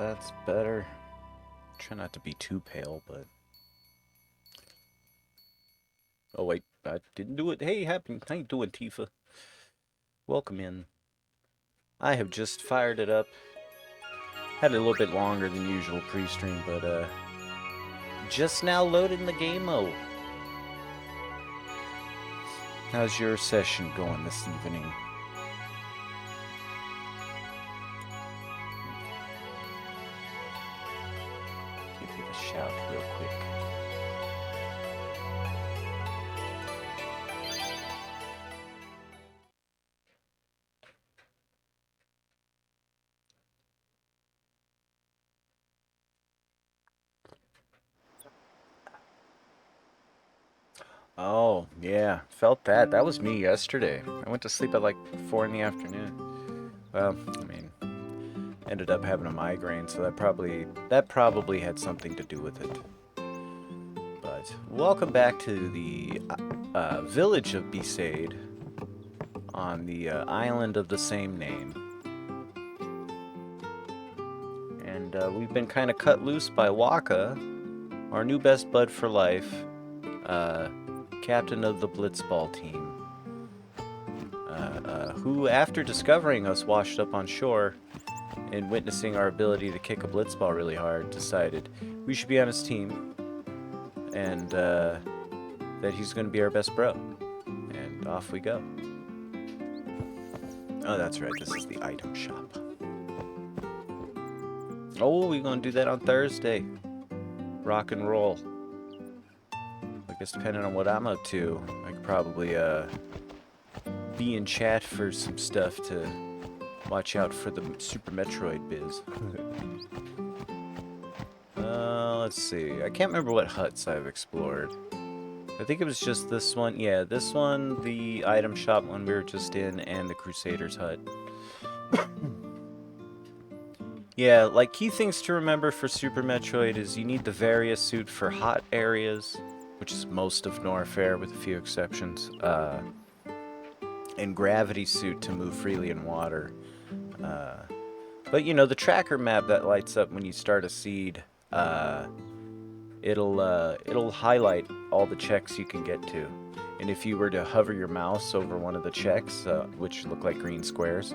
That's better. Try not to be too pale, but... Oh, wait. I didn't do it. Hey, how you doing, Tifa? Welcome in. I have just fired it up. Had it a little bit longer than usual pre-stream, but, just now loading the game-o. How's your session going this evening? Give you a shout real quick. Oh, yeah. Felt that. That was me yesterday. I went to sleep at like 4 in the afternoon. Well, I mean, ended up having a migraine, so that probably had something to do with it. But welcome back to the village of Besaid on the island of the same name. And we've been kind of cut loose by Wakka, our new best bud for life, captain of the Blitzball team, who, after discovering us washed up on shore and witnessing our ability to kick a blitzball really hard, decided we should be on his team, and that he's going to be our best bro. And off we go. Oh, that's right, this is the item shop. Oh, we're going to do that on Thursday. Rock and roll. I guess depending on what I'm up to, I could probably be in chat for some stuff to watch out for the Super Metroid biz. Let's see. I can't remember what huts I've explored. I think it was just this one. Yeah, this one, the item shop one we were just in, and the Crusader's hut. Yeah, like key things to remember for Super Metroid is you need the Varia suit for hot areas, which is most of Norfair with a few exceptions, and Gravity suit to move freely in water. But you know, the tracker map that lights up when you start a seed, it'll highlight all the checks you can get to. And if you were to hover your mouse over one of the checks, which look like green squares,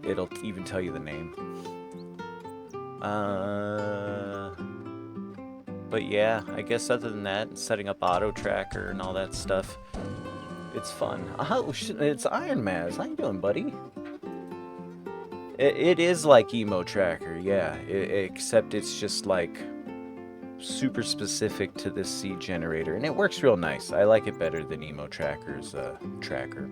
it'll even tell you the name. But yeah, I guess other than that, setting up auto tracker and all that stuff, it's fun. Oh, it's Iron Maz. How you doing, buddy? It is like Emo Tracker, yeah. Except it's just like super specific to this seed generator, and it works real nice. I like it better than Emo Tracker's tracker.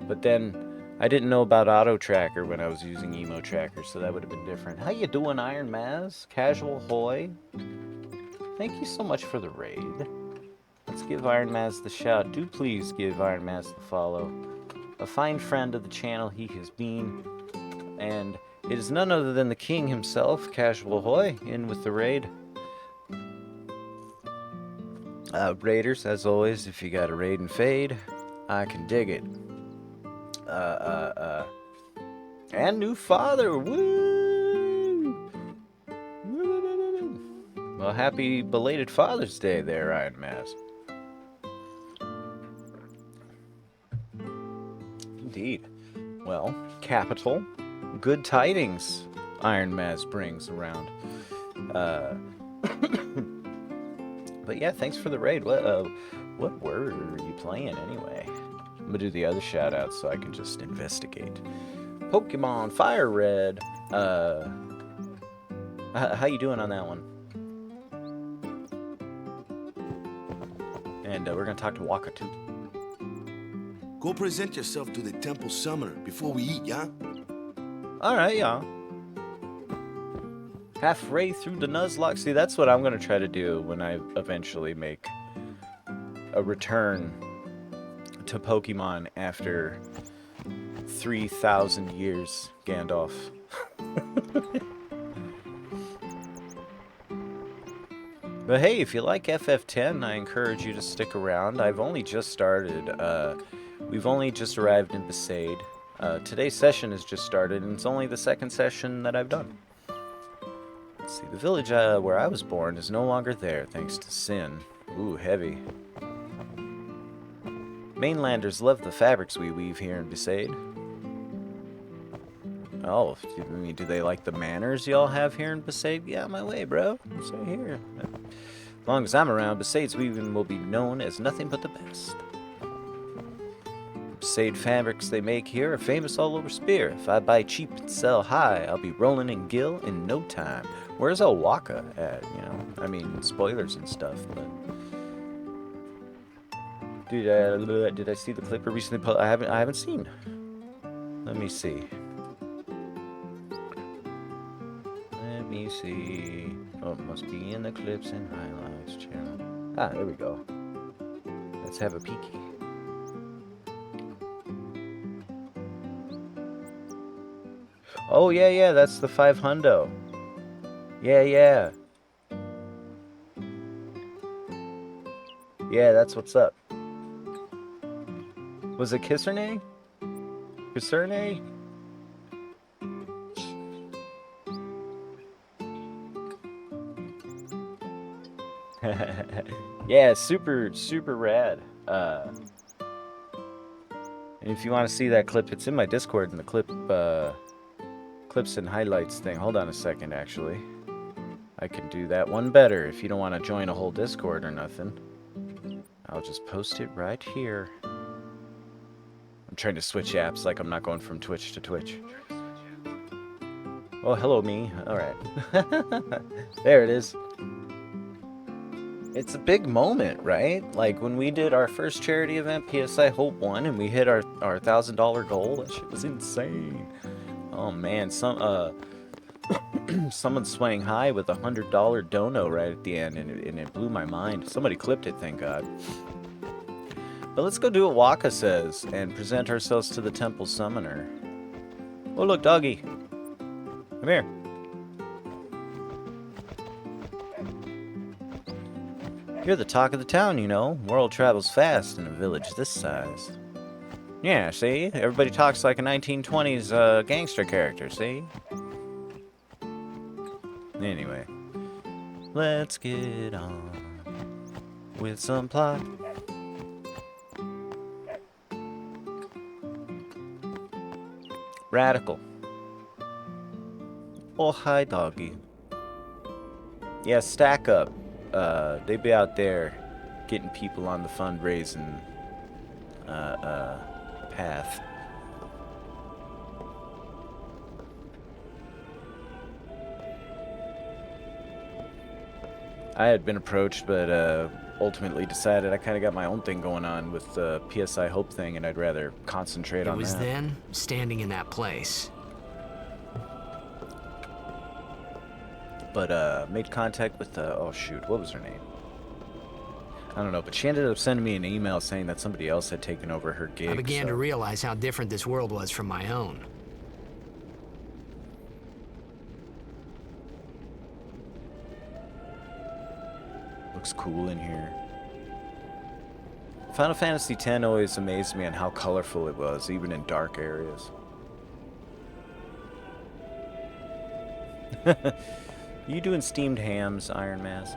But then I didn't know about Auto Tracker when I was using Emo Tracker, so that would have been different. How you doing, Iron Maz? Casual Hoy? Thank you so much for the raid. Let's give Iron Maz the shout. Do please give Iron Maz the follow. A fine friend of the channel he has been. And it is none other than the king himself, Casual Hoy, in with the raid. Raiders, as always, if you got a raid and fade, I can dig it. And new father, woo! Well, happy belated Father's Day there, Iron Maz. Indeed. Well, capital, good tidings Iron Maz brings around. But yeah, thanks for the raid. What word are you playing anyway? I'm gonna do the other shout outs so I can just investigate. Pokemon Fire Red. How you doing on that one? And we're gonna talk to Wakka too. Go present yourself to the temple summoner before we eat, yeah? Alright, yeah. Halfway through the Nuzlocke. See, that's what I'm gonna try to do when I eventually make a return to Pokemon after 3,000 years, Gandalf. But hey, if you like FF10, I encourage you to stick around. I've only just started. We've only just arrived in Besaid. Today's session has just started, and it's only the second session that I've done. Let's see, the village where I was born is no longer there, thanks to sin. Ooh, heavy. Mainlanders love the fabrics we weave here in Besaid. Oh, I mean, do they like the manners y'all have here in Besaid? Get out my way, bro. Stay here. As long as I'm around, Besaid's weaving will be known as nothing but the best. Besaid fabrics they make here are famous all over Spear. If I buy cheap and sell high, I'll be rolling in gil in no time. Where's Owaka at, you know? I mean, spoilers and stuff, but... Dude, did I see the clip recently? I haven't seen. Let me see. Let me see. Oh, it must be in the clips and highlights channel. Ah, there we go. Let's have a peeky. Oh, yeah, that's the 500. Yeah. Yeah, that's what's up. Was it Kiserne? Kiserne? Yeah, super rad. And if you want to see that clip, it's in my Discord in the clips and highlights thing. Hold on a second, actually. I can do that one better if you don't want to join a whole Discord or nothing. I'll just post it right here. I'm trying to switch apps like I'm not going from Twitch to Twitch. Oh, hello me. Alright. There it is. It's a big moment, right? Like when we did our first charity event, PSI Hope 1, and we hit our $1,000 goal. That shit was insane. Oh man, someone swang high with $100 dono right at the end, and it blew my mind. Somebody clipped it, thank God. But let's go do what Waka says and present ourselves to the temple summoner. Oh look, doggy. Come here. You're the talk of the town, you know. World travels fast in a village this size. Yeah, see? Everybody talks like a 1920s gangster character, see? Anyway. Let's get on with some plot. Radical. Oh, hi, doggy. Yeah, stack up. They be out there getting people on the fundraising path. I had been approached, but ultimately decided I kind of got my own thing going on with the PSI Hope thing, and I'd rather concentrate on that. It was then, standing in that place. But made contact with oh shoot, what was her name? I don't know, but she ended up sending me an email saying that somebody else had taken over her gig. I began to realize how different this world was from my own. Looks cool in here. Final Fantasy X always amazed me on how colorful it was, even in dark areas. You doing steamed hams, Iron Mask?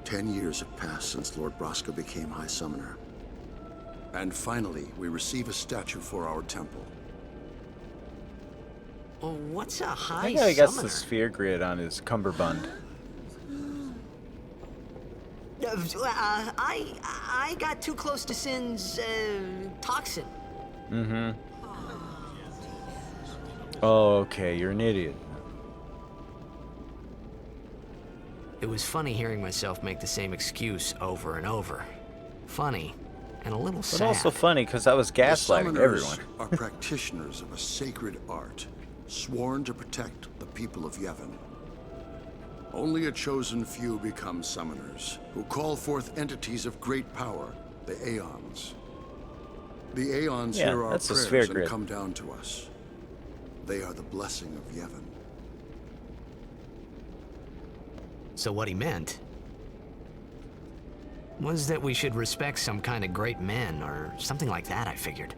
Ten years have passed since Lord Braska became High Summoner. And finally, we receive a statue for our temple. Oh, what's a high I think I got summoner? the sphere grid on his cummerbund. I got too close to Sin's toxin. Mm-hmm. Oh, okay, you're an idiot. It was funny hearing myself make the same excuse over and over. Funny, and a little But sad. also funny, because I was gaslighting The everyone. summoners are practitioners of a sacred art, sworn to protect the people of Yevon. Only a chosen few become summoners, who call forth entities of great power, the Aeons. The Aeons Yeah, hear our that's the sphere prayers grid. and come down to us. They are the blessing of Yevon. So what he meant was that we should respect some kind of great men or something like that, I figured.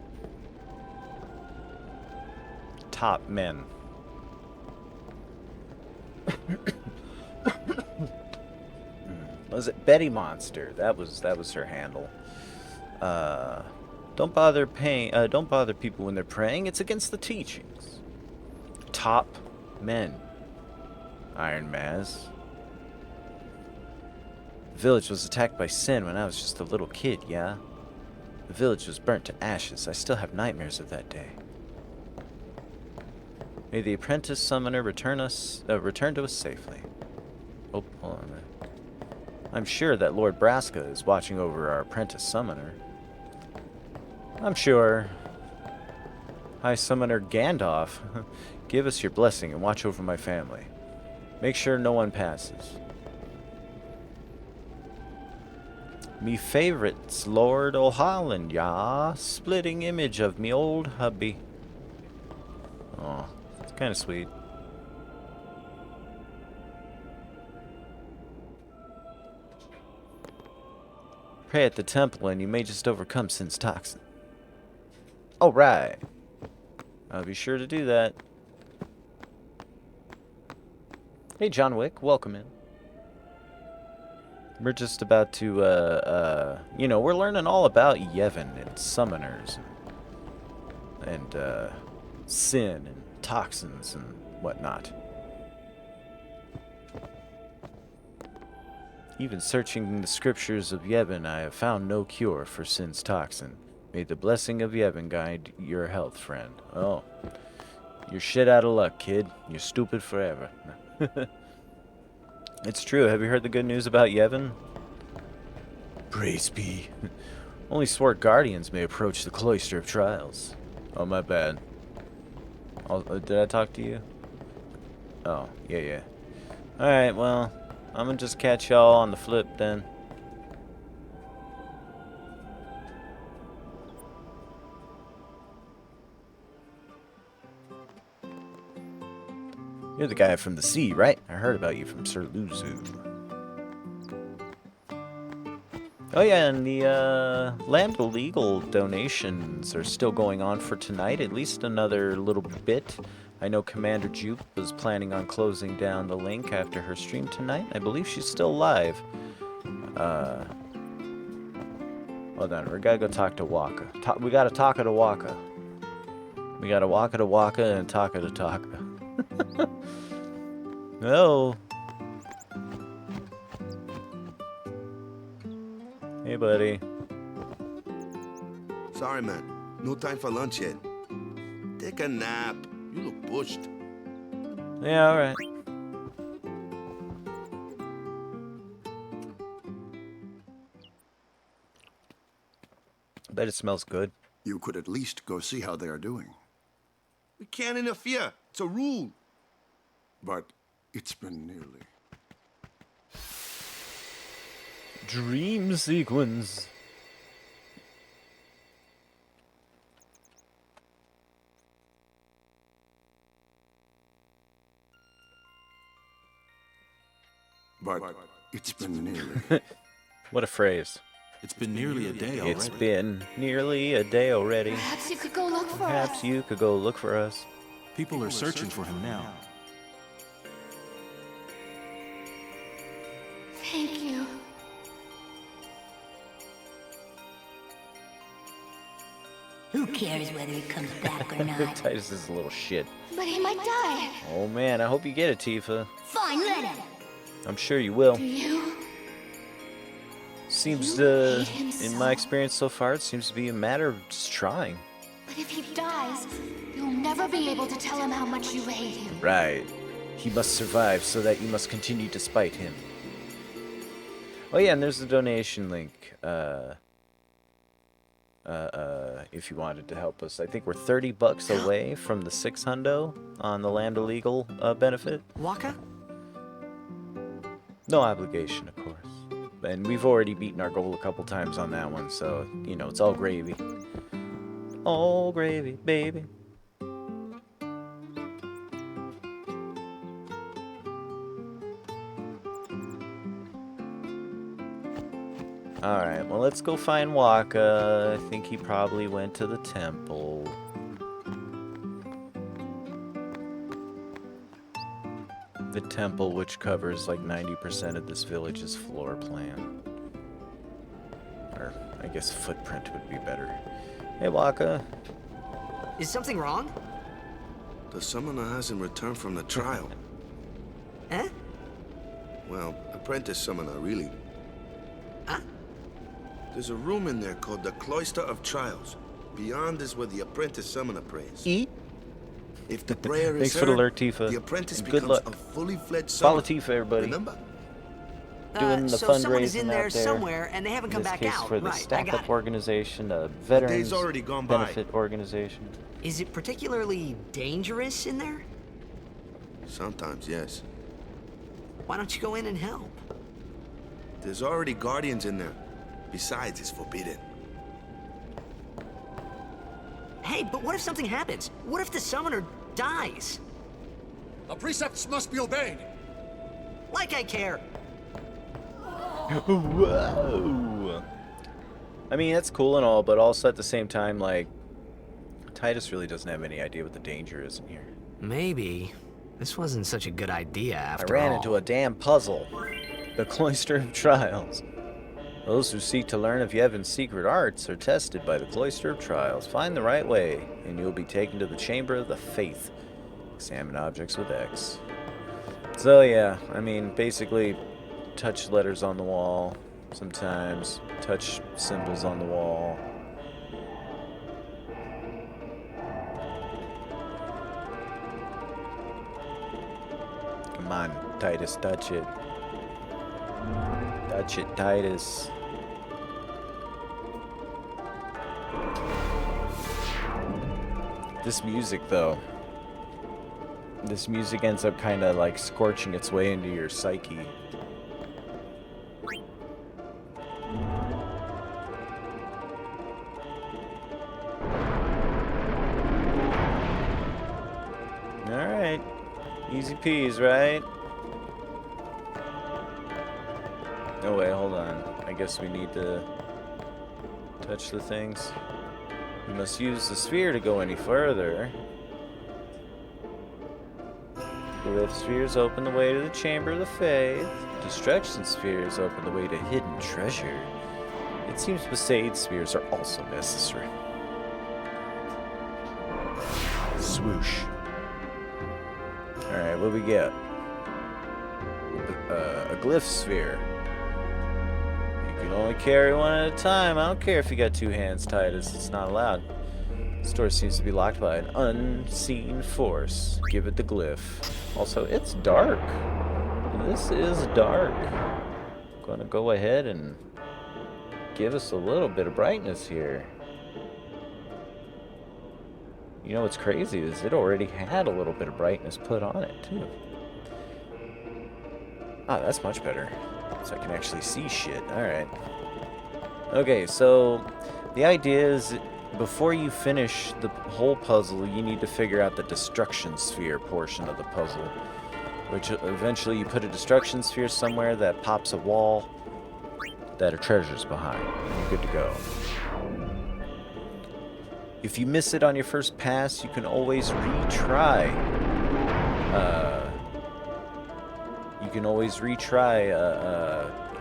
Top men. Was it Betty Monster? That was her handle. Don't bother people when they're praying. It's against the teachings. Top men. Iron Maz. The village was attacked by sin when I was just a little kid, yeah? The village was burnt to ashes. I still have nightmares of that day. May the apprentice summoner return to us safely. Oh, hold on a minute. I'm sure that Lord Braska is watching over our apprentice summoner. I'm sure. High Summoner Gandalf, give us your blessing and watch over my family. Make sure no one passes. Me favorites, Lord O'Holland, ya. Splitting image of me old hubby. Oh, it's kind of sweet. Pray at the temple and you may just overcome sin's toxin. Alright. I'll be sure to do that. Hey, John Wick, welcome in. We're just about to, you know, we're learning all about Yevon and summoners and sin and toxins and whatnot. Even searching the scriptures of Yevon, I have found no cure for sin's toxin. May the blessing of Yevon guide your health, friend. Oh, you're shit out of luck, kid. You're stupid forever. It's true. Have you heard the good news about Yevon? Praise be. Only swart guardians may approach the cloister of trials. Oh, my bad. Did I talk to you? Oh, yeah. Alright, well, I'm gonna just catch y'all on the flip then. You're the guy from the sea, right? I heard about you from Sir Luzu. Oh yeah, and the Lambda Legal donations are still going on for tonight, at least another little bit. I know Commander Jupe was planning on closing down the link after her stream tonight. I believe she's still live. Hold on, we gotta go talk to Waka. We gotta talk to Waka. We gotta Waka to Waka and Taka to Taka. No. Hey, buddy. Sorry, man. No time for lunch yet. Take a nap. You look pushed. Yeah, alright. Bet it smells good. You could at least go see how they are doing. We can't interfere. It's a rule. But it's been nearly. Dream sequence. But it's been nearly. What a phrase. It's been nearly a day already. It's been nearly a day already. Perhaps you could go look for us. Perhaps you could go look for us. People are searching for him now. Thank you. Who cares whether he comes back or not? Titus is a little shit. But he might die. Oh man, I hope you get it, Tifa. Fine, let him. I'm sure you will. Do you? Seems You to, hate him in so. my experience so far, it seems to be a matter of just trying. But if he dies, you'll never be able to tell him how much you hate him. Right. He must survive so that you must continue to spite him. Oh yeah, and there's the donation link. If you wanted to help us. I think we're $30 away from the 600 on the Land Illegal benefit. Waka? No obligation, of course. And we've already beaten our goal a couple times on that one, so, you know, it's all gravy. All gravy, baby. Alright, well, let's go find Waka. I think he probably went to the temple. The temple, which covers like 90% of this village's floor plan. Or, I guess footprint would be better. Hey, Waka. Is something wrong? The summoner hasn't returned from the trial. Eh? Well, apprentice summoner, really. Huh? There's a room in there called the Cloister of Trials. Beyond is where the apprentice summoner prays. Eat. If the prayer is Thanks for the heard, alert, Tifa. the apprentice And good becomes luck. a fully fledged Follow summoner. Tifa, everybody. Remember? Doing the So someone is fundraising in there out there. somewhere, and they haven't In come this back case, out. for the Right, I Stack got Up it. organization, a veterans already gone by. benefit organization. Is it particularly dangerous in there? Sometimes, yes. Why don't you go in and help? There's already guardians in there. Besides, it's forbidden. Hey, but what if something happens? What if the summoner dies? The precepts must be obeyed. Like I care. Whoa! I mean, that's cool and all, but also at the same time, like, Titus really doesn't have any idea what the danger is in here. Maybe this wasn't such a good idea after I ran all. into a damn puzzle. The Cloister of Trials. Those who seek to learn of Yevon's secret arts are tested by the Cloister of Trials. Find the right way, and you'll be taken to the Chamber of the Faith. Examine objects with X. So yeah, I mean, basically, touch letters on the wall. Sometimes touch symbols on the wall. Come on, Titus, touch it. Touch it, Titus. This music, though. This music ends up kind of like scorching its way into your psyche. Alright. Easy peas, right? No way, hold on. I guess we need to touch the things. We must use the sphere to go any further. Glyph spheres open the way to the Chamber of the Faith. Destruction spheres open the way to hidden treasure. It seems Besaid spheres are also necessary. Swoosh. Alright, what do we get? A glyph sphere. You can only carry one at a time. I don't care if you got two hands, Titus. It's not allowed. This door seems to be locked by an unseen force. Give it the glyph. Also, it's dark. This is dark. I'm gonna go ahead and give us a little bit of brightness here. You know what's crazy is it already had a little bit of brightness put on it, too. Ah, that's much better. So I can actually see shit. Alright. Okay, so the idea is before you finish the whole puzzle, you need to figure out the destruction sphere portion of the puzzle. Which eventually you put a destruction sphere somewhere that pops a wall that are treasures behind. And you're good to go. If you miss it on your first pass, you can always retry.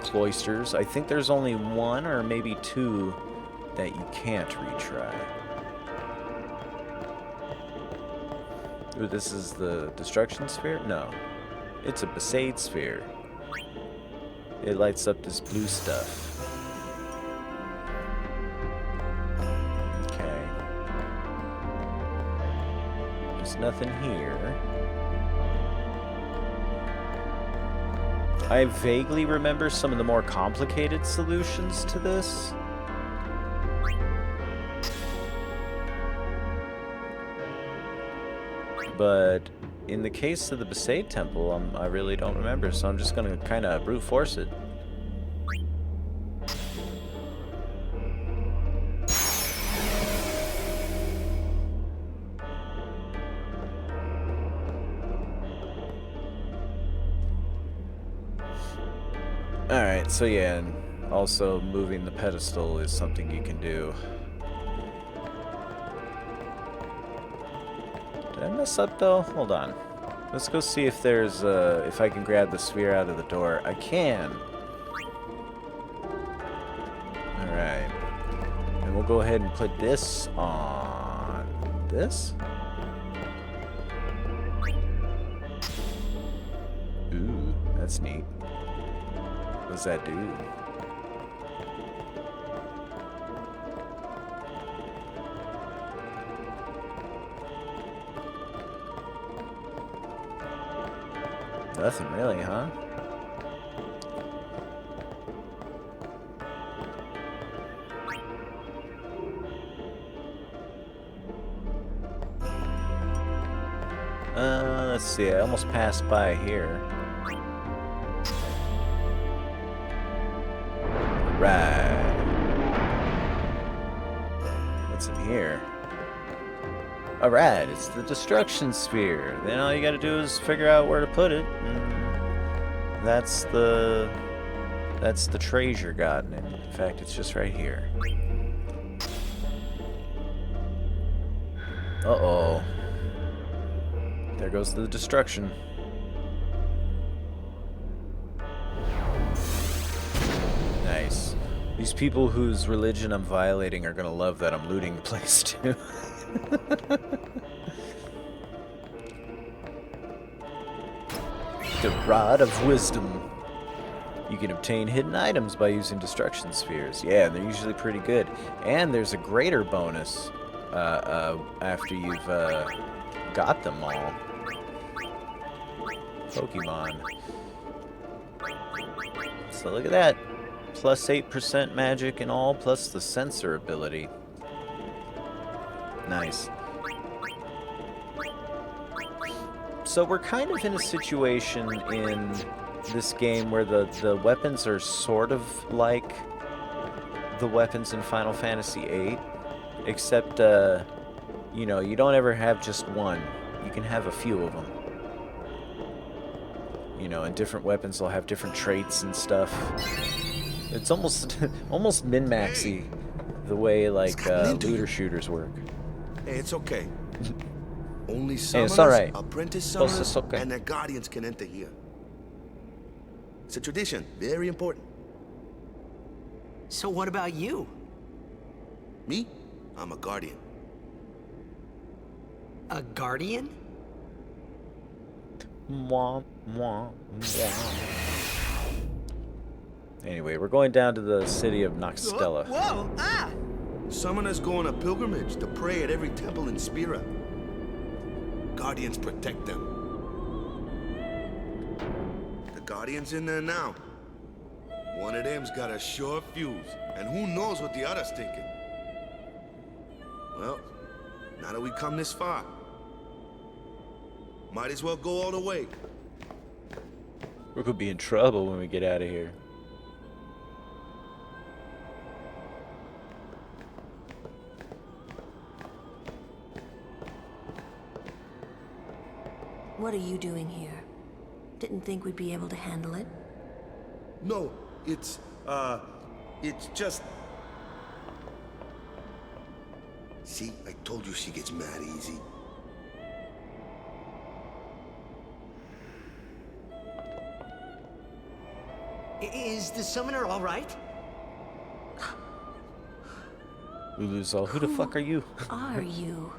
Cloisters. I think there's only one or maybe two that you can't retry. Ooh, this is the destruction sphere? No. It's a Besaid sphere. It lights up this blue stuff. Okay. There's nothing here. I vaguely remember some of the more complicated solutions to this. But in the case of the Besaid Temple, I really don't remember, so I'm just gonna kind of brute force it. Alright, so yeah, Also, moving the pedestal is something you can do. Did I mess up though? Hold on. Let's go see if there's if I can grab the sphere out of the door. I can. Alright. And we'll go ahead and put this on this. Ooh, that's neat. What does that do? Nothing really, huh? Let's see, I almost passed by here. Right. What's in here? Alright, it's the destruction sphere. Then all you gotta do is figure out where to put it. And that's the treasure gotten it. In fact, it's just right here. Uh-oh. There goes the destruction. Nice. These people whose religion I'm violating are gonna love that I'm looting the place too. The Rod of Wisdom. You can obtain hidden items by using destruction spheres. Yeah, they're usually pretty good. And there's a greater bonus after you've got them all. Pokemon. So look at that. Plus 8% magic and all, plus the sensor ability. Nice. So we're kind of in a situation in this game where the weapons are sort of like the weapons in Final Fantasy VIII, except, you know, you don't ever have just one. You can have a few of them. You know, and different weapons will have different traits and stuff. It's almost almost min-maxy the way like looter shooters work. Hey, it's okay. Only Hey, it's summoners, alright. apprentice Boss, summoners, it's okay. and their guardians can enter here. It's a tradition, very important. So what about you? Me? I'm a guardian. A guardian? Mwah, mwah, mwah. Anyway, we're going down to the city of Noxtella. Whoa! Ah! Summoners go on a pilgrimage to pray at every temple in Spira. Guardians protect them. The Guardian's in there now. One of them's got a sure fuse, and who knows what the other's thinking. Well, now that we come this far, might as well go all the way. We're gonna be in trouble when we get out of here. What are you doing here? Didn't think we'd be able to handle it. No, it's just... See, I told you she gets mad easy. Is the summoner all right? Uluzal, who the fuck are you? Are you?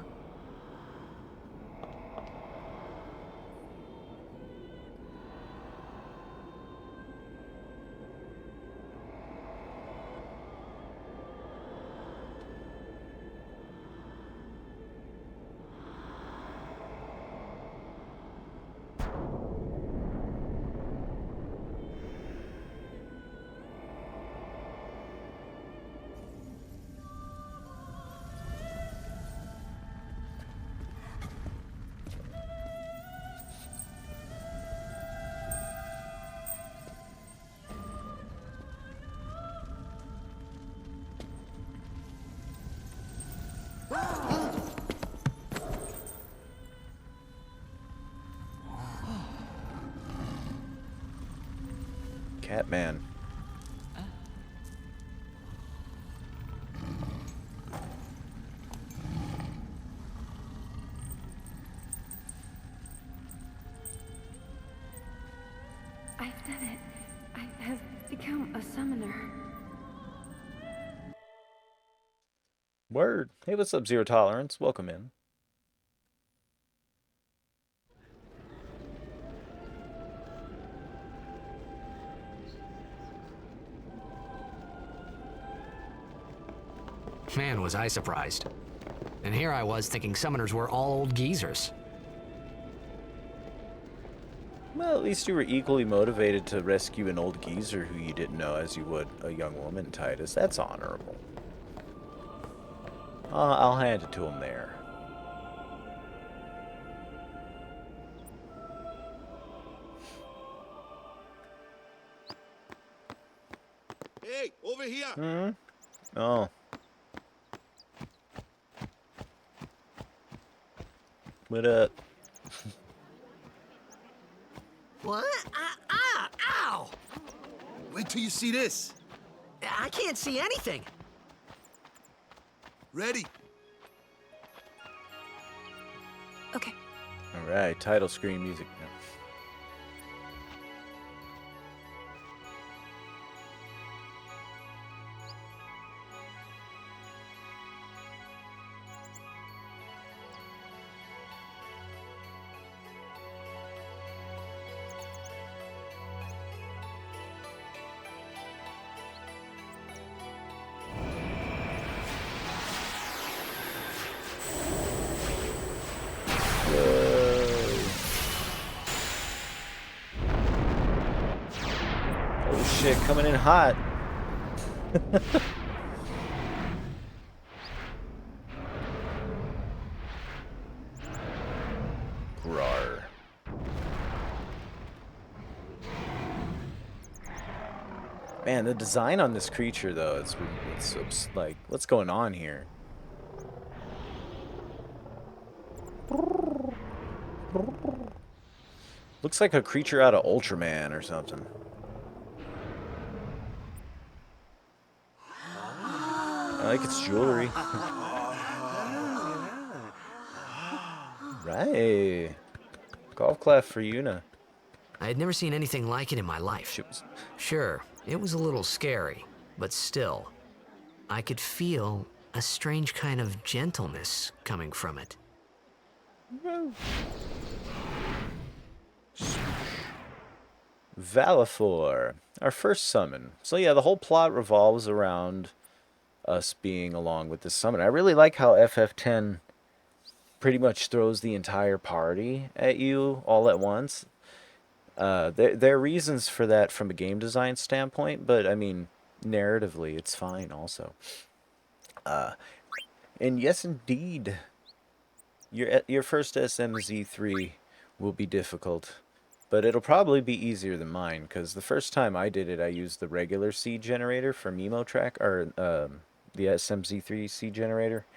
Catman. said it. I have become a summoner. Word. Hey, what's up, Zero Tolerance? Welcome in. Man, was I surprised. And here I was thinking summoners were all old geezers. Well, at least you were equally motivated to rescue an old geezer who you didn't know as you would a young woman, Titus. That's honorable. I'll hand it to him there. Hey, over here! Hmm? Oh. What up? What? Ow! Wait till you see this. I can't see anything. Ready? Okay. Alright, title screen music. Oh shit, coming in hot. Rawr. Man, the design on this creature though, it's like, what's going on here? Looks like a creature out of Ultraman or something. I like its jewelry. Right. Golf clap for Yuna. I had never seen anything like it in my life. Sure, it was a little scary, but still, I could feel a strange kind of gentleness coming from it. Valifor, our first summon. So yeah, the whole plot revolves around us being along with this summon. I really like how FF10 pretty much throws the entire party at you all at once. There are reasons for that from a game design standpoint, but I mean, narratively, it's fine also. And yes, indeed, your first SMZ3 will be difficult, but it'll probably be easier than mine, because the first time I did it, I used the regular seed generator from Emo Track, or the SMZ3 seed generator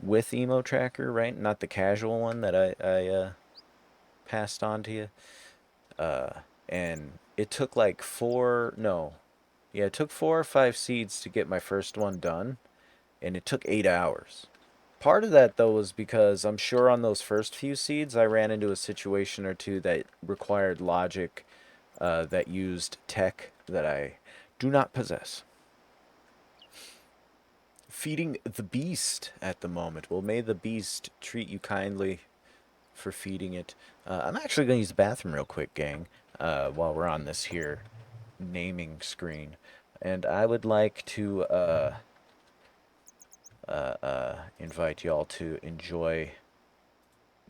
with Emo Tracker, right? Not the casual one that I passed on to you. And it took like 4 or 5 seeds to get my first one done, and it took 8 hours. Part of that, though, was because I'm sure on those first few seeds, I ran into a situation or two that required logic that used tech that I do not possess. Feeding the beast at the moment. Well, may the beast treat you kindly for feeding it. I'm actually going to use the bathroom real quick, gang, while we're on this here naming screen. And I would like to invite y'all to enjoy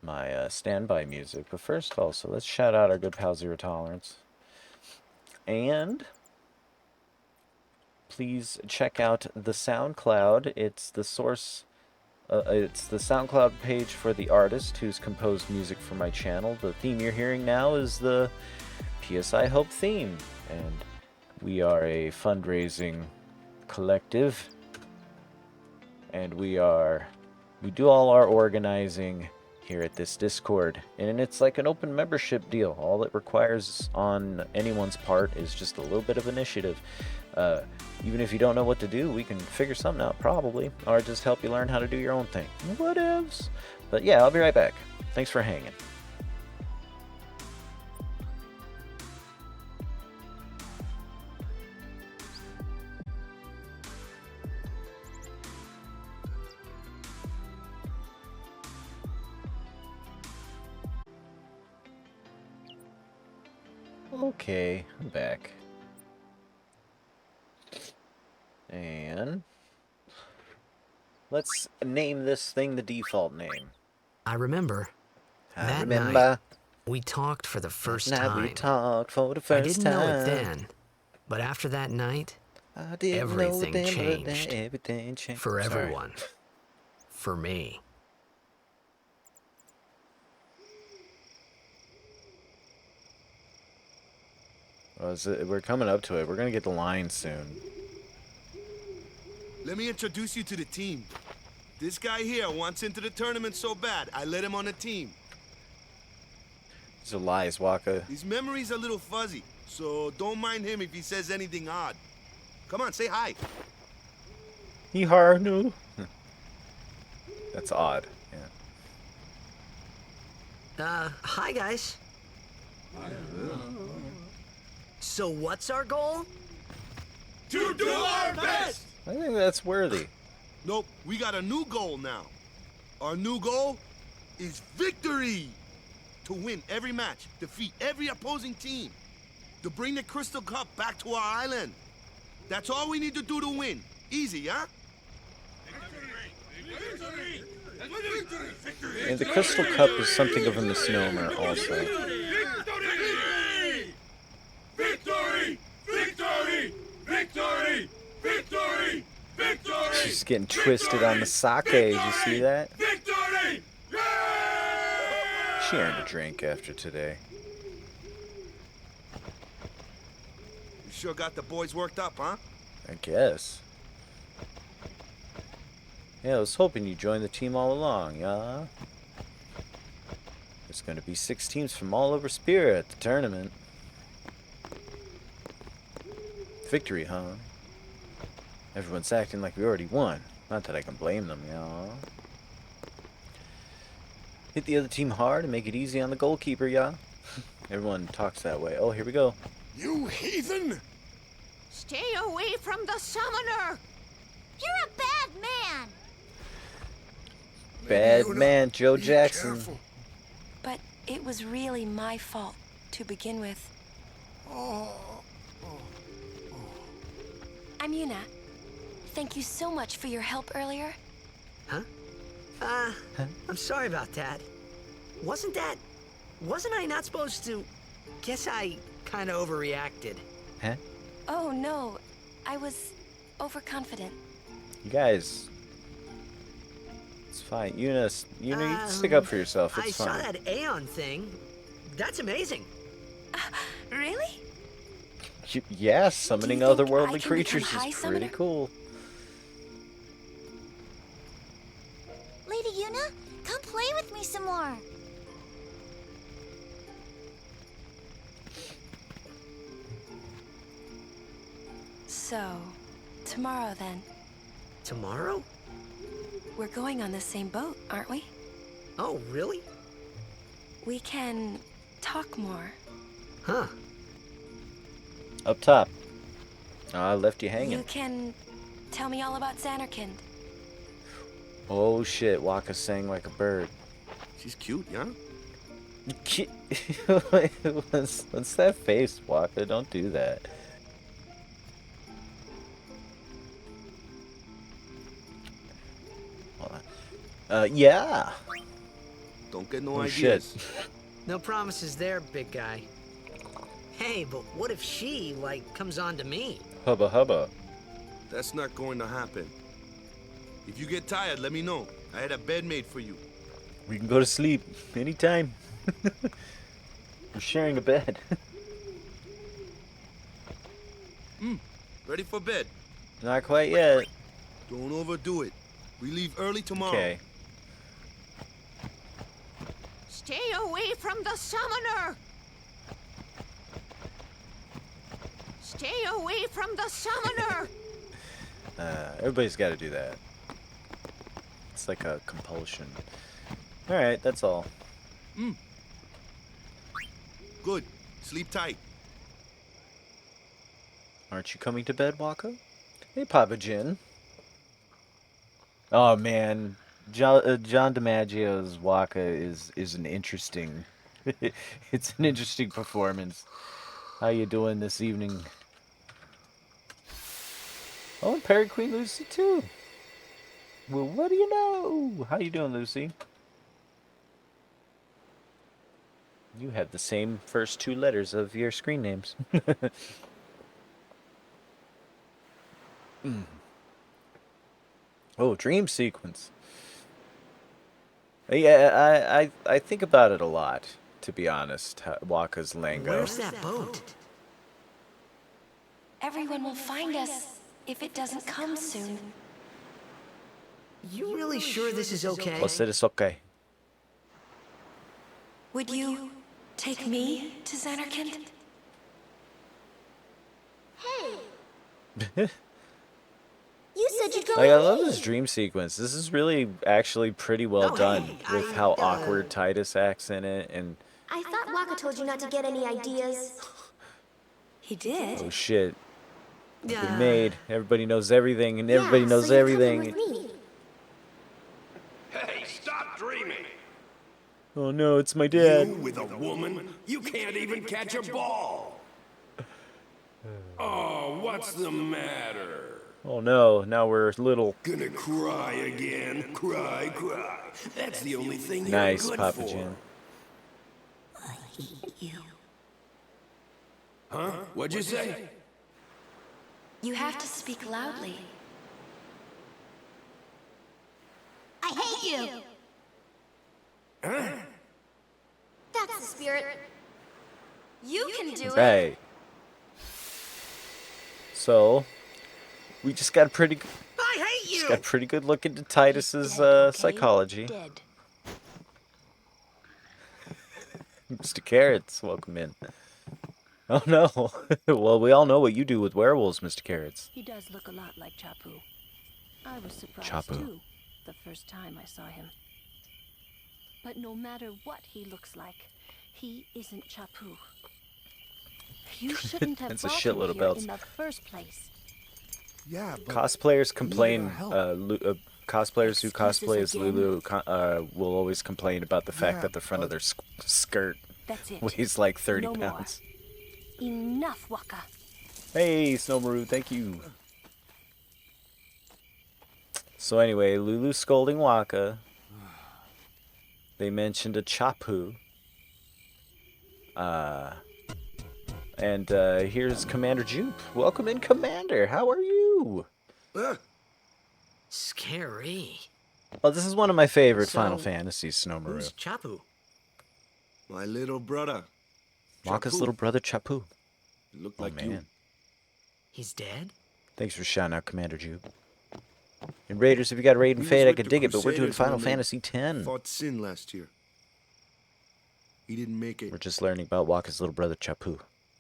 my standby music. But first, also, let's shout out our good pal Zero Tolerance. And please check out the SoundCloud. It's the source. It's the SoundCloud page for the artist who's composed music for my channel. The theme you're hearing now is the PSI Hope theme. And we are a fundraising collective. And we do all our organizing here at this Discord. And it's like an open membership deal. All it requires on anyone's part is just a little bit of initiative. Even if you don't know what to do, we can figure something out, probably. Or just help you learn how to do your own thing. Whatevs. But yeah, I'll be right back. Thanks for hanging. Okay, I'm back. And let's name this thing the default name. I remember. I That remember. night, we talked for the first That time. we talked for the I first didn't time. know it then, but after that night, I didn't everything know then, but then changed. everything changed. For Sorry. everyone. For me. Well, we're coming up to it. We're gonna get the line soon. Let me introduce you to the team. This guy here wants into the tournament so bad, I let him on the team. These are lies, Waka. His memory's a little fuzzy, so don't mind him if he says anything odd. Come on, say hi. No. That's odd. Yeah. Hi guys. So what's our goal? To do our best! I think that's worthy. Nope, we got a new goal now. Our new goal is victory! To win every match, defeat every opposing team. To bring the Crystal Cup back to our island. That's all we need to do to win. Easy, huh? Victory! And the Crystal Cup is something of a misnomer, also. Victory! Victory! Victory! Victory! Victory! Victory! She's getting twisted on the sake. Did you see that? Victory! She earned a drink after today. You sure got the boys worked up, huh? I guess. Yeah, I was hoping you'd join the team all along, yeah? There's gonna be 6 teams from all over Spirit at the tournament. Victory, huh? Everyone's acting like we already won. Not that I can blame them, yeah? Hit the other team hard and make it easy on the goalkeeper, yeah? Everyone talks that way. Oh, here we go. You heathen! Stay away from the summoner! You're a bad man! Bad Leona, man, Joe be Jackson. careful. But it was really my fault to begin with. I'm Yuna. Thank you so much for your help earlier. Huh? I'm sorry about that. Wasn't I not supposed to? Guess I kind of overreacted. Huh? Oh no, I was overconfident. You guys. It's fine. Eunice, you can stick up for yourself. It's I fine. saw that Aeon thing. That's amazing. Really? Yeah, summoning Do you think I otherworldly can creatures become High is pretty Summoner? cool. Lady Yuna, come play with me some more. So, tomorrow then. Tomorrow? We're going on the same boat, aren't we? Oh, really? We can talk more. Huh. Up top. I left you You hanging. can tell me all about Xanarkand. Oh shit, Waka sang like a bird. She's cute, yeah? What's that face, Waka? Don't do that. Hold on. Yeah. Don't get no Oh ideas. shit. No promises there, big guy. Hey, but what if she, like, comes on to me? Hubba hubba. That's not going to happen. If you get tired, let me know. I had a bed made for you. We can go to sleep anytime. We're sharing a bed. Ready for bed? Not quite yet. Don't overdo it. We leave early tomorrow. Okay. Stay away from the summoner! Stay away from the summoner! Everybody's got to do that. It's like a compulsion. Alright, that's all. Good. Sleep tight. Aren't you coming to bed, Waka? Hey, Papa Jin. Oh, man. John DiMaggio's Waka is an interesting... it's an interesting performance. How you doing this evening? Oh, and Perry Queen Lucy too. Well, what do you know? How you doing, Lucy? You have the same first two letters of your screen names. Oh, dream sequence. Yeah, I think about it a lot, to be honest. Waka's Lango. Where's that boat? Everyone will find us if it doesn't come soon. You really sure this is okay? Well, said it's okay. Would you take me to Xanarkand? Hey, you said you'd go Like, I with love me. this dream sequence. This is really actually pretty well Oh, done hey, with how awkward Titus acts in it, and I thought Waka told you not to get any ideas. He did. oh shit, I've Yeah. been made. Everybody knows everything, and Yeah, everybody knows so you're coming everything. with me. Hey, stop dreaming. Oh no, it's my dad. With a woman, you can't even catch a ball. Oh, what's the matter? Oh no, now we're little. Gonna cry again? Cry, cry. That's the only thing you're Nice, good Papa for. Jim. Huh? What'd you say? You have to speak loudly. I hate you. Huh? That's the spirit. You can do it. Right. So, we just got a pretty, I hate you! got a pretty good look into Titus's psychology. Dead. Mr. Carrots, welcome in. Oh no. Well, we all know what you do with werewolves, Mr. Carrots. He does look a lot like Chapu. I was surprised Chapu. too, the first time I saw him. But no matter what he looks like, he isn't Chapu. You shouldn't have That's a brought shitload him of here belts. in the first place. Yeah, but Cosplayers complain. help. Cosplayers who cosplay as Excuses Lulu will always complain about the fact Yeah, that the front of their skirt That's it. weighs like 30 No more. pounds. Enough, Waka. Hey, Snowmaru, thank you. So anyway, Lulu scolding Waka. They mentioned a Chapu. And here's Commander Jupe. Welcome in, Commander. How are you? Scary. Well, this is one of my favorite Final So, Fantasies, Snowmaru. Who's Chapu? my little brother. Waka's Chapu. little brother, Chapu. Looked Oh, like man. you. He's dead? Thanks for shouting out Commander Jupe. And Raiders, if you got Raid and He was Fade, I with could the dig it, but we're doing Crusaders Final when they Fantasy X. Fought Sin last year. He didn't make it. We're just learning about Waka's little brother, Chapu.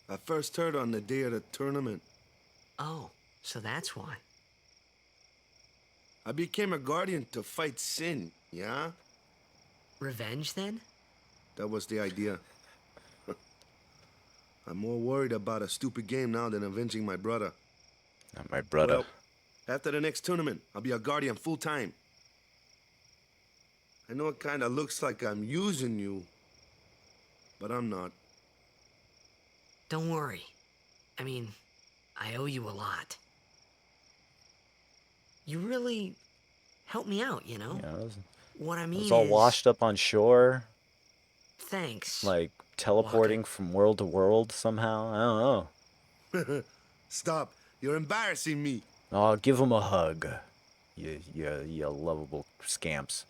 I first heard on the day of the tournament. Oh, so that's why. I became a guardian to fight Sin, yeah? Revenge, then? That was the idea. I'm more worried about a stupid game now than avenging my brother. Not my brother. Well, after the next tournament, I'll be a guardian full time. I know it kind of looks like I'm using you, but I'm not. Don't worry. I mean, I owe you a lot. You really helped me out, you know? Yeah, What I it mean was all is, washed up on shore, thanks. like teleporting from world to world somehow. I don't know. Stop. You're embarrassing me. Oh, give him a hug. You lovable scamps.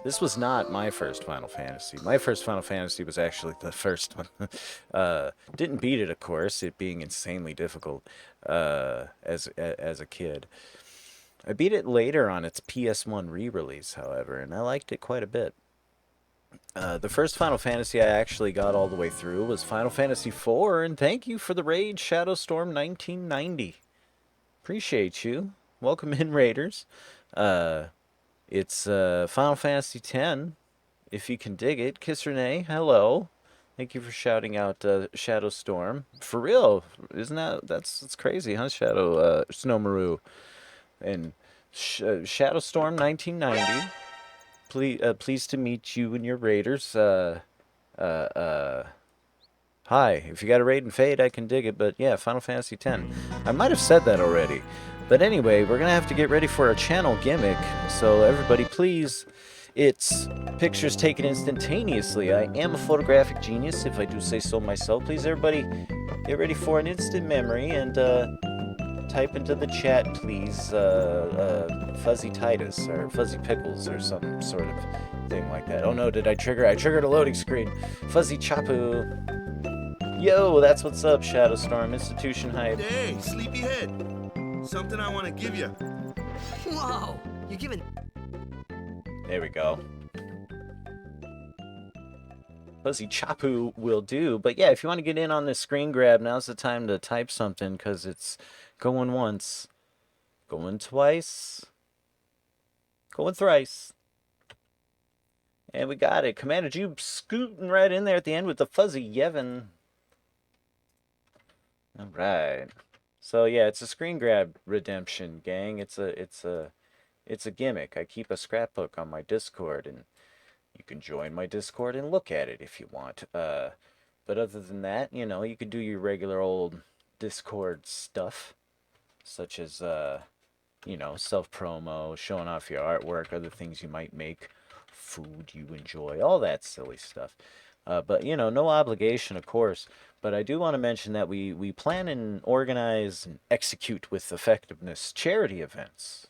This was not my first Final Fantasy. My first Final Fantasy was actually the first one. Didn't beat it, of course, it being insanely difficult as a kid. I beat it later on its PS1 re-release, however, and I liked it quite a bit. The first Final Fantasy I actually got all the way through was Final Fantasy IV, and thank you for the raid, Shadowstorm 1990. Appreciate you. Welcome in, Raiders. It's Final Fantasy X, if you can dig it. Kiss Renee, hello. Thank you for shouting out Shadowstorm. For real, isn't that's crazy, huh, Snowmaru? And Shadowstorm 1990. Pleased to meet you and your Raiders. Hi, if you got a Raid and Fade, I can dig it, but yeah, Final Fantasy X. I might have said that already. But anyway, we're going to have to get ready for our channel gimmick, so everybody please, it's pictures taken instantaneously. I am a photographic genius, if I do say so myself. Please, everybody, get ready for an instant memory, and type into the chat, please, Fuzzy Titus, or Fuzzy Pickles, or some sort of thing like that. Oh no, did I trigger? I triggered a loading screen. Fuzzy Chapu. Yo, that's what's up, Shadowstorm. Institution Hype. Hey, sleepyhead. Something I want to give you. Whoa! You're giving... There we go. Fuzzy Chapu will do. But yeah, if you want to get in on this screen grab, now's the time to type something, because it's going once, going twice, going thrice. And we got it. Commander Jupe scooting right in there at the end with the Fuzzy Yevon. All right. So yeah, it's a screen grab redemption, gang. It's a gimmick. I keep a scrapbook on my Discord, and you can join my Discord and look at it if you want. But other than that, you know, you could do your regular old Discord stuff, such as you know, self-promo, showing off your artwork, other things you might make, food you enjoy, all that silly stuff. But, you know, no obligation, of course. But I do want to mention that we plan and organize and execute with effectiveness charity events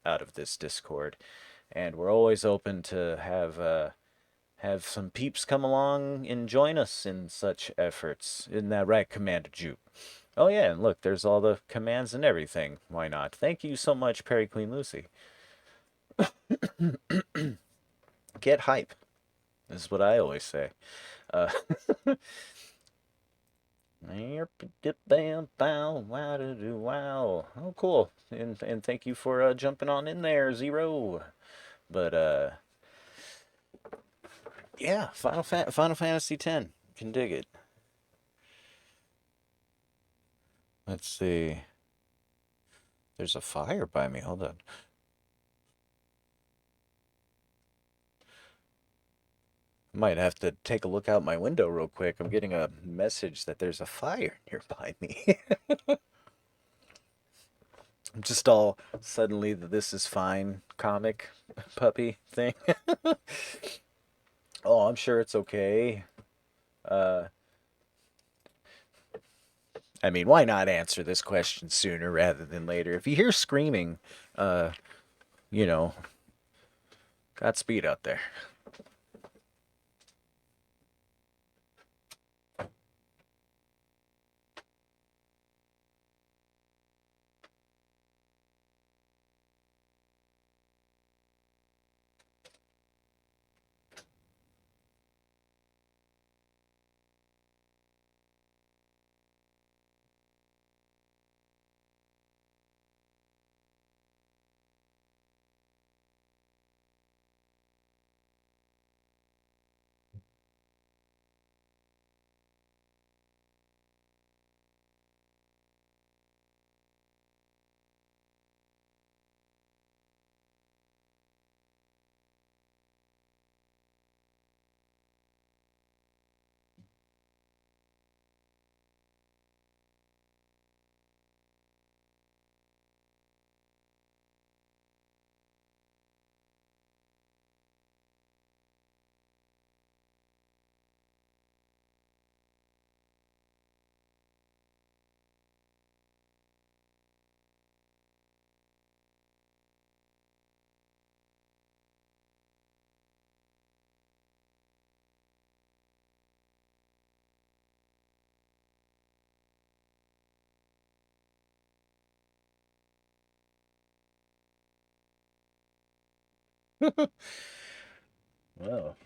out of this Discord. And we're always open to have some peeps come along and join us in such efforts. Isn't that right, Commander Jupe? Oh, yeah, and look, there's all the commands and everything. Why not? Thank you so much, Perry Queen Lucy. Get hype. This is what I always say. Wow. Oh, cool. And thank you for jumping on in there, Zero. But, yeah, Final Fantasy X. Can dig it. Let's see. There's a fire by me. Hold on. Might have to take a look out my window real quick. I'm getting a message that there's a fire nearby me. I'm just all suddenly the This Is Fine comic puppy thing. Oh, I'm sure it's okay. I mean, why not answer this question sooner rather than later? If you hear screaming, you know, Godspeed out there. Well.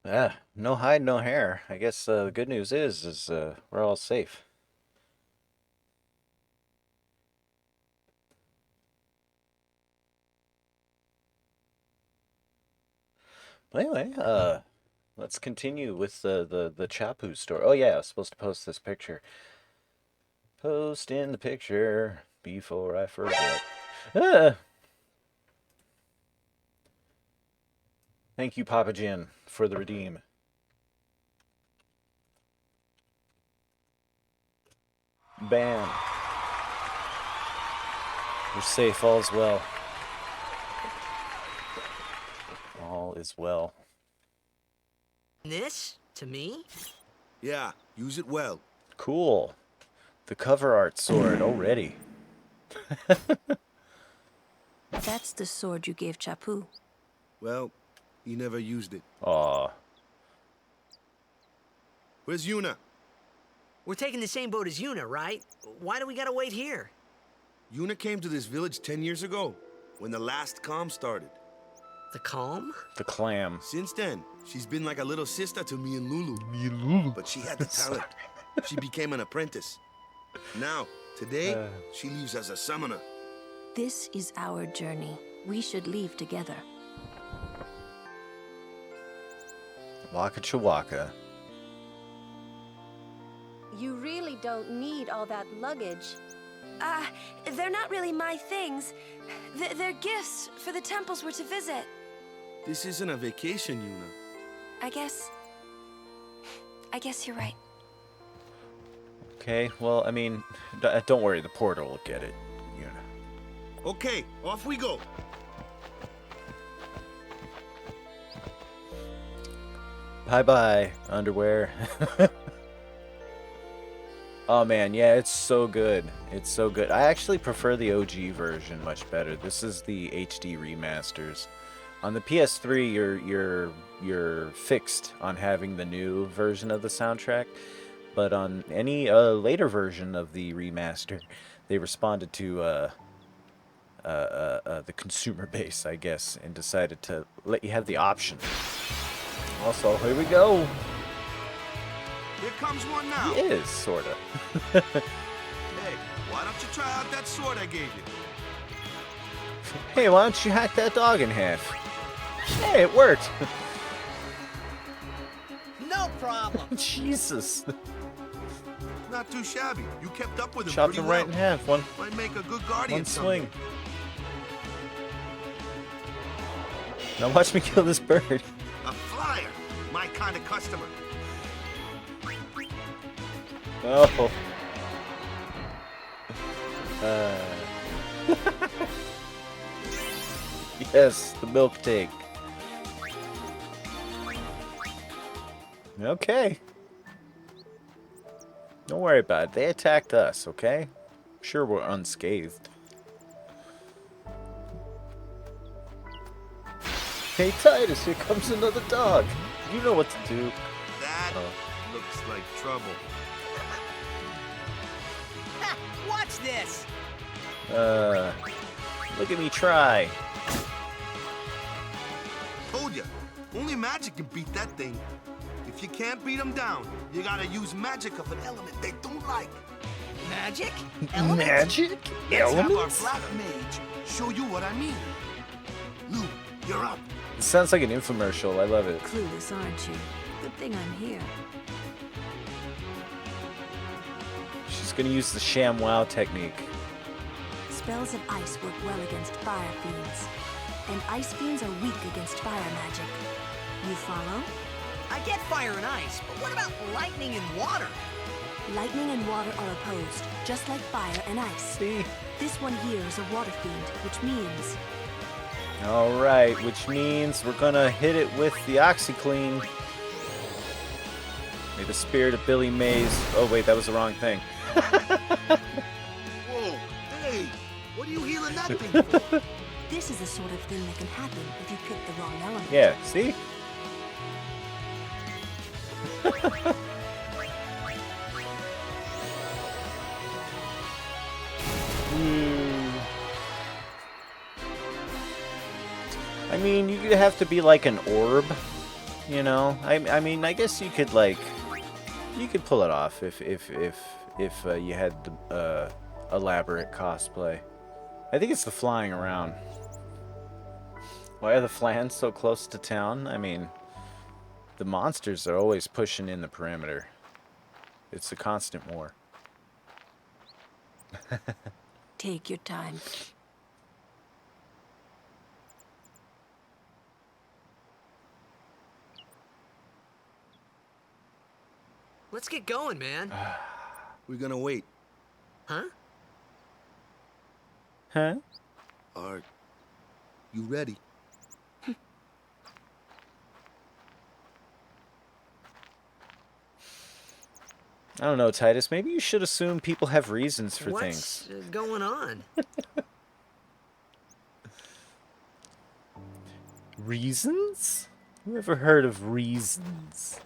Yeah, no hide, no hair. I guess the good news is we're all safe. But anyway, let's continue with the Chapu story. Oh yeah, I was supposed to post this picture. Post in the picture before I forget. Thank you, Papa Jin, for the redeem. Bam. We're safe, all is well. All is well. This? To me? Yeah, use it well. Cool. The cover art sword already. That's the sword you gave Chapu. Well, he never used it. Aw. Where's Yuna? We're taking the same boat as Yuna, right? Why do we gotta wait here? Yuna came to this village 10 years ago, when the last calm started. The calm? The clam. Since then, she's been like a little sister to me and Lulu. Me and Lulu. But she had the talent. She became an apprentice. Now, today, she leaves as a summoner. This is our journey. We should leave together. Waka Chewaka. You really don't need all that luggage. They're not really my things. They're gifts for the temples we're to visit. This isn't a vacation, Yuna. I guess you're right. Okay, well, I mean, don't worry, the portal will get it, Yuna. Okay, off we go. Bye-bye, underwear. Oh man, yeah, it's so good. It's so good. I actually prefer the OG version much better. This is the HD remasters. On the PS3, you're fixed on having the new version of the soundtrack, but on any later version of the remaster, they responded to the consumer base, I guess, and decided to let you have the option. Also, here we go. Here comes one now. He is, sorta. Hey, why don't you try out that sword I gave you? Hey, why don't you hack that dog in half? Hey, it worked. No problem. Jesus. Not too shabby. You kept up with him Chopped pretty him well. right in half. One Might make a good guardian swing. someday. Now watch me kill this bird. A flyer. My kind of customer. Oh. Yes, the milk tank. Okay. Don't worry about it. They attacked us, okay? Sure, we're unscathed. Hey, Titus, here comes another dog. You know what to do. That looks like trouble. Watch this! Look at me try. Told ya. Only magic can beat that thing. If you can't beat them down, you gotta use magic of an element they don't like. Magic? Magic? Let's have our Elements? black mage show you what I mean. Lou, you're up. It sounds like an infomercial. I love it. Clueless, aren't you? Good thing I'm here. She's gonna use the ShamWow technique. Spells of ice work well against fire fiends, and ice fiends are weak against fire magic. You follow? I get fire and ice, but what about lightning and water? Lightning and water are opposed, just like fire and ice. See? This one here is a water fiend, which means... Alright, which means we're gonna hit it with the OxyClean. May the spirit of Billy Mays... Oh wait, that was the wrong thing. Whoa, hey, what are you healing that thing for? This is the sort of thing that can happen if you pick the wrong element. Yeah, see? I mean, you could have to be like an orb, you know? I mean, I guess you could like... You could pull it off if you had the elaborate cosplay. I think it's the flying around. Why are the Flans so close to town? I mean, the monsters are always pushing in the perimeter. It's a constant war. Take your time. Let's get going, man. We're gonna wait. Huh? Huh? Are you ready? I don't know, Titus. Maybe you should assume people have reasons for What's things. going on? Reasons? Who ever heard of reasons?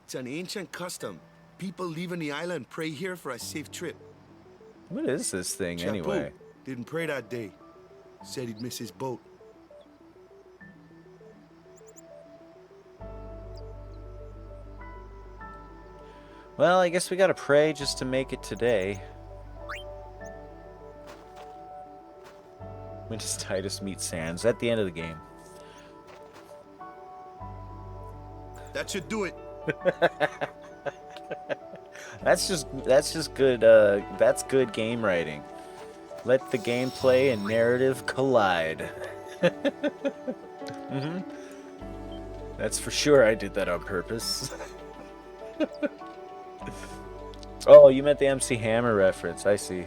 It's an ancient custom. People leaving the island pray here for a safe trip. What is this thing, Chapu anyway? didn't pray that day. Said he'd miss his boat. Well, I guess we gotta pray just to make it today. When does Titus meet Sans? At the end of the game. That should do it. That's just good, that's good game writing. Let the gameplay and narrative collide. Mm-hmm. That's for sure I did that on purpose. Oh, you meant the MC Hammer reference, I see.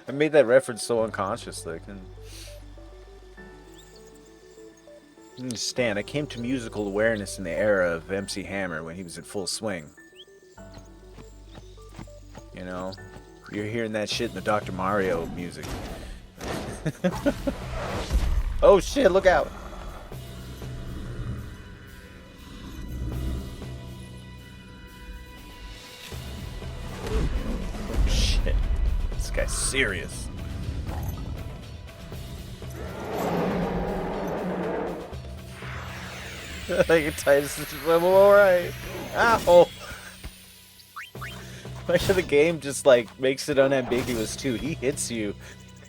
I made that reference so unconsciously. I couldn't understand. I came to musical awareness in the era of MC Hammer when he was in full swing. You know, you're hearing that shit in the Dr. Mario music. Oh shit, look out. Oh shit. This guy's serious. Like Titus is alright. Ow! Like the game just like makes it unambiguous too. He hits you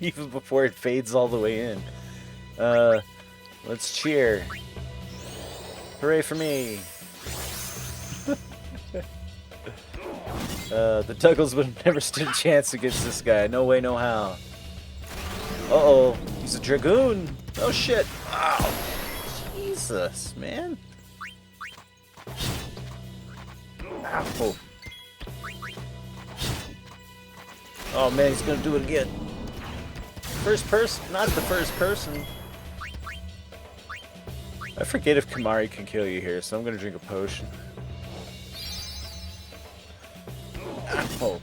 even before it fades all the way in. Let's cheer. Hooray for me. The Douglas would have never stood a chance against this guy. No way, no how. Uh-oh. He's a Dragoon. Oh shit. Ow. Jesus, man. Ow. Oh man, he's gonna do it again. First person, not the first person. I forget if Kimahri can kill you here, so I'm gonna drink a potion. Oh,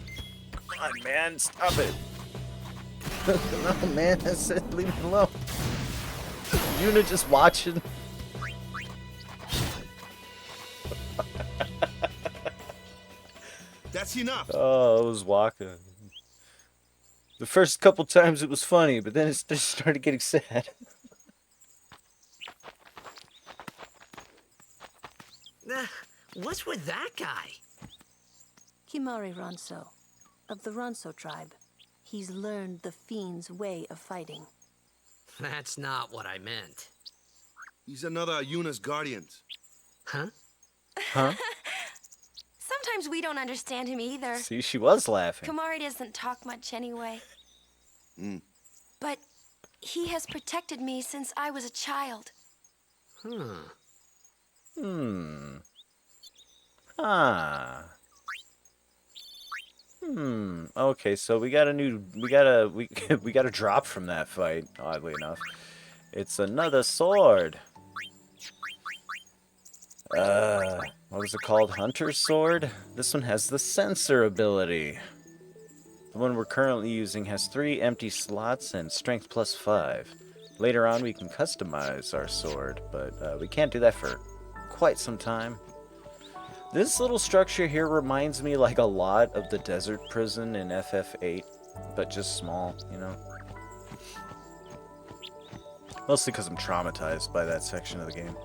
come on, man, stop it. No, man, I said leave me alone. Yuna just watching. That's enough. Oh, it was Waka. The first couple times it was funny, but then it just started getting sad. What's with that guy? Kimahri Ronso, of the Ronso tribe. He's learned the Fiend's way of fighting. That's not what I meant. He's another of Yuna's guardians. Huh? Huh? Sometimes we don't understand him either. See, she was laughing. Kimahri doesn't talk much anyway. But he has protected me since I was a child. Okay, so we got a drop from that fight, oddly enough. It's another sword. What was it called? Hunter's Sword? This one has the sensor ability. The one we're currently using has 3 empty slots and strength +5. Later on we can customize our sword, but we can't do that for quite some time. This little structure here reminds me like a lot of the desert prison in FF8, but just small, you know? Mostly because I'm traumatized by that section of the game.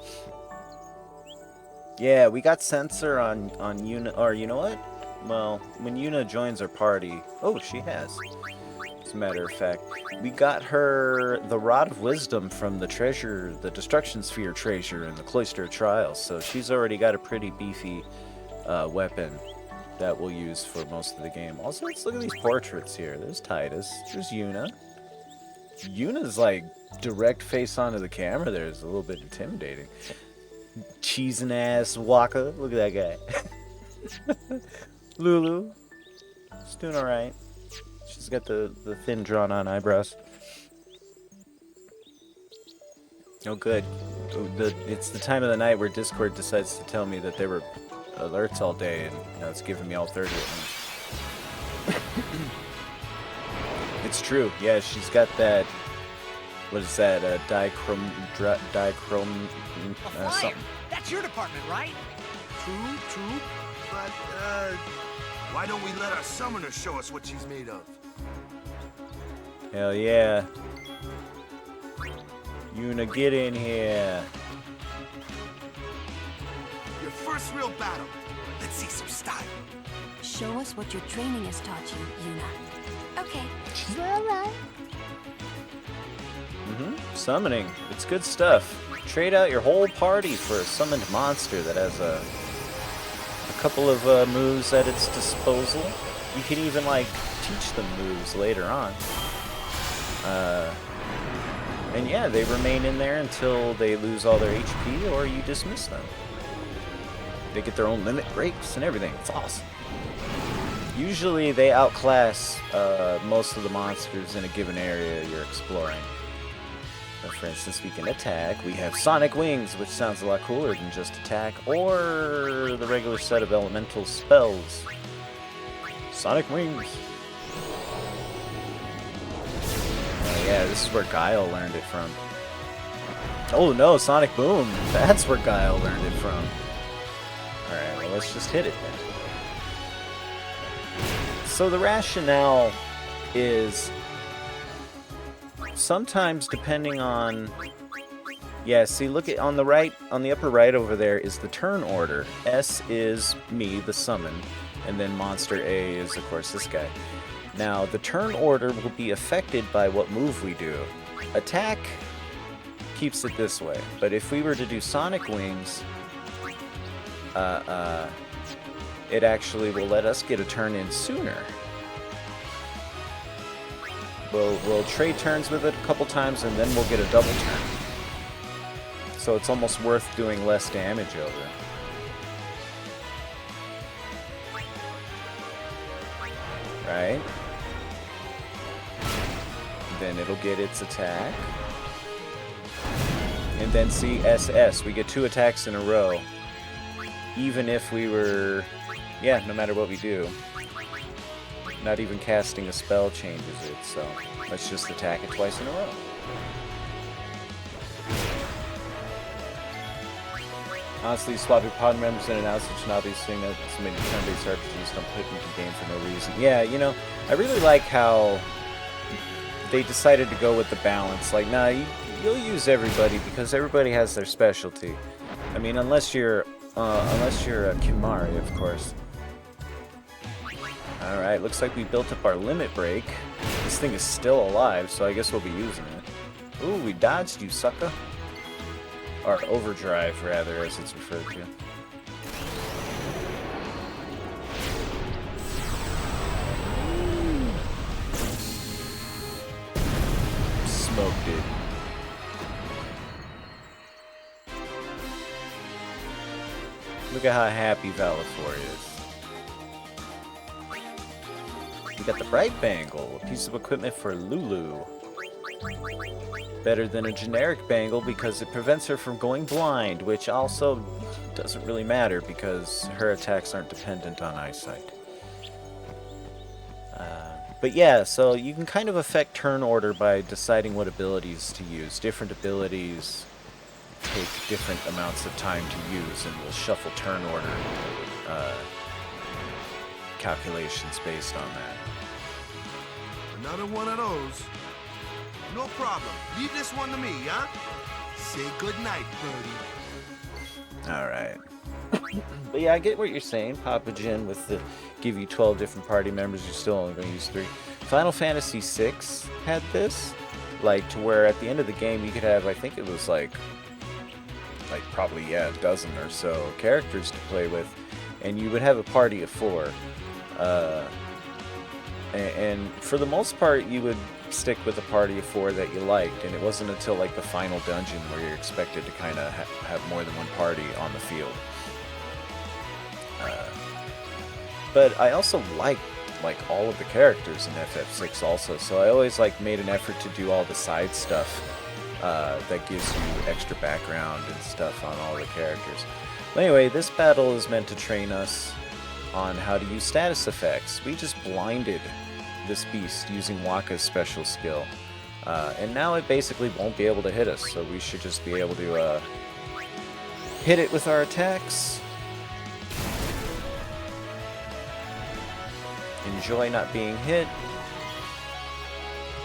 Yeah, we got sensor on Yuna, or you know what? Well, when Yuna joins our party, oh, she has. As a matter of fact, we got her the Rod of Wisdom from the treasure, the Destruction Sphere treasure in the Cloister of Trials, so she's already got a pretty beefy weapon that we'll use for most of the game. Also, let's look at these portraits here. There's Titus, there's Yuna. Yuna's like direct face onto the camera there is a little bit intimidating. Cheesing ass Waka. Look at that guy. Lulu. She's doing alright. She's got the thin drawn on eyebrows. Oh good. It's the time of the night where Discord decides to tell me that there were alerts all day, and now it's giving me all 30 of them. It's true. Yeah, she's got that. What is that? Dichrome. Something. That's your department, right? True. But, why don't we let our summoner show us what she's made of? Hell yeah. Yuna, get in here. Your first real battle. Let's see some style. Show us what your training has taught you, Yuna. Okay. Alright. Summoning. It's good stuff. Trade out your whole party for a summoned monster that has a couple of moves at its disposal. You can even, like, teach them moves later on. And yeah, they remain in there until they lose all their HP or you dismiss them. They get their own limit breaks and everything. It's awesome. Usually they outclass most of the monsters in a given area you're exploring. So for instance, we can attack. We have Sonic Wings, which sounds a lot cooler than just attack, or the regular set of elemental spells. Sonic Wings. Yeah, this is where Guile learned it from. Oh no, Sonic Boom! That's where Guile learned it from. Alright, well let's just hit it then. So the rationale is sometimes depending on... Yeah, see, look at on the right, on the upper right over there is the turn order. S is me, the summon, and then Monster A is, of course, this guy. Now, the turn order will be affected by what move we do. Attack keeps it this way, but if we were to do Sonic Wings, it actually will let us get a turn in sooner. We'll trade turns with it a couple times, and then we'll get a double turn. So it's almost worth doing less damage over. Right? Then it'll get its attack. And then see SS. We get 2 attacks in a row. Even if we were... Yeah, no matter what we do. Not even casting a spell changes it, so let's just attack it twice in a row. Honestly, swapping pod members in and out such an obvious thing that so many turn-based RPGs don't put into the game for no reason. Yeah, you know, I really like how they decided to go with the balance. Like, nah, you'll use everybody because everybody has their specialty. I mean, unless you're a Kimari, of course. Alright, looks like we built up our limit break. This thing is still alive, so I guess we'll be using it. Ooh, we dodged, you sucker. Or overdrive, rather, as it's referred to. Smoked it. Look at how happy Valifor is. We got the Bright Bangle, a piece of equipment for Lulu. Better than a generic bangle because it prevents her from going blind, which also doesn't really matter because her attacks aren't dependent on eyesight. But yeah, so you can kind of affect turn order by deciding what abilities to use. Different abilities take different amounts of time to use, and we'll shuffle turn order calculations based on that. Another one of those. No problem. Leave this one to me, huh? Say goodnight, birdie. Alright. But yeah, I get what you're saying, Papa Jin, with the give you 12 different party members, you're still only going to use 3. Final Fantasy VI had this, like, to where at the end of the game you could have, I think it was like probably, yeah, a dozen or so characters to play with, and you would have a party of 4. And for the most part, you would stick with a party of 4 that you liked, and it wasn't until like the final dungeon where you're expected to kind of have more than one party on the field. But I also liked like all of the characters in FF6 also, so I always like made an effort to do all the side stuff that gives you extra background and stuff on all the characters. But anyway, this battle is meant to train us on how to use status effects. We just blinded this beast using Wakka's special skill, and now it basically won't be able to hit us, so we should just be able to hit it with our attacks. Enjoy not being hit.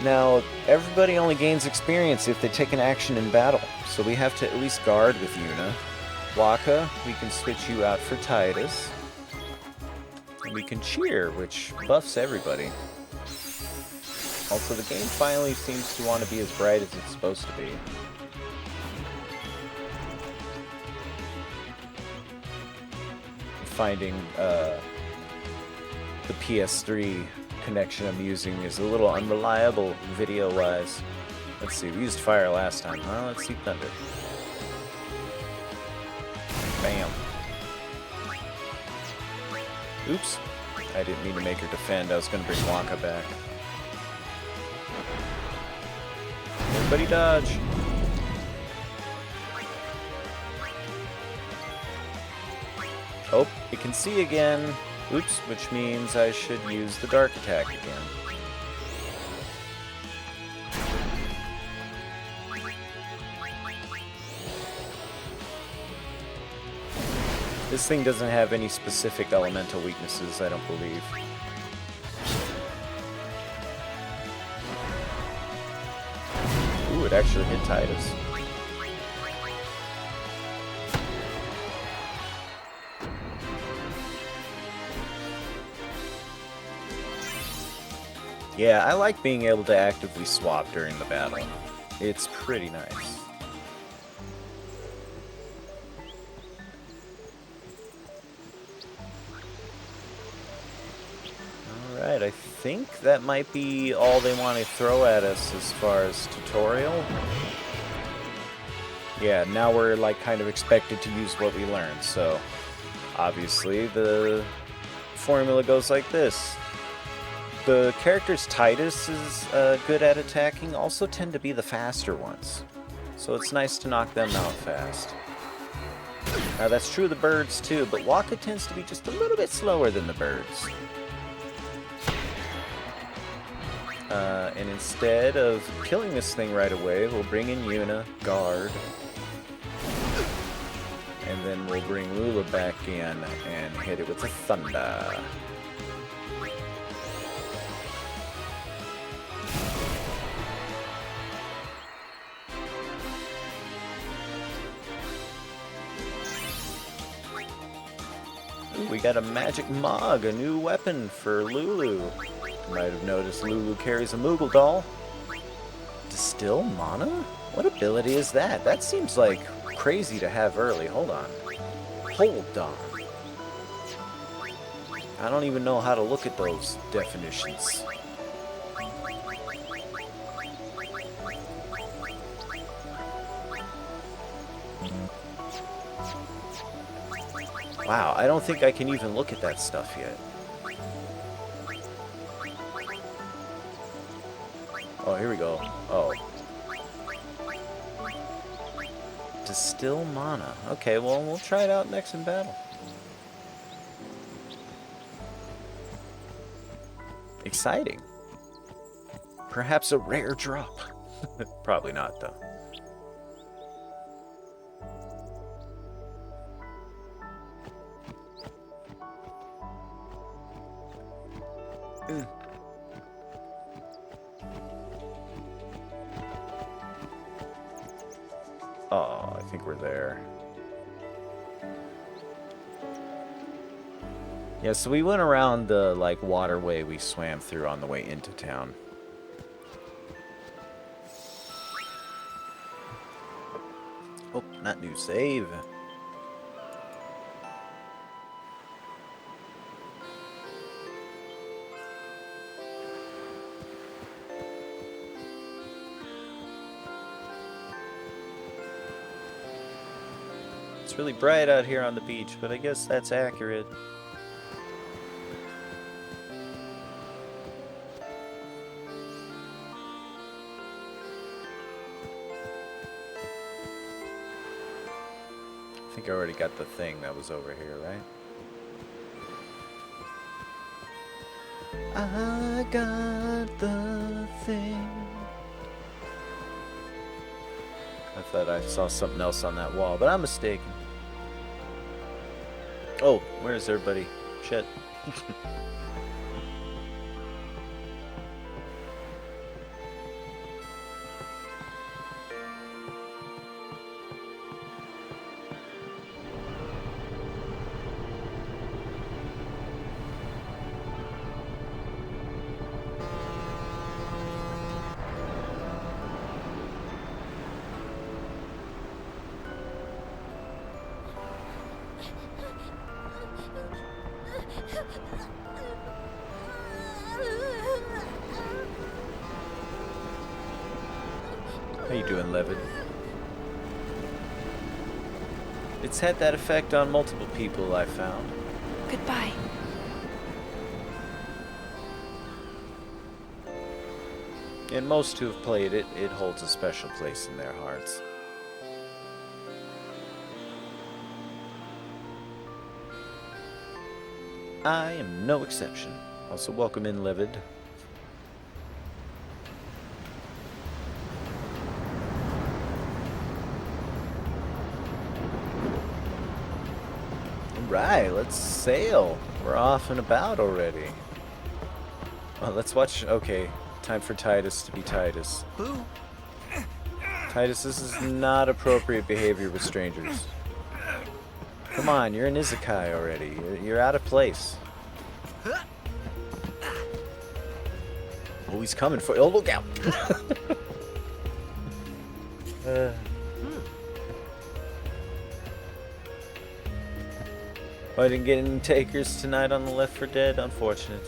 Now, everybody only gains experience if they take an action in battle, so we have to at least guard with Yuna. Wakka, we can switch you out for Tidus. And we can cheer, which buffs everybody. Also, the game finally seems to want to be as bright as it's supposed to be. Finding the PS3 connection I'm using is a little unreliable video-wise. Let's see, we used fire last time. Well, let's see thunder. Bam. Oops. I didn't mean to make her defend. I was going to bring Wakka back. Everybody dodge. Oh, it can see again. Oops, which means I should use the dark attack again. This thing doesn't have any specific elemental weaknesses, I don't believe. Ooh, it actually hit Tidus. Yeah, I like being able to actively swap during the battle. It's pretty nice. Alright, I think that might be all they want to throw at us as far as tutorial. Yeah, now we're like kind of expected to use what we learned, so obviously the formula goes like this. The characters Tidus is good at attacking also tend to be the faster ones, so it's nice to knock them out fast. Now that's true of the birds too, but Wakka tends to be just a little bit slower than the birds. And instead of killing this thing right away, we'll bring in Yuna, guard, and then we'll bring Lula back in and hit it with the thunder. Ooh, we got a magic Mog, a new weapon for Lulu. You might have noticed Lulu carries a Moogle doll. Distill mana? What ability is that? That seems like crazy to have early. Hold on. Hold on. I don't even know how to look at those definitions. Wow, I don't think I can even look at that stuff yet. Oh, here we go. Oh. Distill mana. Okay, well, we'll try it out next in battle. Exciting. Perhaps a rare drop. Probably not, though. Oh, I think we're there. Yeah, so we went around the, like, waterway we swam through on the way into town. Oh, not new save. It's really bright out here on the beach, but I guess that's accurate. I think I already got the thing that was over here, right? I got the thing. I thought I saw something else on that wall, but I'm mistaken. Oh, where's everybody? Shit. How you doing, Levin? It's had that effect on multiple people, I found. Goodbye. And most who have played it, it holds a special place in their hearts. I am no exception. Also, welcome in, Livid. Alright, let's sail. We're off and about already. Well, let's watch. Okay, time for Titus to be Titus. Boo. Titus, this is not appropriate behavior with strangers. Come on, you're in Izakai already. You're out of place. Oh, he's coming for. Oh, look out! I didn't get any takers tonight on the Left 4 Dead. Unfortunate.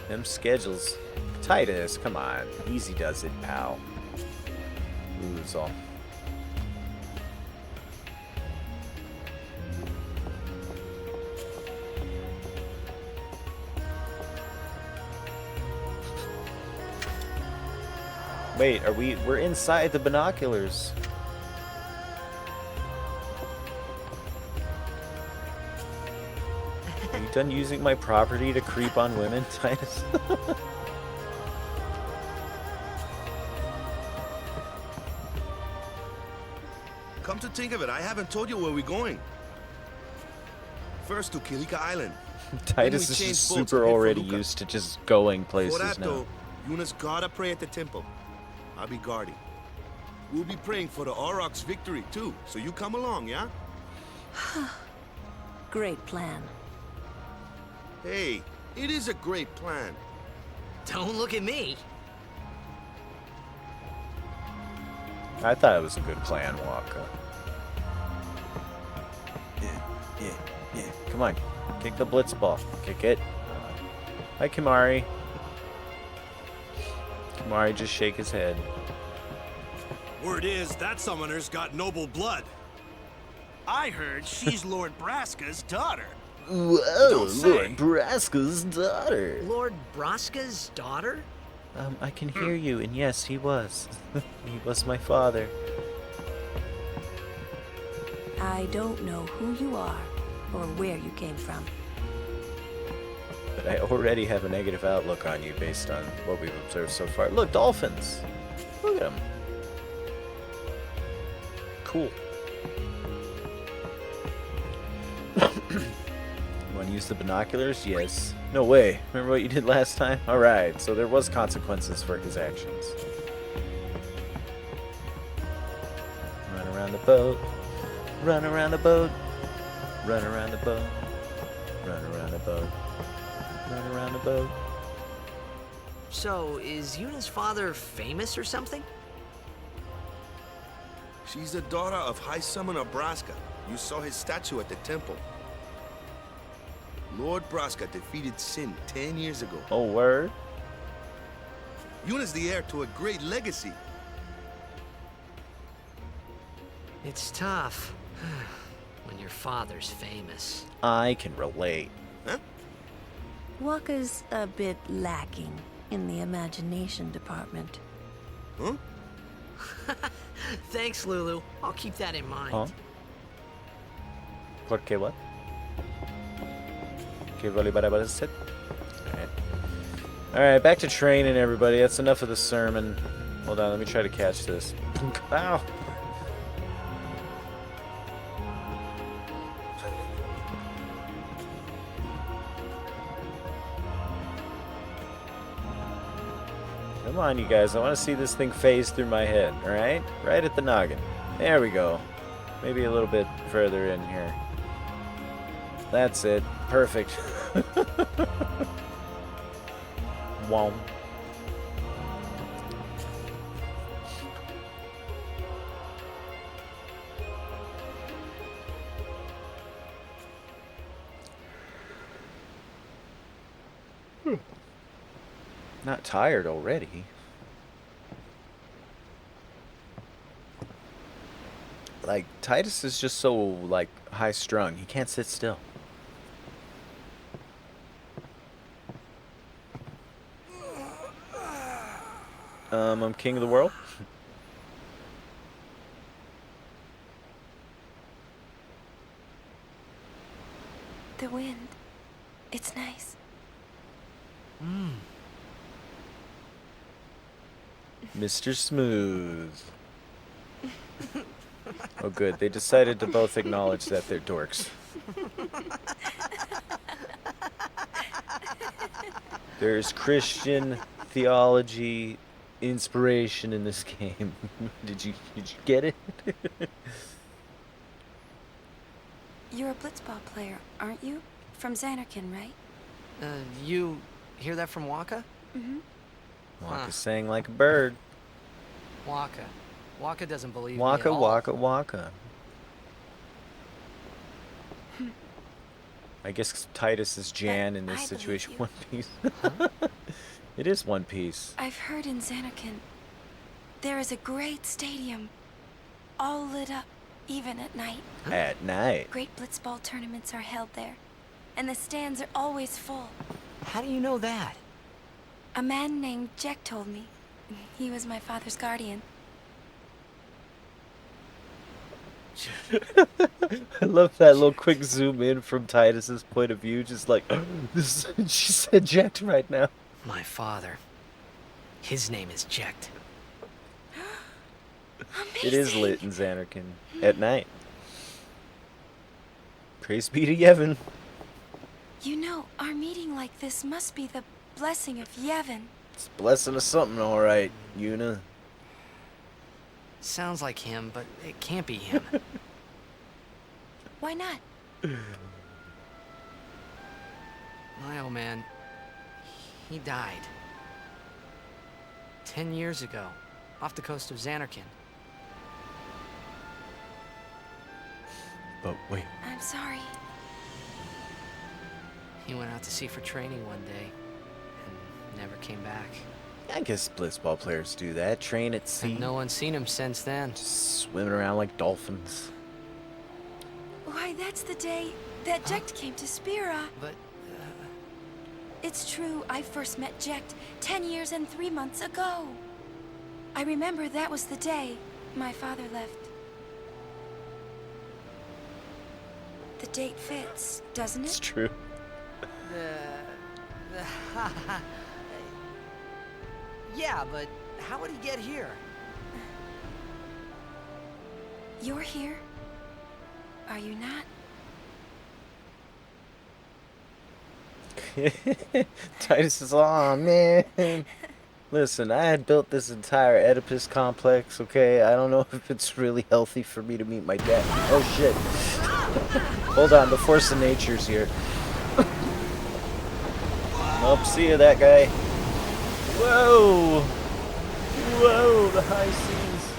Them schedules. Titus, come on. Easy does it, pal. Lose all. Wait, we're inside the binoculars. Are you done using my property to creep on women, Titus? Come to think of it, I haven't told you where we're going. First to Kilika Island. Titus is just super already used to just going places For that, now. though, Yunus gotta pray at the temple. I'll be guarding. We'll be praying for the Aurochs' victory, too. So you come along, yeah? Great plan. Hey, it is a great plan. Don't look at me. I thought it was a good plan, Waka. Yeah. Come on. Kick the blitz ball. Kick it. Hi, Kimari. Kimari just shake his head. Word is that summoner's got noble blood. I heard she's Lord Braska's daughter. Whoa, Lord Braska's daughter. Lord Braska's daughter? I can hear you, and yes, he was. He was my father. I don't know who you are or where you came from. But I already have a negative outlook on you based on what we've observed so far. Look, dolphins! Look at them. Cool. You want to use the binoculars? Yes. No way. Remember what you did last time? Alright, so there was consequences for his actions. Run around the boat. Run around the boat. Run around the boat. Run around the boat. Run around the boat. So, is Yuna's father famous or something? She's the daughter of High Summoner Braska. You saw his statue at the temple. Lord Braska defeated Sin 10 years ago. Oh, word? Yuna's the heir to a great legacy. It's tough. When your father's famous. I can relate. Huh? Wakka's a bit lacking in the imagination department. Huh? Thanks, Lulu. I'll keep that in mind. Huh? ¿Por qué what? ¿Qué vale para hacer? Alright. Alright, back to training, everybody. That's enough of the sermon. Hold on, let me try to catch this. Ow! Come on, you guys. I want to see this thing phase through my head, alright? Right at the noggin. There we go. Maybe a little bit further in here. That's it. Perfect. Wow. Not tired already. Like, Titus is just so, like, high-strung. He can't sit still. I'm king of the world. The wind. It's nice. Mr. Smooth. Oh, good. They decided to both acknowledge that they're dorks. There's Christian theology inspiration in this game. Did you get it? You're a blitzball player, aren't you? From Xanarkand, right? You hear that from Wakka? Mm-hmm. Wakka sang like a bird. Wakka. Wakka doesn't believe me Wakka, at all. Wakka, Wakka. I guess Titus is Jan in this I situation. believe One Piece. It is One Piece. I've heard in Xanarkand there is a great stadium, all lit up, even at night. At night. Great blitzball tournaments are held there, and the stands are always full. How do you know that? A man named Jack told me. He was my father's guardian. I love that little quick zoom in from Titus's point of view, just like this. She said Jet right now. My father. His name is Jecht. It is lit in Xanarkand at night. Praise be to Yevon. You know, our meeting like this must be the blessing of Yevon. It's a blessing of something, all right, Yuna. Sounds like him, but it can't be him. Why not? My old man, he died. 10 years ago, off the coast of Xanarkand. But wait. I'm sorry. He went out to sea for training one day, and never came back. I guess blitzball players do that. Train at sea. And no one's seen him since then. Just swimming around like dolphins. Why, that's the day that Jecht came to Spira. But, It's true, I first met Jecht 10 years and 3 months ago. I remember that was the day my father left. The date fits, doesn't it? It's true. Yeah, but how would he get here? You're here? Are you not? Titus is, aw, man. Listen, I had built this entire Oedipus complex, okay? I don't know if it's really healthy for me to meet my dad. Oh, shit. Hold on, the force of nature's here. Nope, see ya, that guy. Whoa! Whoa, the high seas.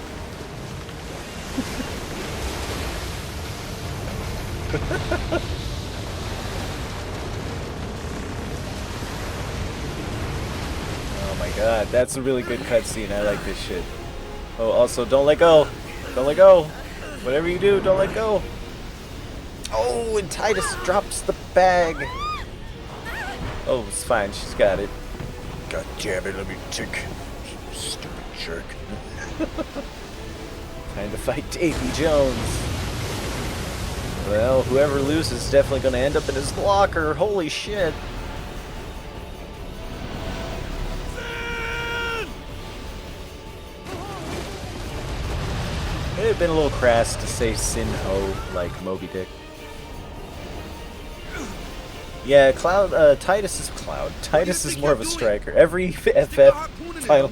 Oh my god, that's a really good cutscene. I like this shit. Oh, also, don't let go. Don't let go. Whatever you do, don't let go. Oh, and Titus drops the bag. Oh, it's fine. She's got it. God damn it, let me take. Stupid jerk. Trying to fight Davy Jones. Well, whoever loses is definitely going to end up in his locker. Holy shit. It'd have been a little crass to say Sin-Ho like Moby Dick. Yeah, Titus is Cloud. Titus is more of a striker. Every FF final...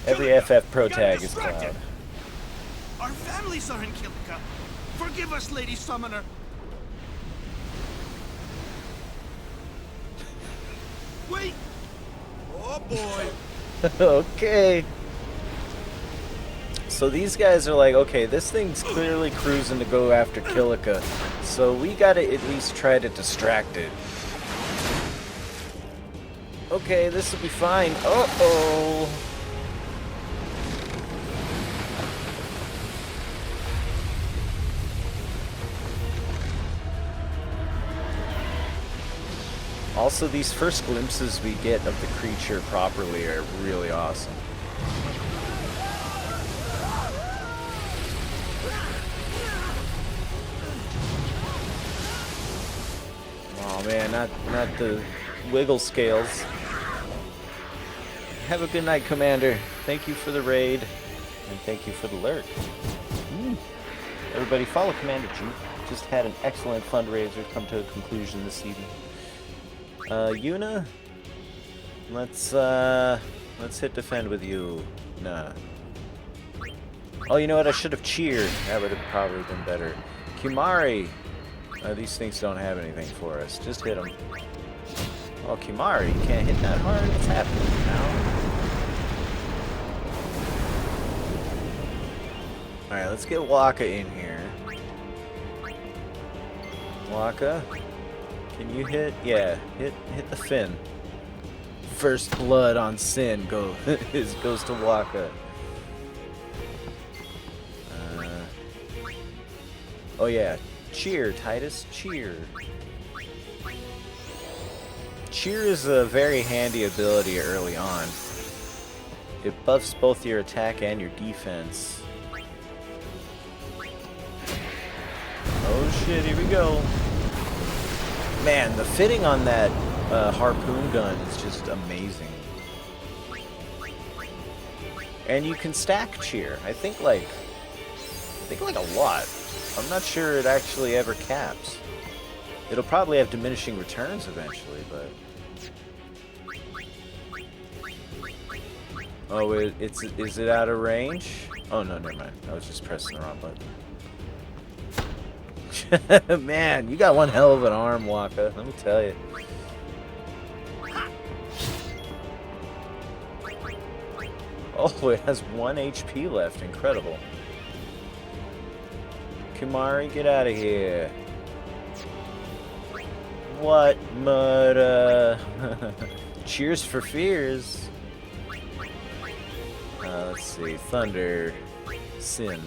every FF pro tag is Cloud. Our families are in Kilika. Forgive us, Lady Summoner. Wait. Oh boy. Okay. So these guys are like, okay, this thing's clearly cruising to go after Kilika, so we gotta at least try to distract it. Okay, this will be fine. Uh-oh. Also, these first glimpses we get of the creature properly are really awesome. Oh man, not the wiggle scales. Have a good night, Commander. Thank you for the raid, and thank you for the lurk. Everybody follow Commander G. Just had an excellent fundraiser come to a conclusion this evening. Yuna, let's hit defend with you. Nah. Oh, you know what? I should have cheered. That would have probably been better. Kimari. These things don't have anything for us. Just hit them. Oh, Kimari, you can't hit that hard. What's happening now? Alright, let's get Waka in here. Waka, can you hit? Yeah, hit the fin. First blood on Sin goes to Waka. Oh yeah. Cheer, Titus, cheer. Cheer is a very handy ability early on. It buffs both your attack and your defense. Oh shit, here we go. Man, the fitting on that harpoon gun is just amazing. And you can stack cheer. I think like a lot. I'm not sure it actually ever caps. It'll probably have diminishing returns eventually, but... Oh, is it out of range? Oh, no, never mind. I was just pressing the wrong button. Man, you got one hell of an arm, Waka. Let me tell you. Oh, it has 1 HP left. Incredible. Kimari, get out of here. What mud? Cheers for fears. Let's see. Thunder. Sin.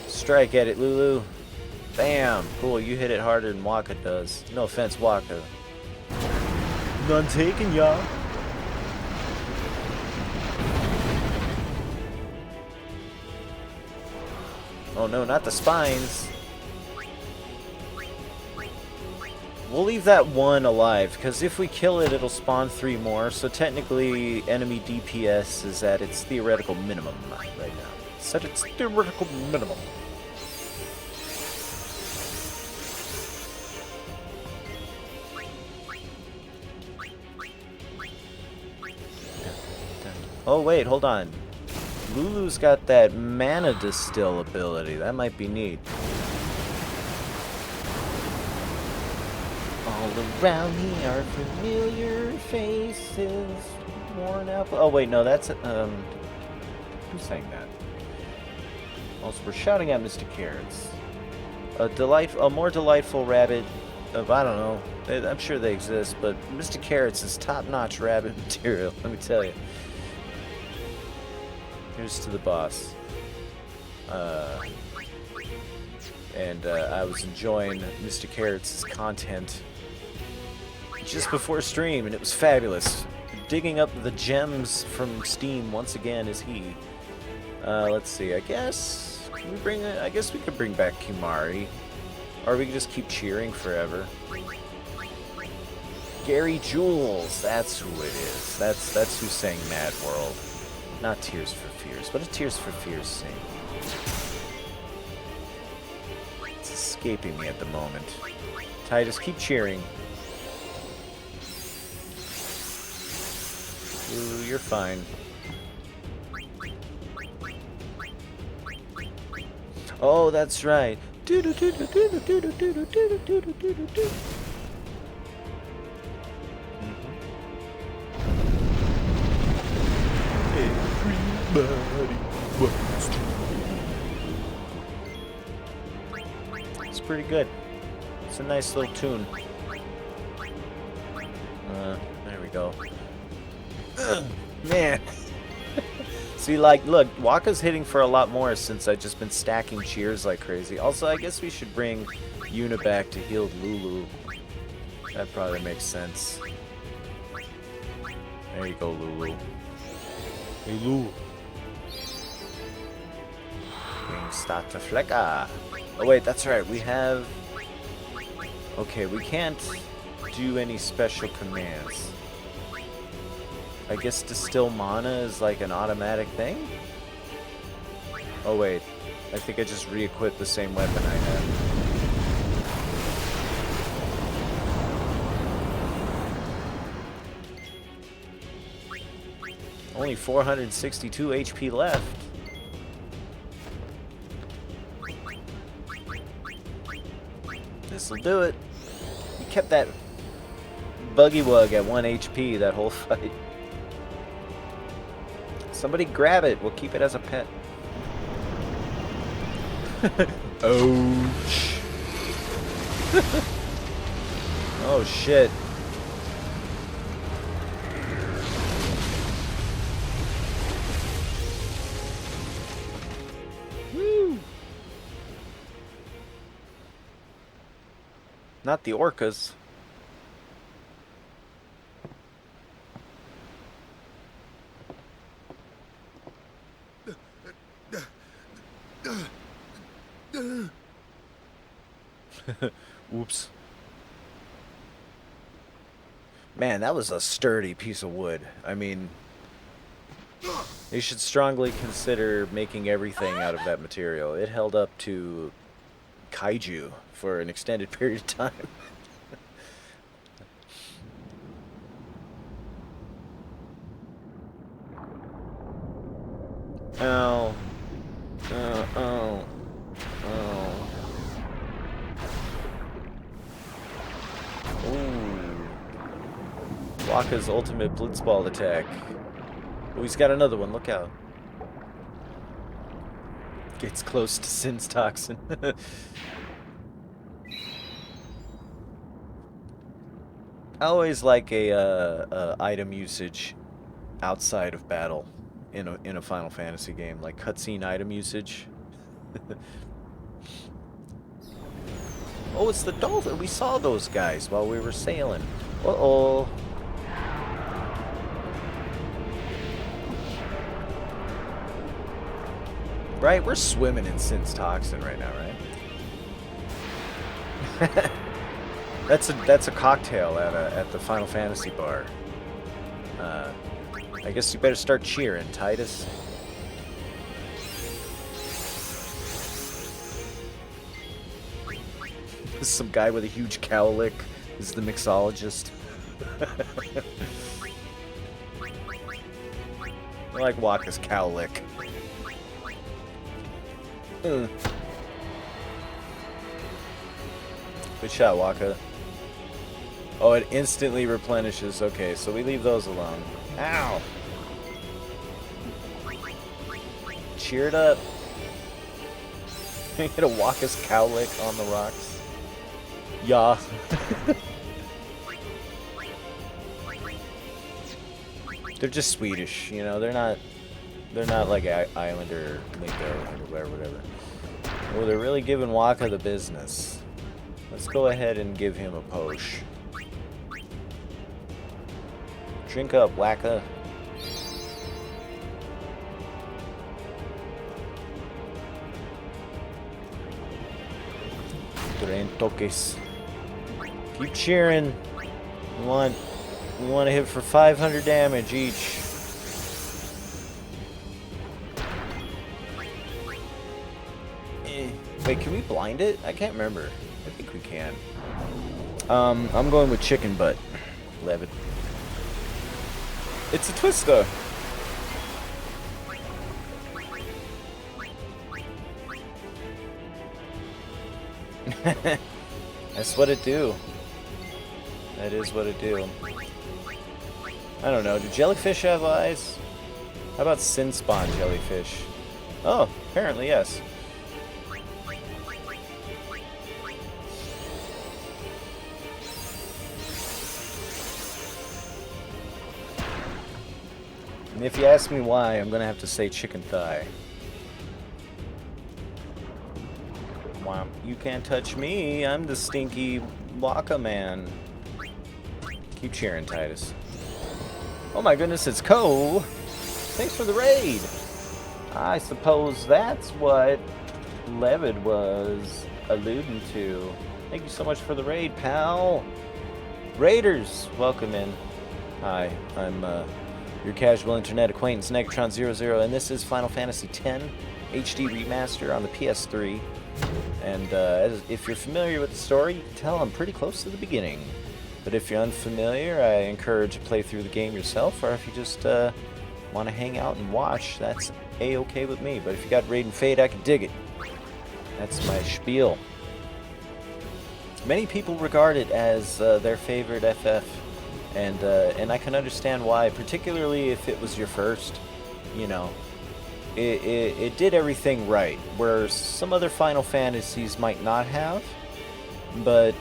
Strike at it, Lulu. Bam. Cool, you hit it harder than Waka does. No offense, Waka. None taken, y'all. Oh no, not the spines. We'll leave that one alive, because if we kill it, it'll spawn 3 more, so technically enemy DPS is at its theoretical minimum right now. It's at its theoretical minimum. Oh wait, hold on. Lulu's got that mana distill ability. That might be neat. All around me are familiar faces, worn out. Oh wait, no, that's who's saying that? Also, we're shouting at Mr. Carrots. A more delightful rabbit. I don't know. I'm sure they exist, but Mr. Carrots is top-notch rabbit material. Let me tell you. Here's to the boss. And I was enjoying Mr. Carrots' content just before stream, and it was fabulous. Digging up the gems from Steam once again is he. Let's see. I guess we could bring back Kimahri, or we could just keep cheering forever. Gary Jules, that's who it is. That's who sang Mad World, not Tears for Fears, but a Tears for Fears sing. It's escaping me at the moment. Titus, keep cheering. Ooh, you're fine. Oh, that's right. It's pretty good. It's a nice little tune. There we go. Man. See, like, look, Waka's hitting for a lot more since I've just been stacking cheers like crazy. Also, I guess we should bring Yuna back to healed Lulu. That probably makes sense. There you go, Lulu. Hey, Lulu. Start to flecker. Oh, wait, that's right. We have... Okay, we can't do any special commands. I guess Distill Mana is like an automatic thing? Oh wait, I think I just re-equipped the same weapon I had. Only 462 HP left. This'll do it. You kept that Buggy Wug at 1 HP that whole fight. Somebody grab it. We'll keep it as a pet. Ouch. Oh, shit. Woo. Not the orcas. Oops. Man, that was a sturdy piece of wood. I mean, you should strongly consider making everything out of that material. It held up to kaiju for an extended period of time. Ow. Oh. Ooh. Waka's ultimate blitzball attack. Oh, he's got another one. Look out. Gets close to Sin's Toxin. I always like a item usage outside of battle in a Final Fantasy game, like cutscene item usage. Oh, it's the dolphin. We saw those guys while we were sailing. Uh-oh. Right? We're swimming in Sin's Toxin right now, right? That's a cocktail at the Final Fantasy bar. I guess you better start cheering, Titus. Some guy with a huge cowlick is the mixologist. I like Waka's cowlick. Good shot, Waka. Oh, it instantly replenishes. Okay, so we leave those alone. Ow! Cheer it up. Hit a Waka's cowlick on the rocks. Yeah. They're just Swedish, you know, they're not They're not like Island or Lingo or whatever. Oh, they're really giving Wakka the business. Let's go ahead and give him a posh. Drink up, Wakka. Tren toques. Keep cheering. We want to hit for 500 damage each. Wait, can we blind it? I can't remember. I think we can. I'm going with chicken butt. Levitt. It's a twister. That's what it do. That is what it do. I don't know. Do jellyfish have eyes? How about sin spawn jellyfish? Oh, apparently yes. And if you ask me why, I'm gonna have to say chicken thigh. Wow, you can't touch me. I'm the stinky Wakka man. Keep cheering, Titus. Oh my goodness, it's Ko. Thanks for the raid. I suppose that's what Levitt was alluding to. Thank you so much for the raid, pal. Raiders, welcome in. Hi, I'm your casual internet acquaintance, Negatron00, and this is Final Fantasy X HD Remaster on the PS3. And if you're familiar with the story, you can tell I'm pretty close to the beginning. But if you're unfamiliar, I encourage you to play through the game yourself, or if you just want to hang out and watch, that's A-okay with me. But if you got Raiden Fade, I can dig it. That's my spiel. Many people regard it as their favorite FF, and I can understand why, particularly if it was your first. You know, it did everything right, where some other Final Fantasies might not have. But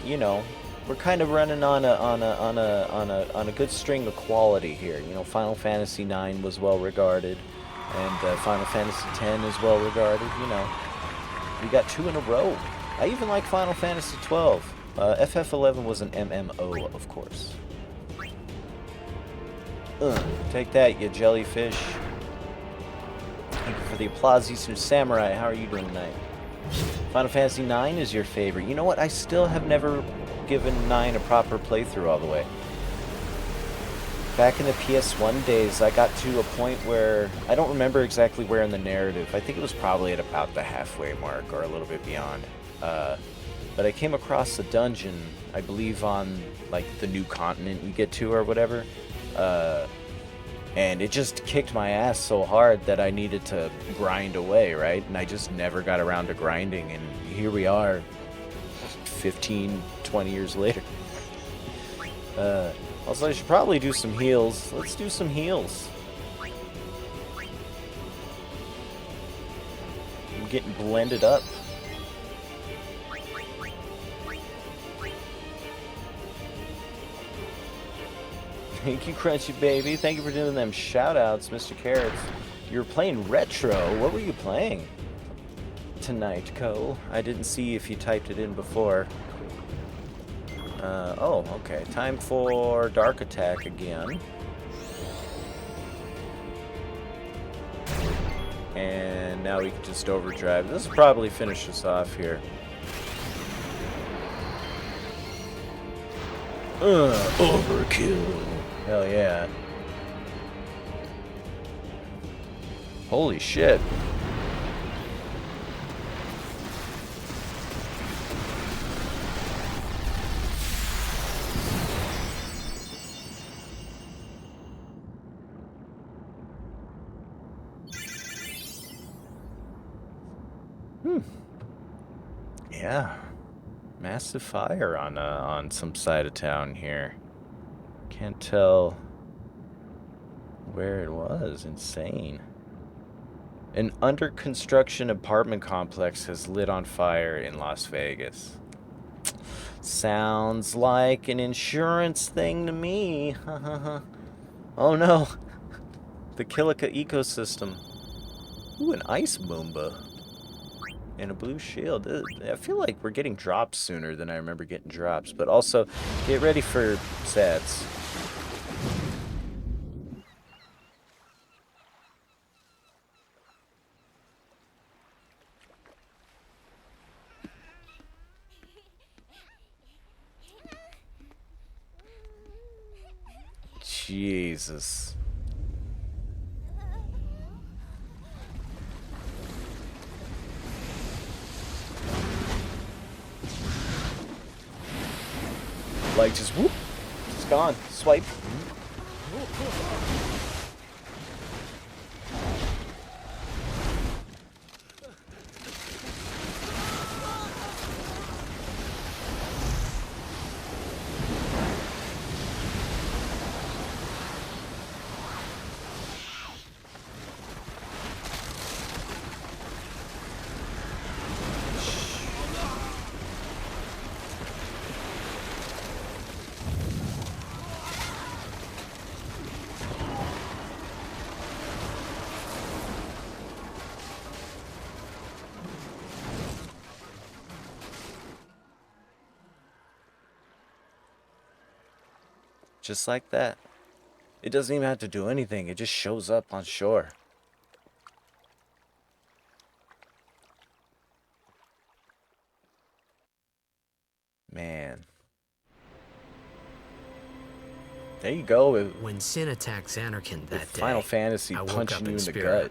you know, we're kind of running on a good string of quality here. You know, Final Fantasy IX was well regarded, and Final Fantasy X is well regarded. You know, we got 2 in a row. I even like Final Fantasy XII. FF11 was an MMO, of course. Take that, you jellyfish. Thank you for the applause, Eastern Samurai. How are you doing tonight? Final Fantasy IX is your favorite. You know what? I still have never given 9 a proper playthrough all the way. Back in the PS1 days, I got to a point where I don't remember exactly where in the narrative. I think it was probably at about the halfway mark or a little bit beyond. But I came across a dungeon, I believe on like the new continent you get to or whatever. And it just kicked my ass so hard that I needed to grind away, right? And I just never got around to grinding, and here we are 15, 20 years later. Also, I should probably do some heals. Let's do some heals. I'm getting blended up. Thank you, Crunchy Baby. Thank you for doing them shout-outs, Mr. Carrots. You were playing retro. What were you playing tonight, Ko? I didn't see if you typed it in before. Oh, okay. Time for Dark Attack again. And now we can just overdrive. This will probably finish us off here. Overkill. Hell yeah. Holy shit. Yeah. Massive fire on some side of town here. Can't tell where it was. Insane. An under construction apartment complex has lit on fire in Las Vegas. Sounds like an insurance thing to me. Oh no. The Kilika ecosystem. Ooh, an ice Moomba. And a blue shield. I feel like we're getting drops sooner than I remember getting drops. But also, get ready for stats. Jesus. Like, just whoop. It's gone. Swipe. Just like that. It doesn't even have to do anything. It just shows up on shore. Man. There you go. When Sin attacked Xanarkand that day, Final Fantasy I woke punching up you in the spirit. gut.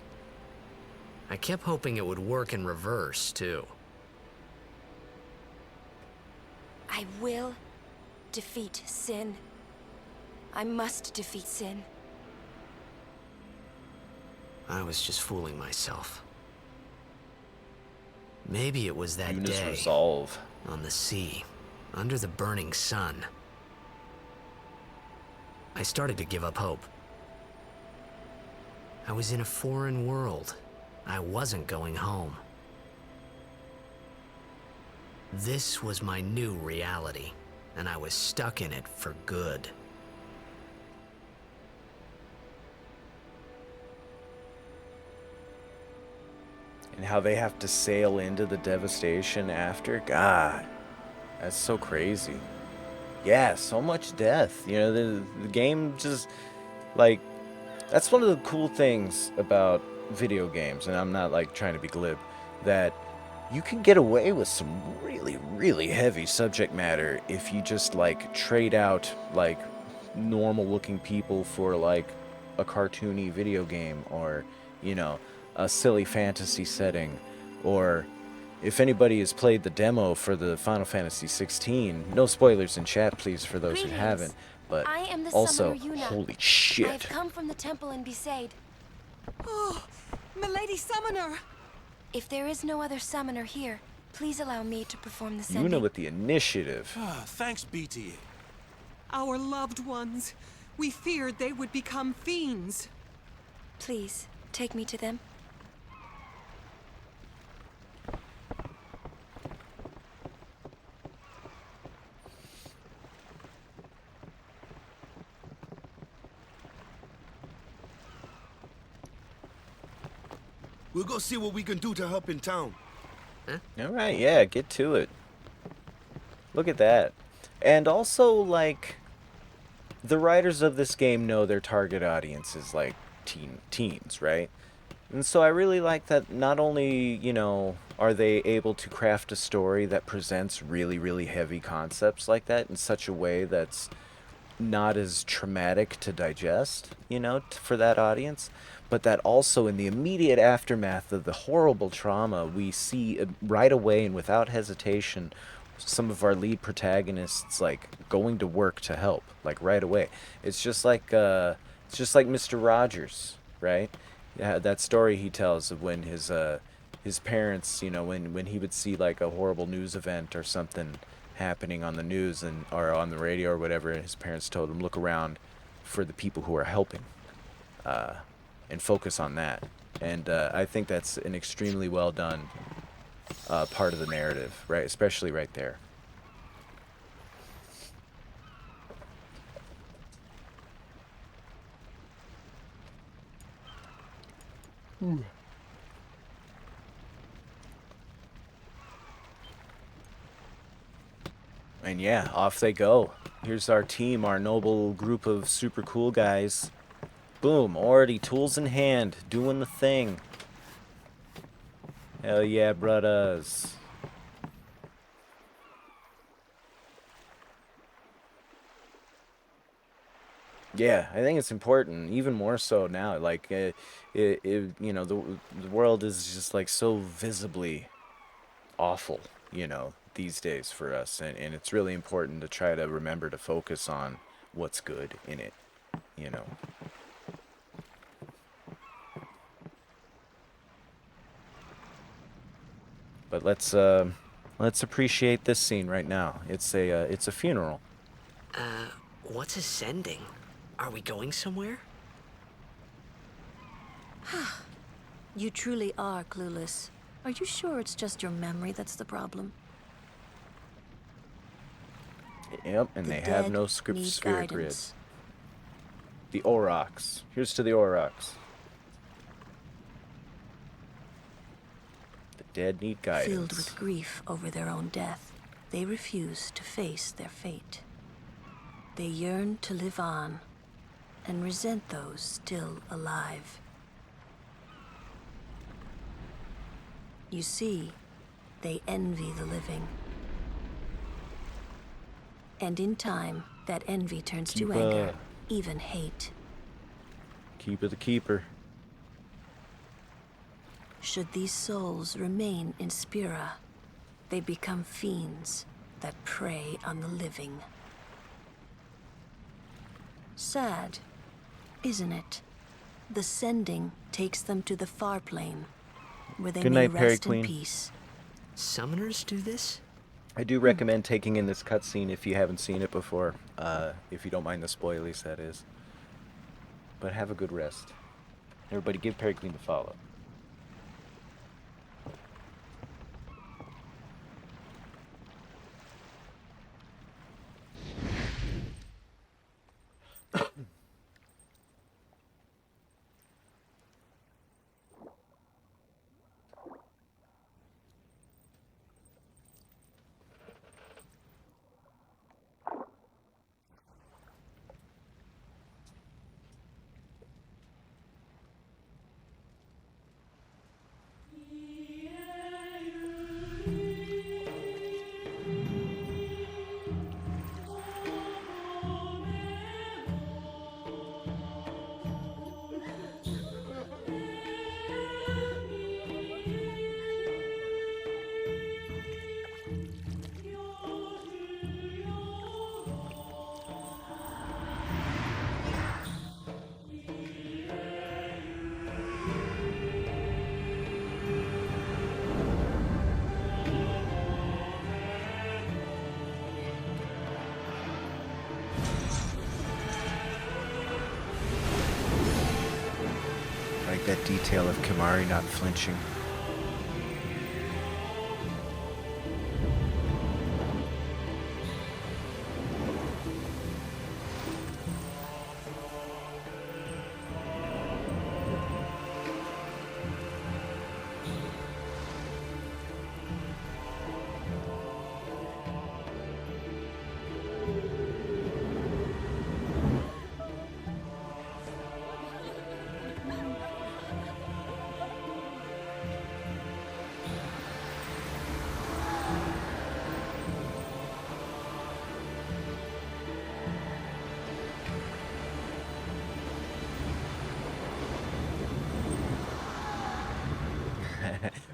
I kept hoping it would work in reverse, too. I will defeat Sin. I must defeat Sin. I was just fooling myself. Maybe it was that Yuna's day resolve. on the sea, under the burning sun. I started to give up hope. I was in a foreign world. I wasn't going home. This was my new reality, and I was stuck in it for good. And how they have to sail into the devastation after. God, that's so crazy. Yeah, so much death. You know, the game just, like, that's one of the cool things about video games, and I'm not, like, trying to be glib, that you can get away with some really, really heavy subject matter if you just, like, trade out, like, normal-looking people for, like, a cartoony video game, or, you know, a silly fantasy setting, or if anybody has played the demo for the Final Fantasy 16, no spoilers in chat, please, for those who haven't, but I am the also, summoner Yuna. holy shit. I've come from the temple in Besaid. Oh, Milady Summoner! If there is no other summoner here, please allow me to perform the Yuna sending. with the initiative. Thanks, BT. Our loved ones. We feared they would become fiends. Please, take me to them. We'll go see what we can do to help in town. Alright, yeah, get to it. Look at that. And also, like, the writers of this game know their target audience is, like, teens, right? And so I really like that not only, you know, are they able to craft a story that presents really, really heavy concepts like that in such a way that's not as traumatic to digest, you know, for that audience, but that also in the immediate aftermath of the horrible trauma, we see right away and without hesitation some of our lead protagonists, like, going to work to help, like, right away. It's just like Mr. Rogers, right? Yeah, that story he tells of when his parents, you know, when he would see, like, a horrible news event or something happening on the news or on the radio or whatever, and his parents told him, look around for the people who are helping, and focus on that. And I think that's an extremely well done part of the narrative, right? Especially right there. And yeah, off they go. Here's our team, our noble group of super cool guys. Boom, already tools in hand, doing the thing. Hell yeah, brothers. Yeah, I think it's important, even more so now. Like, you know, the world is just like so visibly awful, you know, these days for us, and it's really important to try to remember to focus on what's good in it, you know. But let's appreciate this scene right now. It's a funeral. What's ascending? Are we going somewhere? You truly are clueless. Are you sure it's just your memory that's the problem? Yep, and they have no script need sphere grid. guidance. The Aurochs. Here's to the Aurochs. The dead need guidance. Filled with grief over their own death, they refuse to face their fate. They yearn to live on and resent those still alive. You see, they envy the living. And in time, that envy turns to anger, even hate. Keeper the keeper. Should these souls remain in Spira, they become fiends that prey on the living. Sad, isn't it? The sending takes them to the far plane, where they may rest in peace. Summoners do this? I do recommend taking in this cutscene if you haven't seen it before, if you don't mind the spoilies, that is. But have a good rest. Everybody give Periclean a follow. That detail of Kimahri not flinching.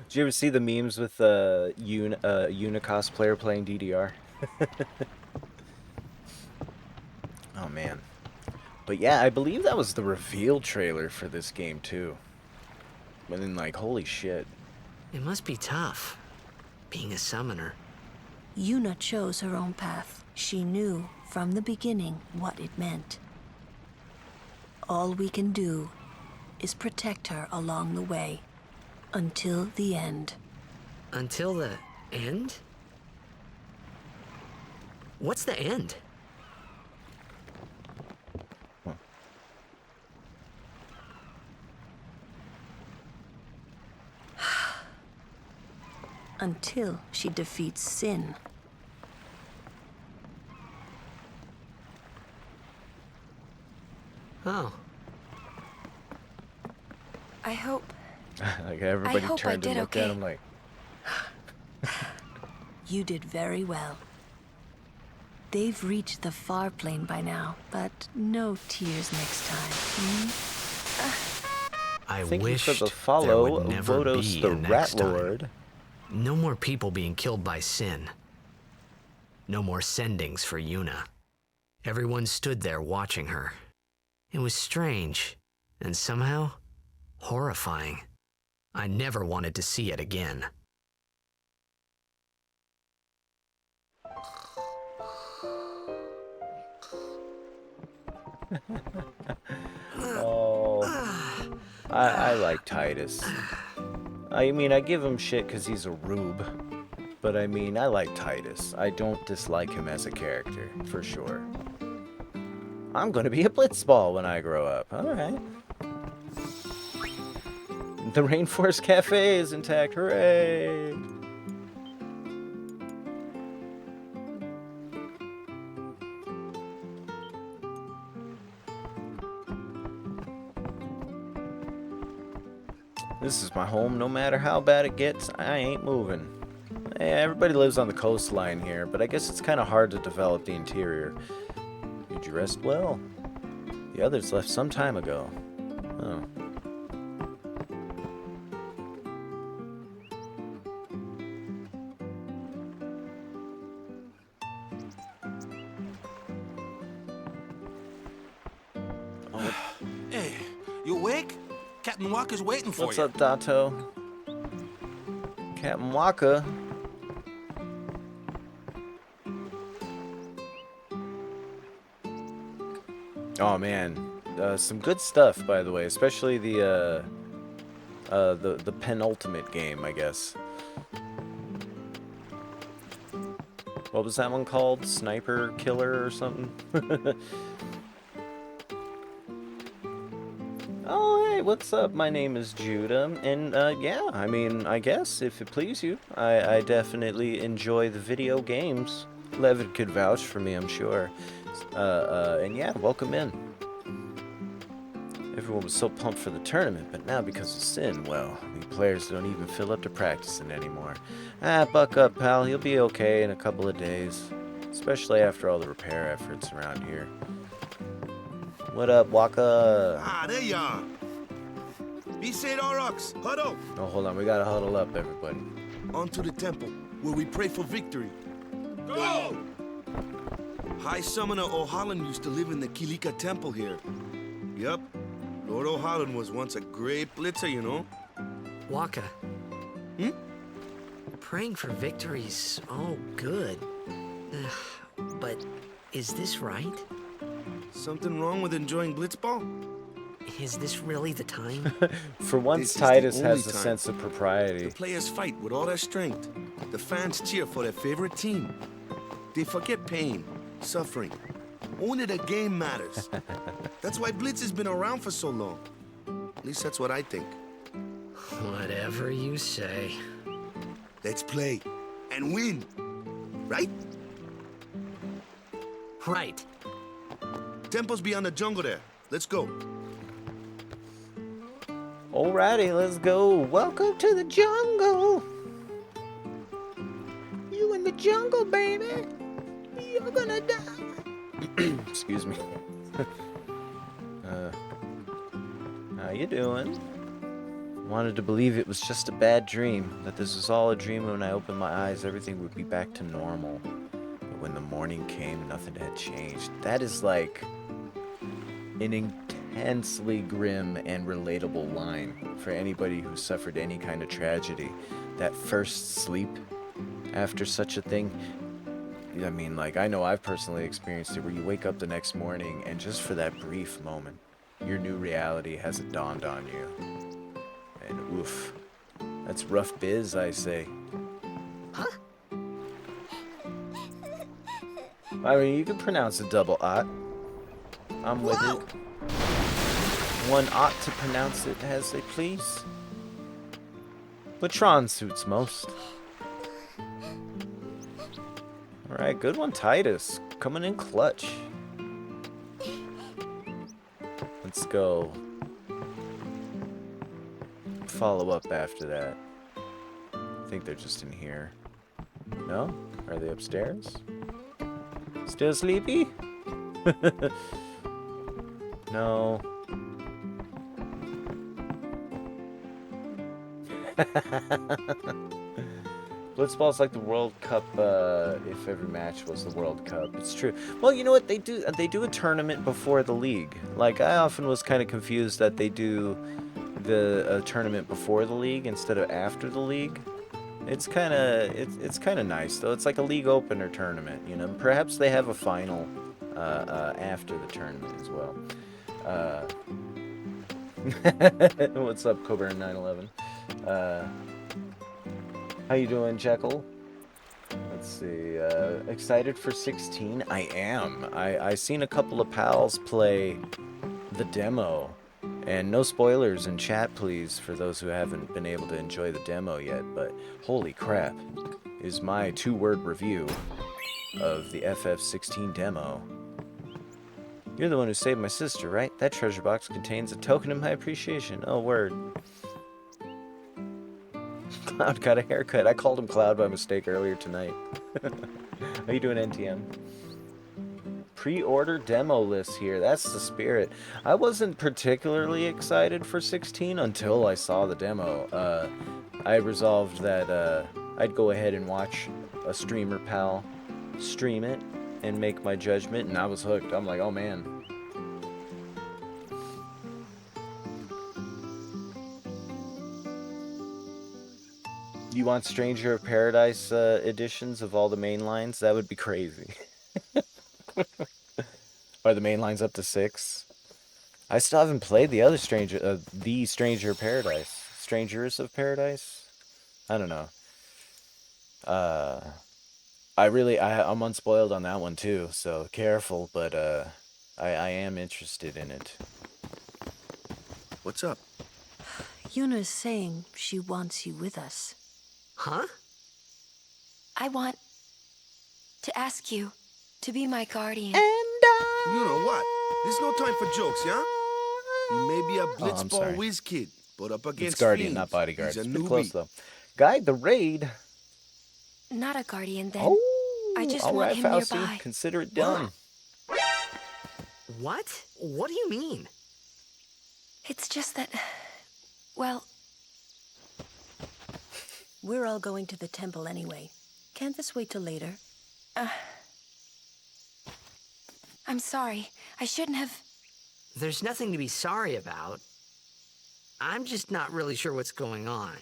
Did you ever see the memes with Yuna cosplayer playing DDR? Oh man. But yeah, I believe that was the reveal trailer for this game too. But then like, holy shit. It must be tough, being a summoner. Yuna chose her own path. She knew from the beginning what it meant. All we can do is protect her along the way. Until the end. Until the end? What's the end? until she defeats Sin. Oh. I hope. Like everybody I turned and looked at him like. You did very well. They've reached the far plane by now, but no tears next time. I Thank you wished for the there follow, would never Vodos be the a Rat next time. Lord. No more people being killed by Sin. No more sendings for Yuna. Everyone stood there watching her. It was strange, and somehow horrifying. I never wanted to see it again. Oh, I like Titus. I mean, I give him shit because he's a rube. But I mean, I like Titus. I don't dislike him as a character, for sure. I'm gonna be a blitzball when I grow up. Alright. The Rainforest Cafe is intact. Hooray! This is my home no matter how bad it gets. I ain't moving. Hey, everybody lives on the coastline here, but I guess it's kind of hard to develop the interior. Did you rest well? The others left some time ago. Oh. Hey, you awake? Captain Walker's waiting for What's you. up, Dato? Captain Waka. Oh man, some good stuff, by the way, especially the penultimate game, I guess. What was that one called? Sniper Killer or something? Oh, hey, what's up? My name is Judah, and yeah, I mean, I guess, if it please you, I definitely enjoy the video games. Levitt could vouch for me, I'm sure. And yeah, welcome in. Everyone was so pumped for the tournament, but now because of Sin, well, the players don't even feel up to practicing anymore. Buck up, pal, he'll be okay in a couple of days. Especially after all the repair efforts around here. What up, Waka? Ah, there you are. Be said, Aurochs, huddle. Oh, hold on, we gotta huddle up, everybody. On to the temple, where we pray for victory. Go! High Summoner O'Halloran used to live in the Kilika Temple here. Yep, Lord O'Halloran was once a great blitzer, you know. Waka. Praying for victories, oh, good. But is this right? Something wrong with enjoying blitzball? Is this really the time? For once, This is Titus the has only a time. sense of propriety. The players fight with all their strength. The fans cheer for their favorite team. They forget pain, suffering. Only the game matters. That's why Blitz has been around for so long. At least that's what I think. Whatever you say. Let's play and win, right? Right. Temple's beyond the jungle there. Let's go. Alrighty, let's go. Welcome to the jungle. You in the jungle, baby. You're gonna die. Excuse me. How you doing? Wanted to believe it was just a bad dream, that this was all a dream, and when I opened my eyes, everything would be back to normal. But when the morning came, nothing had changed. That is like an intensely grim and relatable line for anybody who suffered any kind of tragedy. That first sleep after such a thing, I mean, like, I know I've personally experienced it, where you wake up the next morning and just for that brief moment, your new reality hasn't dawned on you. And oof, that's rough biz, I say. Huh? I mean, you can pronounce a double "ot." I'm with it. One ought to pronounce it as they please. But Tron suits most. Alright, good one, Titus. Coming in clutch. Let's go. Follow up after that. I think they're just in here. No? Are they upstairs? Still sleepy? No. Blitzball's like the World Cup, if every match was the World Cup. It's true. Well, you know what? They do a tournament before the league. Like, I often was kind of confused that they do the tournament before the league instead of after the league. It's kind of nice, though. It's like a league opener tournament, you know? Perhaps they have a final after the tournament as well. What's up, Coburn 911? How you doing, Jekyll? Let's see. Excited for 16? I am. I seen a couple of pals play the demo. And no spoilers in chat, please, for those who haven't been able to enjoy the demo yet. But holy crap, is my 2-word review of the FF16 demo. You're the one who saved my sister, right? That treasure box contains a token of my appreciation. Oh, word. Cloud got a haircut. I called him Cloud by mistake earlier tonight. How you doing, NTM? Pre-order demo list here. That's the spirit. I wasn't particularly excited for 16 until I saw the demo. I resolved that I'd go ahead and watch a streamer pal stream it and make my judgment, and I was hooked. I'm like, oh man. You want Stranger of Paradise editions of all the main lines? That would be crazy. Are the main lines up to 6? I still haven't played the other Stranger of Paradise. Strangers of Paradise? I don't know. I'm unspoiled on that one too, so careful, but I am interested in it. What's up? Yuna's saying she wants you with us. Huh? I want to ask you to be my guardian. You know what? There's no time for jokes, yeah? He may be a blitzball whiz kid, but up against It's guardian, fiends, not bodyguard. he's a It's pretty newbie. close though. Guide the raid. Not a guardian, then. Oh, I just all want right, him Fauci. nearby. Consider it done. What? What do you mean? It's just that, well... We're all going to the temple anyway. Can't this wait till later? I'm sorry. I shouldn't have... There's nothing to be sorry about. I'm just not really sure what's going on.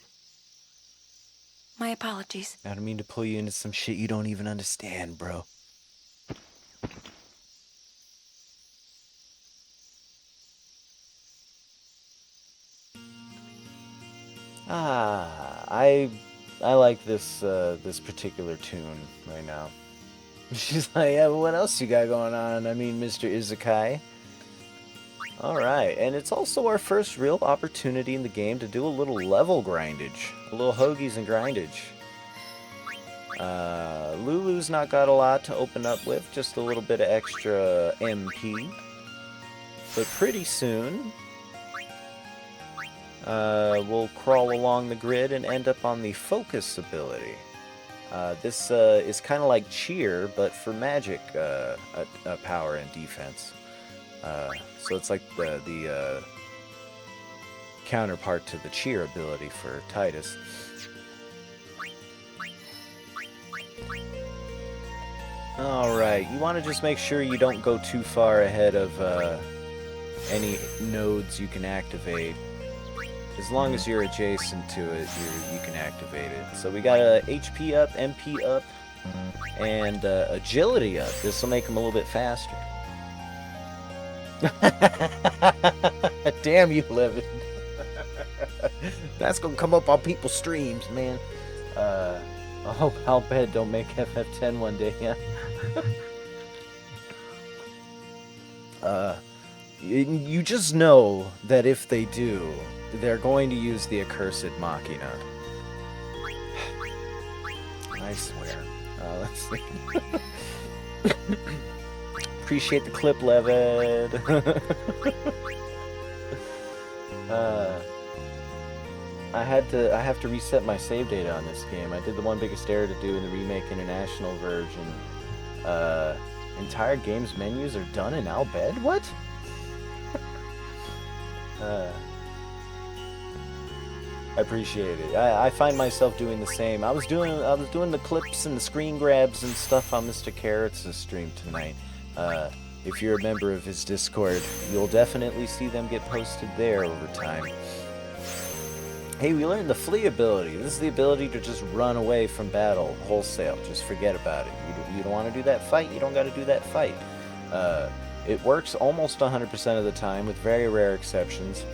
My apologies. I don't mean to pull you into some shit you don't even understand, bro. I like this this particular tune right now. She's like, yeah, but what else you got going on? I mean, Mr. Izakai. Alright, and it's also our first real opportunity in the game to do a little level grindage. A little hoagies and grindage. Lulu's not got a lot to open up with, just a little bit of extra MP. But pretty soon, we'll crawl along the grid and end up on the focus ability. This is kind of like cheer, but for magic power and defense. So it's like the counterpart to the cheer ability for Titus. Alright, you want to just make sure you don't go too far ahead of any nodes you can activate. As long as you're adjacent to it, you can activate it. So we got a HP up, MP up, and agility up. This will make them a little bit faster. Damn you, Levin. That's gonna come up on people's streams, man. I hope Halbed don't make FF10 one day, yeah. You just know that if they do, they're going to use the accursed Machina. I swear. Let's see. Appreciate the clip, Levid. I have to reset my save data on this game. I did the one biggest error to do in the remake international version. Entire game's menus are done in Al Bhed? What? I appreciate it. I find myself doing the same. I was doing the clips and the screen grabs and stuff on Mr. Carrots' stream tonight. If you're a member of his Discord, you'll definitely see them get posted there over time. Hey, we learned the flee ability. This is the ability to just run away from battle wholesale. Just forget about it. You don't want to do that fight, you don't got to do that fight. It works almost 100% of the time, with very rare exceptions.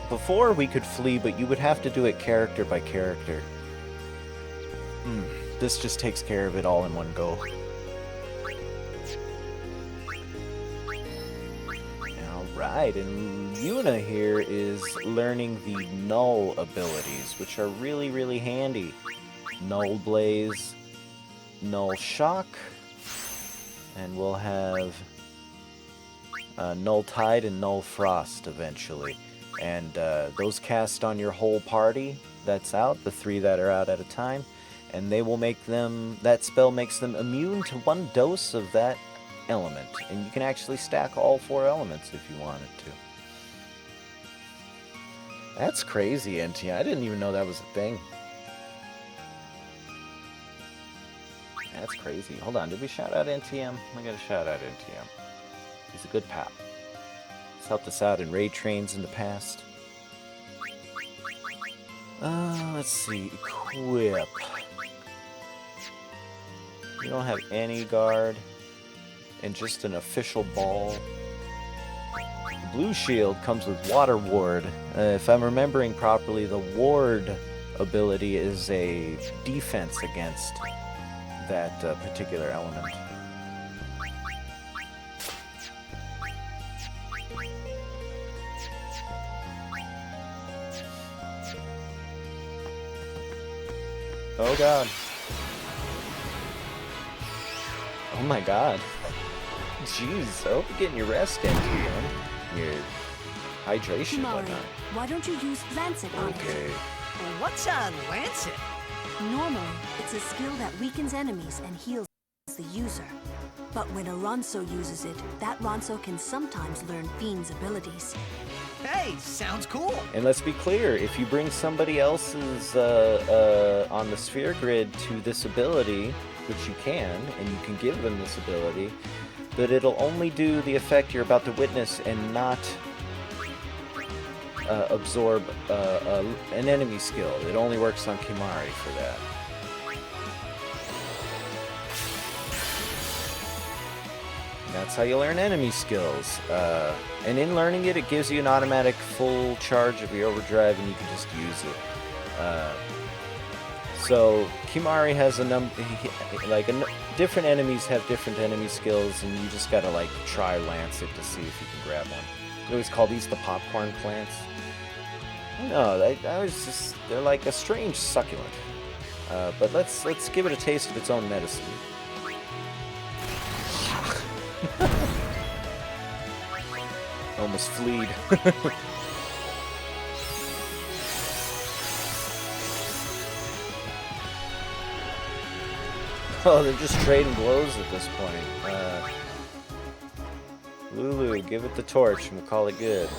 Before, we could flee, but you would have to do it character by character. This just takes care of it all in one go. Alright, and Yuna here is learning the Null abilities, which are really, really handy. Null Blaze, Null Shock, and we'll have Null Tide and Null Frost eventually. And those cast on your whole party that's out, the 3 that are out at a time, and they will make them, that spell makes them immune to 1 dose of that element, and you can actually stack all 4 elements if you wanted to. That's crazy, NTM. I didn't even know that was a thing. That's crazy. Hold on, did we shout out NTM? I gotta shout out NTM. He's a good pal. He's helped us out in raid trains in the past. Let's see. Equip. You don't have any guard. And just an official ball. Blue Shield comes with Water Ward. If I'm remembering properly, the Ward ability is a defense against that particular element. Oh god. Oh my god. Jeez, I hope you're getting your rest, NTM. Your hydration and whatnot. Why don't you use Lancet on it? Okay. What's a Lancet? Normally, it's a skill that weakens enemies and heals the user. But when a Ronso uses it, that Ronso can sometimes learn Fiend's abilities. Hey, sounds cool. And let's be clear, if you bring somebody else's on the sphere grid to this ability, which you can, and you can give them this ability, but it'll only do the effect you're about to witness and not absorb an enemy skill. It only works on Kimahri for that. That's how you learn enemy skills. And in learning it, it gives you an automatic full charge of your overdrive, and you can just use it. So Kimahri has a number, different enemies have different enemy skills, and you just gotta like try lance it to see if you can grab one. We always call these the popcorn plants. No, they're like a strange succulent. But let's give it a taste of its own medicine. Almost fleed. Oh, they're just trading blows at this point. Lulu, give it the torch and we'll call it good.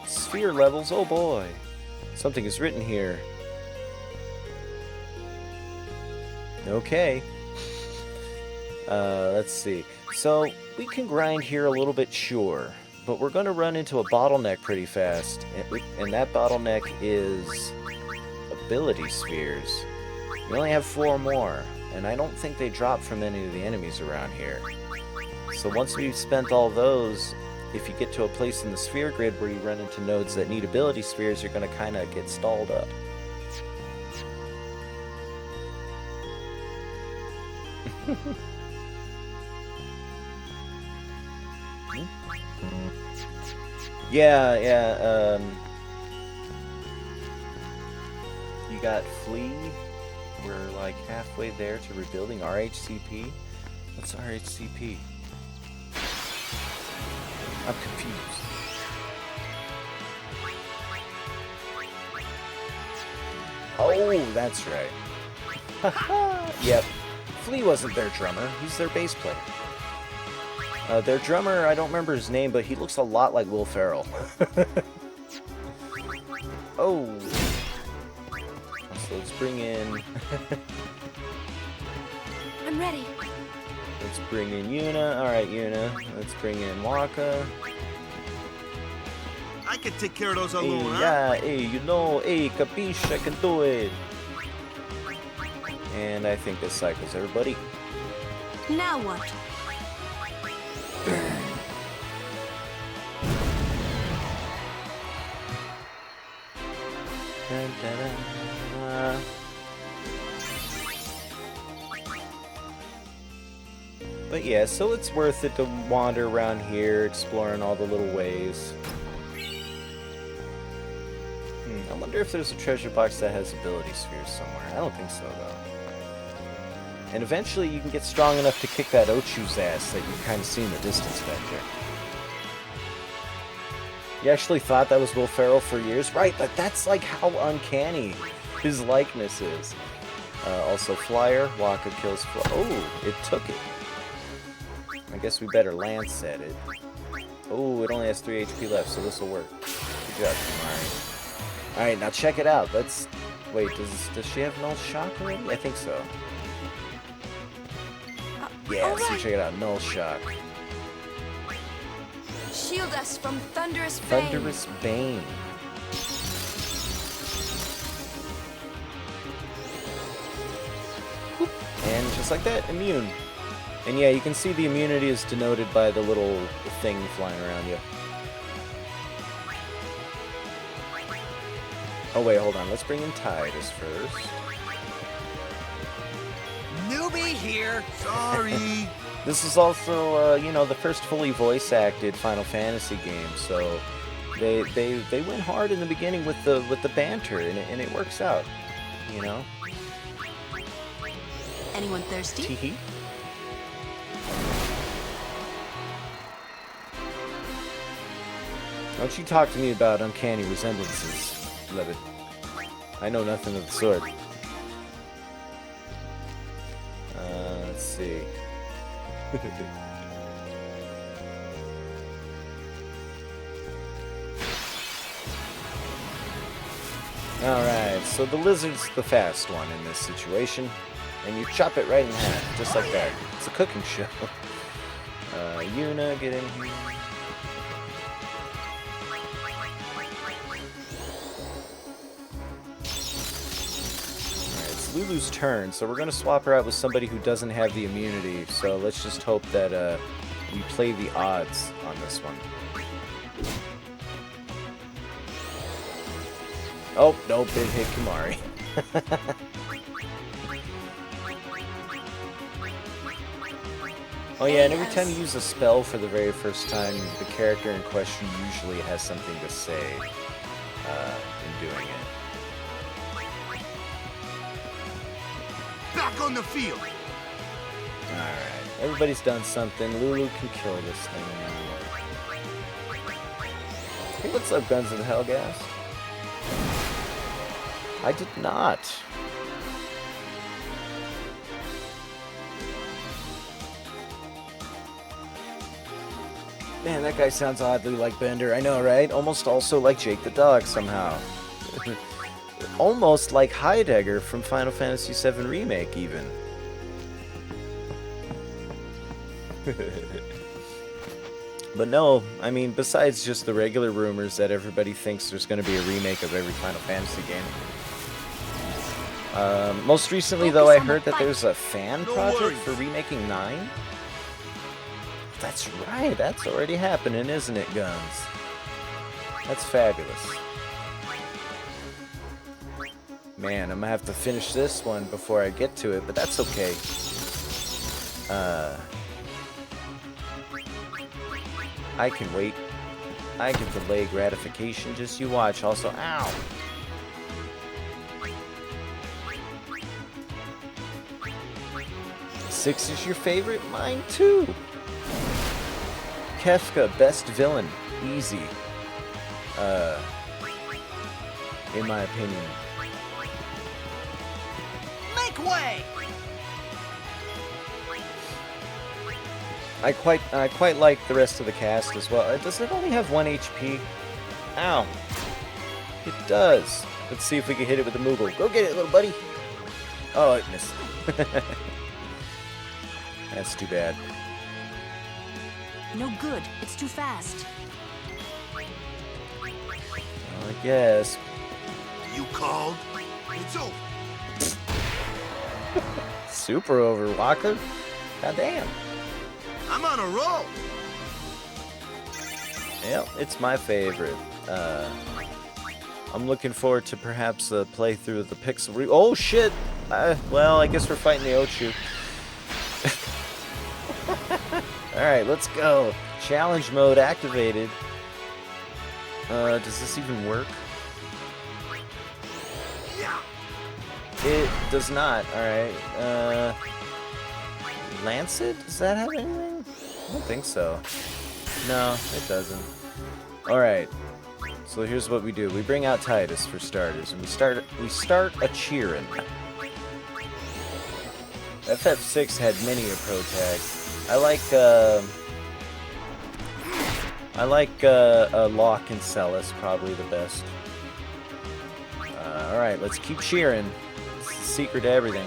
Sphere levels, oh boy. Something is written here. Okay. Let's see. So, we can grind here a little bit, sure. But we're going to run into a bottleneck pretty fast. And that bottleneck is ability spheres. We only have 4 more. And I don't think they drop from any of the enemies around here. So once we've spent all those, if you get to a place in the sphere grid where you run into nodes that need ability spheres, you're going to kind of get stalled up. Yeah. You got Flea. We're like halfway there to rebuilding RHCP. What's RHCP? I'm confused. Oh, that's right. Yep. Flea wasn't their drummer. He's their bass player. Their drummer, I don't remember his name, but he looks a lot like Will Ferrell. Oh. So let's bring in... I'm ready. Let's bring in Yuna. Alright, Yuna. Let's bring in Waka. I can take care of those alone, Hey, huh? yeah, hey, you know, hey, capiche, I can do it. And I think this cycles everybody. Now what? Dun, dun, dun. But yeah, so it's worth it to wander around here, exploring all the little ways. I wonder if there's a treasure box that has ability spheres somewhere. I don't think so, though. And eventually you can get strong enough to kick that Ochu's ass that you kind of see in the distance back there. You actually thought that was Will Ferrell for years? Right, but that's like how uncanny his likeness is. Also Flyer, Waka kills Flyer. Oh, it took it. I guess we better lance at it. Oh, it only has 3 HP left, so this will work. Good job, Kimari. Alright, now check it out. Let's... Wait, does she have null shock already? I think so. Yeah, so check it out. Null shock. Shield us from Thunderous Bane. Thunderous Bane. And just like that, immune. And yeah, you can see the immunity is denoted by the little thing flying around you. Oh wait, hold on. Let's bring in Tidus first. Newbie here. Sorry. This is also, you know, the first fully voice-acted Final Fantasy game, so they went hard in the beginning with the banter, and it works out, you know. Anyone thirsty? Teehee. Don't you talk to me about uncanny resemblances, Levitt. I know nothing of the sort. Let's see. Alright, so the lizard's the fast one in this situation. And you chop it right in half, just like that. It's a cooking show. Yuna, get in here. Lulu's turn, so we're going to swap her out with somebody who doesn't have the immunity, so let's just hope that we play the odds on this one. Oh, nope, it hit Kimari. Oh yeah, and every time you use a spell for the very first time, the character in question usually has something to say in doing it. Back on the field. Alright, everybody's done something. Lulu can kill this thing now. Hey, what's up, Guns of the Helghast? I did not. Man, that guy sounds oddly like Bender. I know, right? Almost also like Jake the Dog somehow. Almost like Heidegger from Final Fantasy VII Remake, even. But no, I mean, besides just the regular rumors that everybody thinks there's going to be a remake of every Final Fantasy game. Most recently, though, I heard that there's a fan project for remaking 9. That's right, that's already happening, isn't it, Guns? That's fabulous. Man, I'm gonna have to finish this one before I get to it, but that's okay. I can wait. I can delay gratification. Just you watch. Also, ow. 6 is your favorite? Mine too. Kefka, best villain. Easy. In my opinion. Make way! I quite like the rest of the cast as well. Does it only have 1 HP? Ow. It does. Let's see if we can hit it with the Moogle. Go get it, little buddy. Oh, it missed. That's too bad. No good. It's too fast. Well, I guess. You called? It's over. Super over, Waka. Goddamn. I'm on a roll. Yep, it's my favorite. I'm looking forward to perhaps a playthrough of the Pixel Oh shit! Well, I guess we're fighting the Ochu. Alright, let's go. Challenge mode activated. Does this even work? It does not. Alright. Lancet? Does that have anything? I don't think so. No, it doesn't. Alright. So here's what we do. We bring out Tidus for starters, and we start a cheerin'. FF6 had many a pro tag. I like Locke and Celis, probably the best. Alright, let's keep cheering. It's the secret to everything.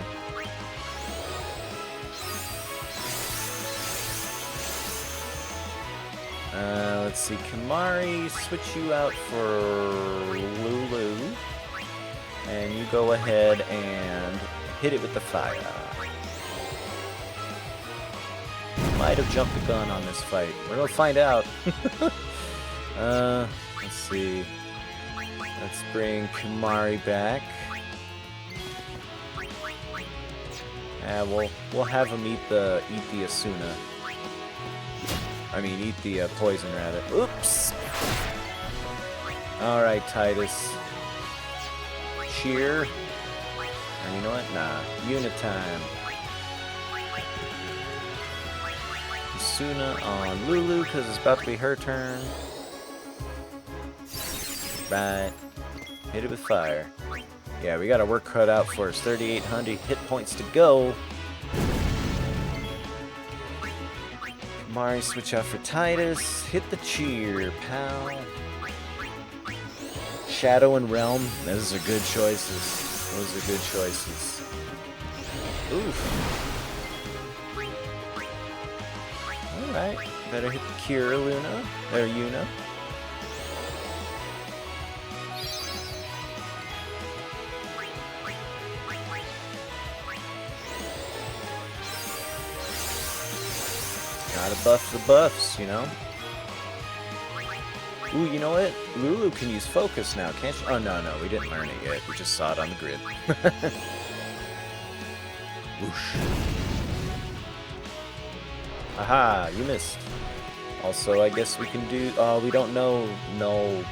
Let's see, Kimahri, switch you out for Lulu. And you go ahead and hit it with the fire. Might have jumped the gun on this fight. We're gonna find out. Let's see. Let's bring Kimahri back. We'll have him eat the Asuna. I mean, eat the poison rather. Oops. All right, Tidus. Cheer. Or you know what? Nah. Unit time. Asuna on Lulu because it's about to be her turn. Right. Hit it with fire. Yeah, we got our work cut out for us. 3,800 hit points to go. Kimahri, switch out for Tidus. Hit the cheer, pal. Shadow and Realm. Those are good choices. Those are good choices. Oof. Alright. Better hit the cure, Luna. Or Yuna. Gotta buff the buffs, you know? Ooh, you know what? Lulu can use focus now, can't she? Oh, no, we didn't learn it yet. We just saw it on the grid. Whoosh. Aha, you missed. Also, I guess we can do... Oh, we don't know no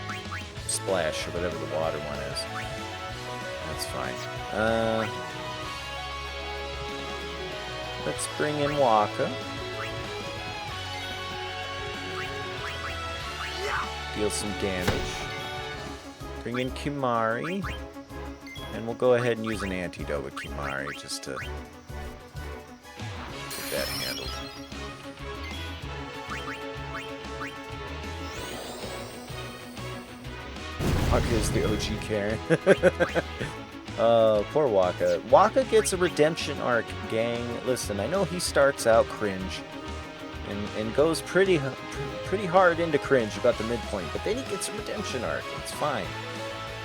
splash or whatever the water one is. That's fine. Let's bring in Waka. Deal some damage. Bring in Kimahri. And we'll go ahead and use an antidote with Kimahri just to get that handled. Waka is the OG Karen. Poor Waka. Waka gets a redemption arc, gang. Listen, I know he starts out cringe. And goes pretty hard into cringe about the midpoint, but then he gets a redemption arc. It's fine.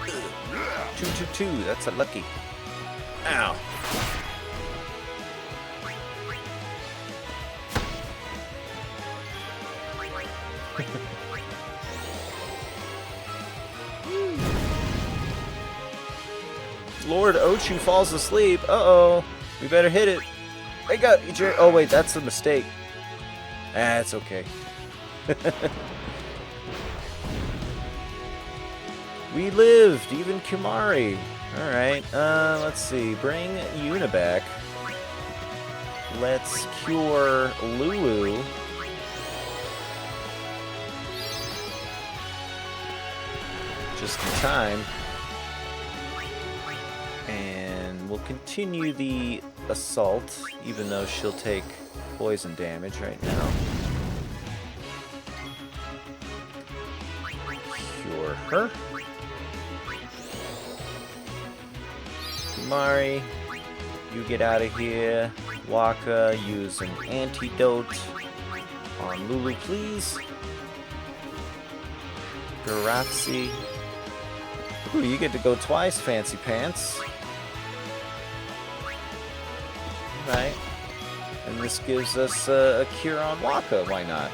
222, that's a lucky. Ow. Lord Ochu falls asleep. Uh-oh. We better hit it. I got you, Jerry. Oh, wait, that's a mistake. It's okay. We lived, even Kimahri. Alright, let's see. Bring Yuna back. Let's cure Lulu. Just in time. And we'll continue the assault, even though she'll take poison damage right now. Cure her. Kimahri, you get out of here. Wakka, use an antidote on Lulu, please. Garazzi. Ooh, you get to go twice, Fancy Pants. Right. And this gives us a cure on Wakka, why not?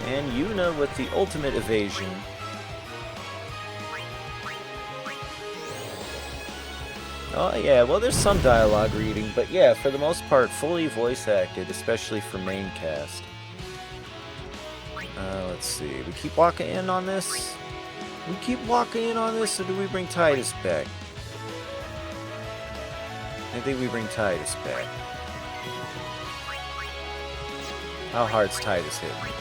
And Yuna with the ultimate evasion. Oh yeah, well there's some dialogue reading, but yeah, for the most part, fully voice acted, especially for main cast. Let's see, we keep Wakka in on this? We keep Wakka in on this, or do we bring Tidus back? I think we bring Tidus back. How hard's Tidus hitting?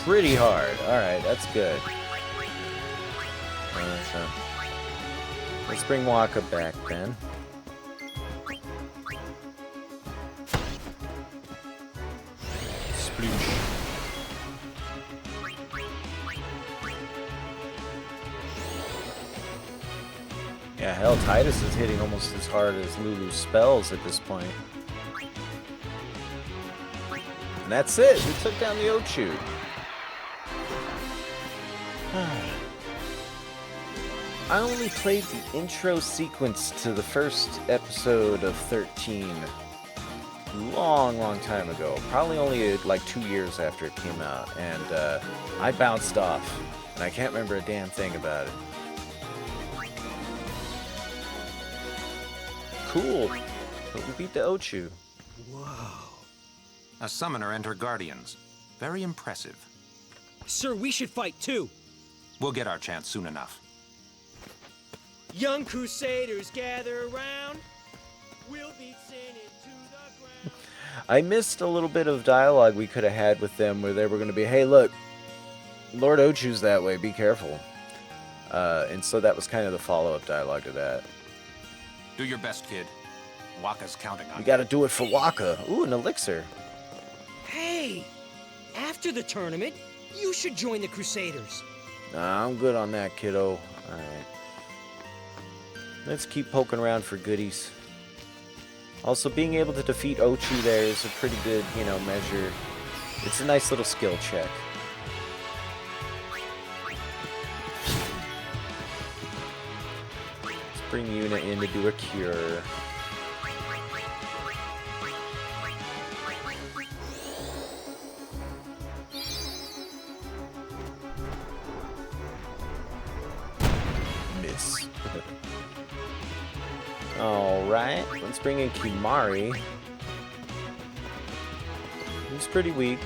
Pretty hard. Alright, that's good. Let's bring Wakka back then. Sploosh. Yeah, hell, Tidus is hitting almost as hard as Lulu's spells at this point. And that's it! We took down the Ochu. I only played the intro sequence to the first episode of 13 long time ago. Probably only like 2 years after it came out. And I bounced off. And I can't remember a damn thing about it. Cool. But we beat the Ochu. Whoa. A summoner and her guardians. Very impressive. Sir, we should fight too. We'll get our chance soon enough. Young Crusaders gather around. We'll beat sin into the ground. I missed a little bit of dialogue we could have had with them where they were going to be, hey, look, Lord Ochu's that way, be careful. And so that was kind of the follow-up dialogue to that. Do your best, kid. Wakka's counting on you. We gotta do it for Wakka. Ooh, an elixir. Hey! After the tournament, you should join the Crusaders. Nah, I'm good on that, kiddo. Alright. Let's keep poking around for goodies. Also, being able to defeat Ochu there is a pretty good, you know, measure. It's a nice little skill check. Let's bring Yuna in to do a cure. Miss. Alright, let's bring in Kimahri. He's pretty weak,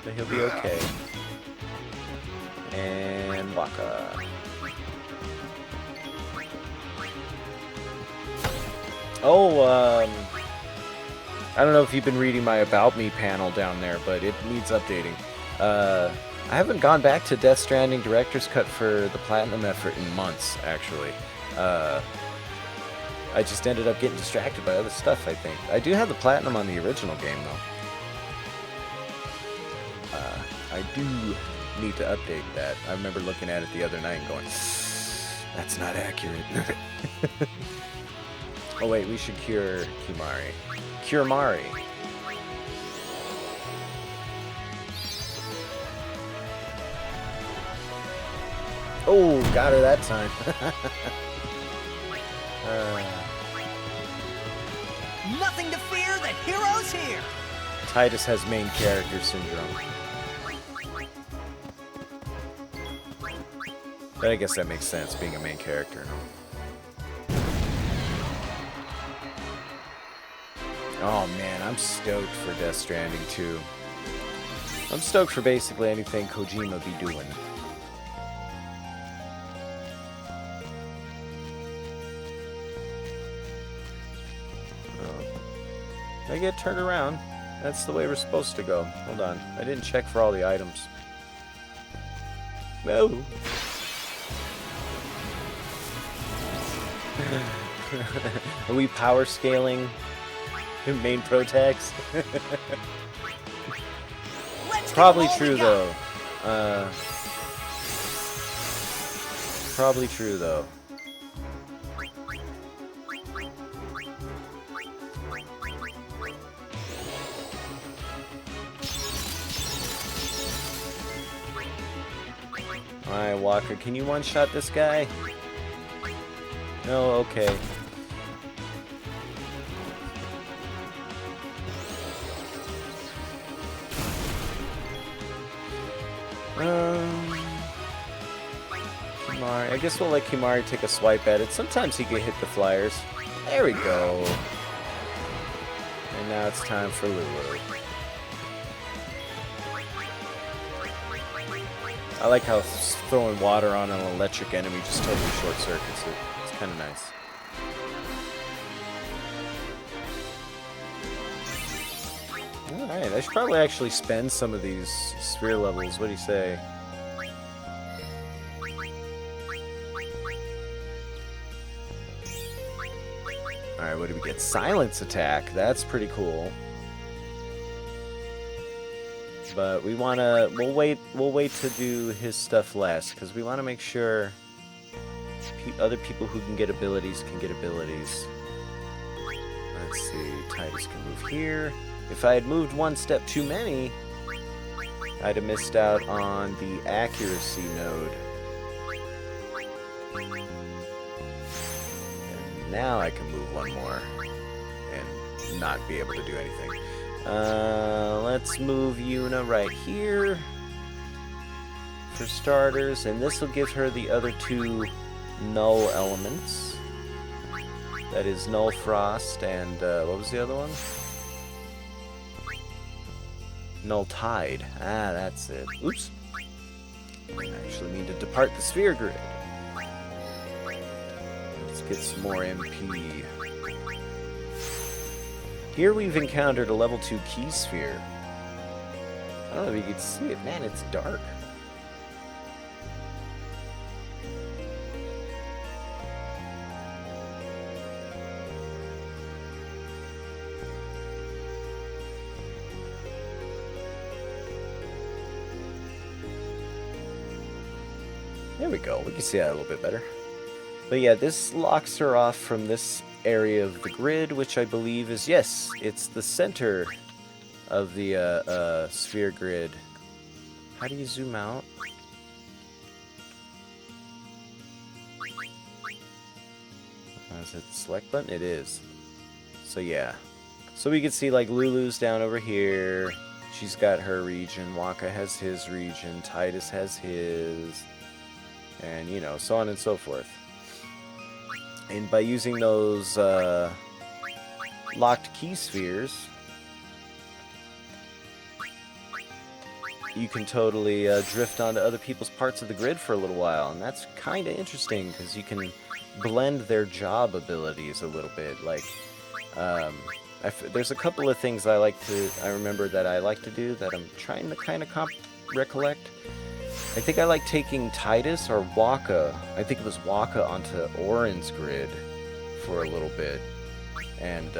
but he'll be okay. And Wakka. Oh, I don't know if you've been reading my About Me panel down there, but it needs updating. I haven't gone back to Death Stranding Director's Cut for the Platinum effort in months, actually. I just ended up getting distracted by other stuff, I think. I do have the Platinum on the original game, though. I do need to update that. I remember looking at it the other night and going, that's not accurate. Oh wait, we should cure Kimahri. Cure Mari. Oh, got her that time. Nothing to fear, the hero's here! Tidus has main character syndrome. But I guess that makes sense, being a main character. Oh man, I'm stoked for Death Stranding 2. I'm stoked for basically anything Kojima be doing. I get turned around. That's the way we're supposed to go. Hold on. I didn't check for all the items. No. Are we power scaling main Protax? Probably true though. Probably true though. Alright, Walker, can you one-shot this guy? No, okay. Kimahri. I guess we'll let Kimahri take a swipe at it. Sometimes he can hit the flyers. There we go. And now it's time for Lulu. I like how throwing water on an electric enemy just totally short circuits it. It's kind of nice. Alright, I should probably actually spend some of these sphere levels. What do you say? Alright, what do we get? Silence attack. That's pretty cool. But we wanna we'll wait to do his stuff last because we want to make sure other people who can get abilities can get abilities. Let's see, Tidus can move here. If I had moved one step too many, I'd have missed out on the accuracy node. And now I can move one more and not be able to do anything. Let's move Yuna right here for starters, and this will give her the other two null elements. That is Null Frost and, what was the other one? Null Tide. Ah, that's it. Oops. I actually need to depart the sphere grid. Let's get some more MP. Here we've encountered a level 2 key sphere. I don't know if you can see it. Man, it's dark. There we go. We can see that a little bit better. But yeah, this locks her off from this area of the grid, which I believe is, yes, it's the center of the sphere grid. How do you zoom out? Is it the select button? It is. So yeah. So we can see like Lulu's down over here. She's got her region. Wakka has his region. Tidus has his. And, you know, so on and so forth. And by using those locked key spheres, you can totally drift onto other people's parts of the grid for a little while. And that's kind of interesting because you can blend their job abilities a little bit. Like, there's a couple of things I remember that I like to do that I'm trying to kind of recollect. I think I like taking Tidus or Wakka. I think it was Wakka onto Auron's grid for a little bit. And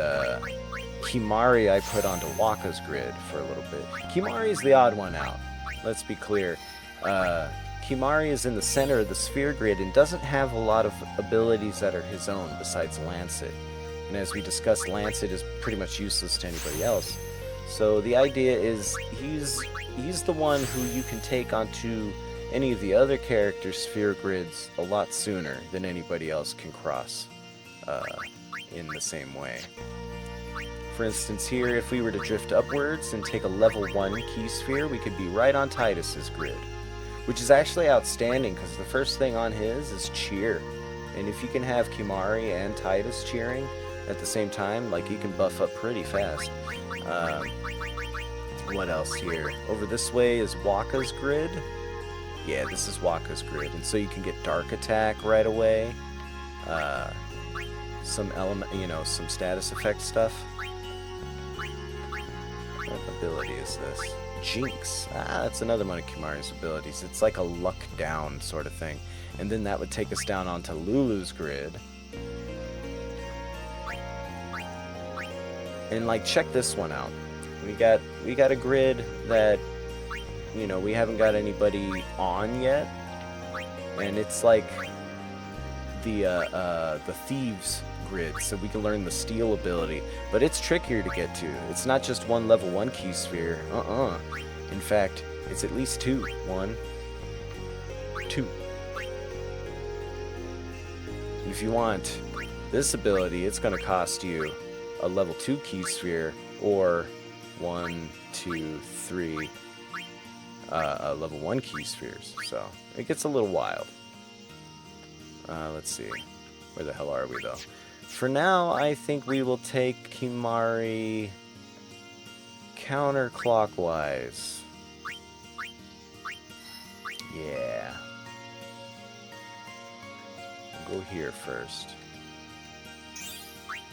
Kimahri I put onto Wakka's grid for a little bit. Kimahri's the odd one out. Let's be clear. Kimahri is in the center of the sphere grid and doesn't have a lot of abilities that are his own besides Lancet. And as we discussed, Lancet is pretty much useless to anybody else. So the idea is he's the one who you can take onto any of the other characters' sphere grids a lot sooner than anybody else can cross in the same way. For instance, here, if we were to drift upwards and take a level 1 key sphere, we could be right on Tidus's grid, which is actually outstanding because the first thing on his is cheer. And if you can have Kimahri and Tidus cheering, at the same time, like you can buff up pretty fast. What else here? Over this way is Wakka's Grid. Yeah, this is Wakka's Grid, and so you can get Dark Attack right away. Some element, you know, some status effect stuff. What ability is this? Jinx. Ah, that's another one of Kimahri's abilities. It's like a luck down sort of thing. And then that would take us down onto Lulu's Grid. And like, check this one out. We got a grid that, you know, we haven't got anybody on yet. And it's like the Thieves Grid, so we can learn the steal ability, but it's trickier to get to. It's not just one level 1 key sphere. In fact, it's at least 2. 1, 2. If you want this ability, it's going to cost you a level 2 key sphere, or 1, 2, 3 level 1 key spheres. So it gets a little wild. Let's see. Where the hell are we, though? For now, I think we will take Kimahri counterclockwise. Yeah. We'll go here first.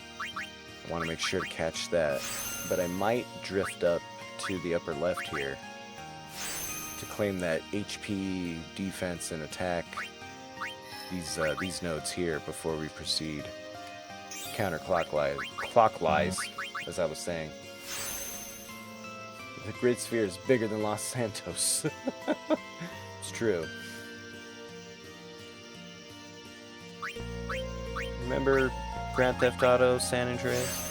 I want to make sure to catch that, but I might drift up to the upper left here to claim that HP, defense, and attack. These nodes here before we proceed clockwise, as I was saying. The Grid Sphere is bigger than Los Santos. It's true. Remember Grand Theft Auto San Andreas?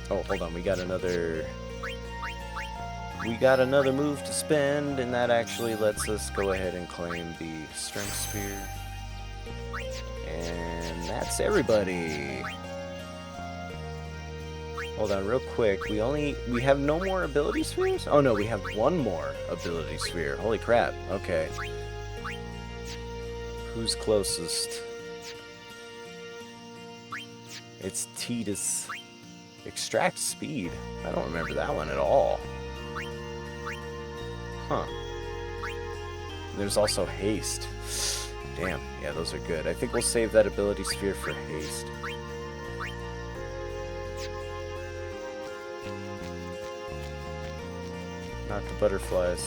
Oh, hold on, we got another move to spend, and that actually lets us go ahead and claim the Strength Sphere. And that's everybody. Hold on real quick. We have no more ability spheres? Oh no, we have one more ability sphere. Holy crap. Okay. Who's closest? It's Tidus. Extract speed. I don't remember that one at all. Huh. There's also haste. Damn, yeah, those are good. I think we'll save that ability sphere for haste. Not the butterflies.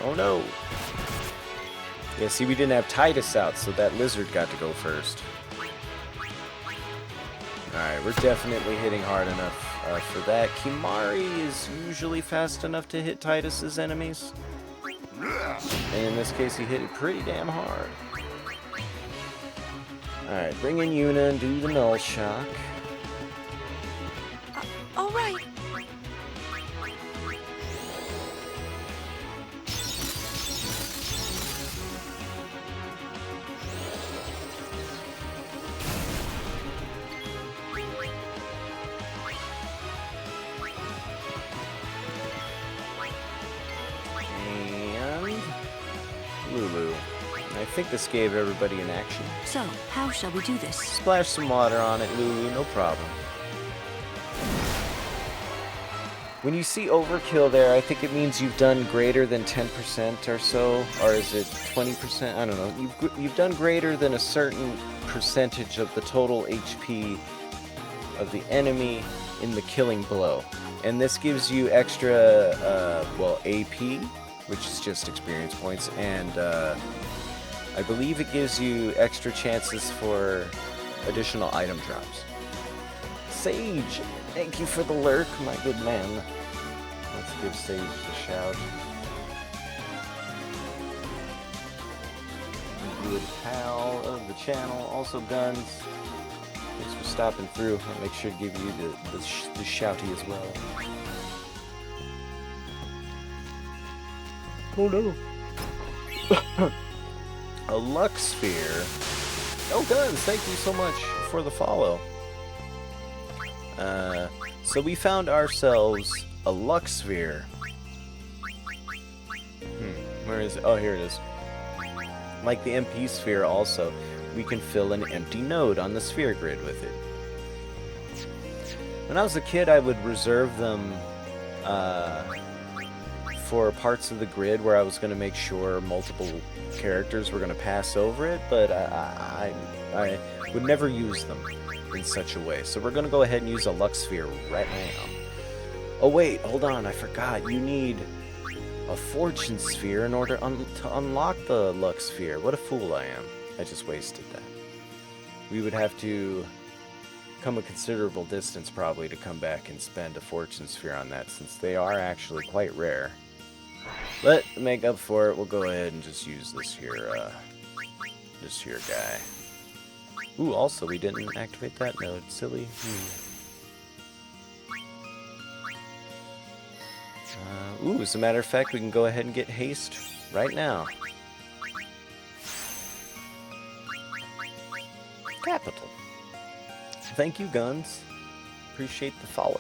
Oh no! Yeah, see, we didn't have Tidus out, so that lizard got to go first. Alright, we're definitely hitting hard enough for that. Kimahri is usually fast enough to hit Tidus's enemies. And in this case, he hit it pretty damn hard. Alright, bring in Yuna and do the Null Shock. Alright. Lulu. I think this gave everybody an action. So, how shall we do this? Splash some water on it, Lulu, no problem. When you see overkill there, I think it means you've done greater than 10% or so, or is it 20%? I don't know. You've done greater than a certain percentage of the total HP of the enemy in the killing blow. And this gives you extra, AP, which is just experience points, and I believe it gives you extra chances for additional item drops. Sage, thank you for the lurk, my good man. Let's give Sage a shout. Good pal of the channel, also Guns. Thanks for stopping through. I'll make sure to give you the shouty as well. Oh no. A Lux Sphere. Oh, Guns, thank you so much for the follow. So we found ourselves a Lux Sphere. Where is it? Oh, here it is. Like the MP Sphere also, we can fill an empty node on the sphere grid with it. When I was a kid, I would reserve them for parts of the grid where I was going to make sure multiple characters were going to pass over it, but I would never use them in such a way. So we're going to go ahead and use a Lux Sphere right now. Oh wait, hold on, I forgot. You need a Fortune Sphere in order to unlock the Lux Sphere. What a fool I am. I just wasted that. We would have to come a considerable distance probably to come back and spend a Fortune Sphere on that, since they are actually quite rare. But to make up for it, we'll go ahead and just use this here guy. Ooh, also we didn't activate that node. Silly. Ooh, as a matter of fact, we can go ahead and get haste right now. Capital. Thank you, Guns. Appreciate the follow.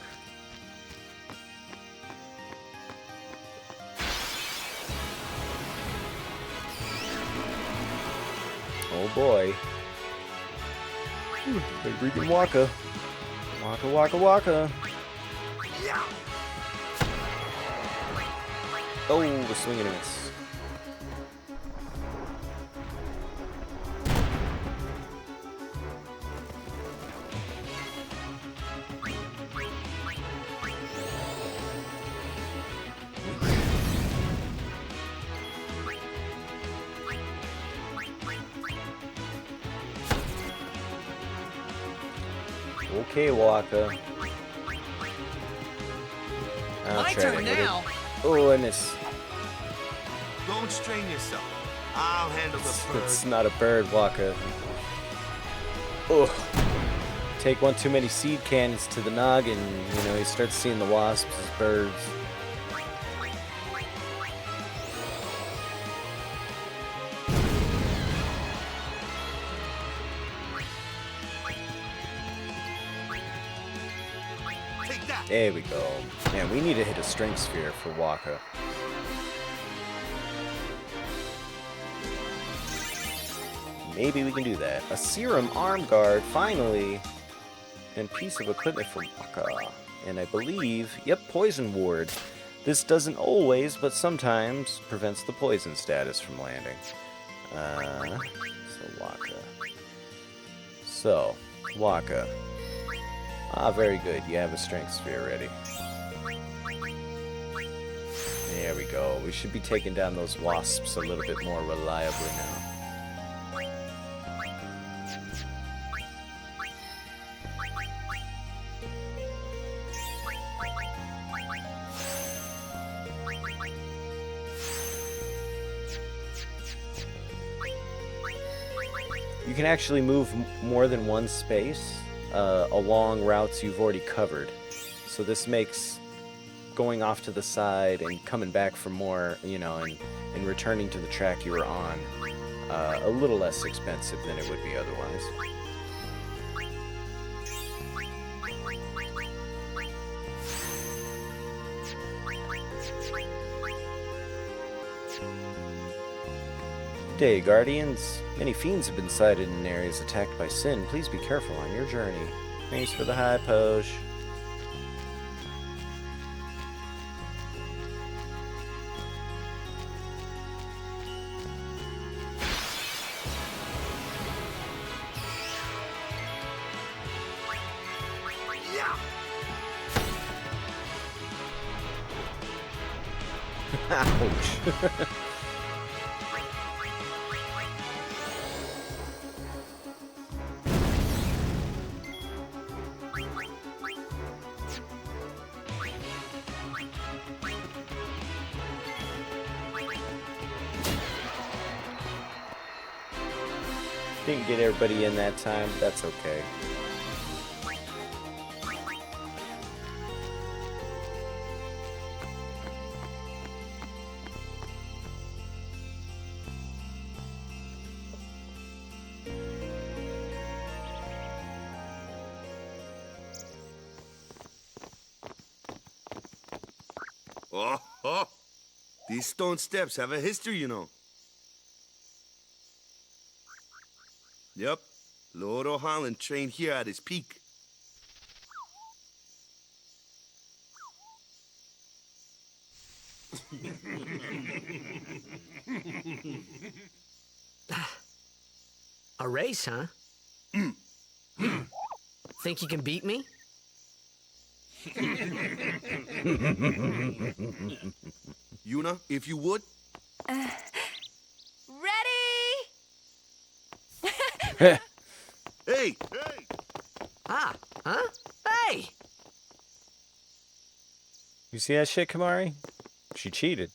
Oh boy. Big freaking Waka. Waka, waka, waka. Oh, we're swinging and miss. Okay, Waka. My turn now. Oh, I miss. Don't strain yourself. I'll handle the bird. It's not a bird, Waka. Ugh. Take one too many seed cannons to the noggin, you know, he starts seeing the wasps as birds. There we go. Man, we need to hit a strength sphere for Waka. Maybe we can do that. A serum arm guard, finally. And piece of equipment for Waka. And I believe, yep, poison ward. This doesn't always, but sometimes prevents the poison status from landing. So, Waka. Ah, very good. You have a strength sphere ready. There we go. We should be taking down those wasps a little bit more reliably now. You can actually move more than one space along routes you've already covered. So this makes going off to the side and coming back for more, you know, and returning to the track you were on a little less expensive than it would be otherwise. Day, Guardians. Many fiends have been sighted in areas attacked by sin. Please be careful on your journey. Thanks for the high posh. Ouch. Didn't get everybody in that time, but that's okay. Oh. These stone steps have a history, you know. Yep. Lord O'Holland trained here at his peak. A race, huh? Think you can beat me? Yuna, if you would. Ready? Hey! Ah, huh? Hey! You see that shit, Kimahri? She cheated.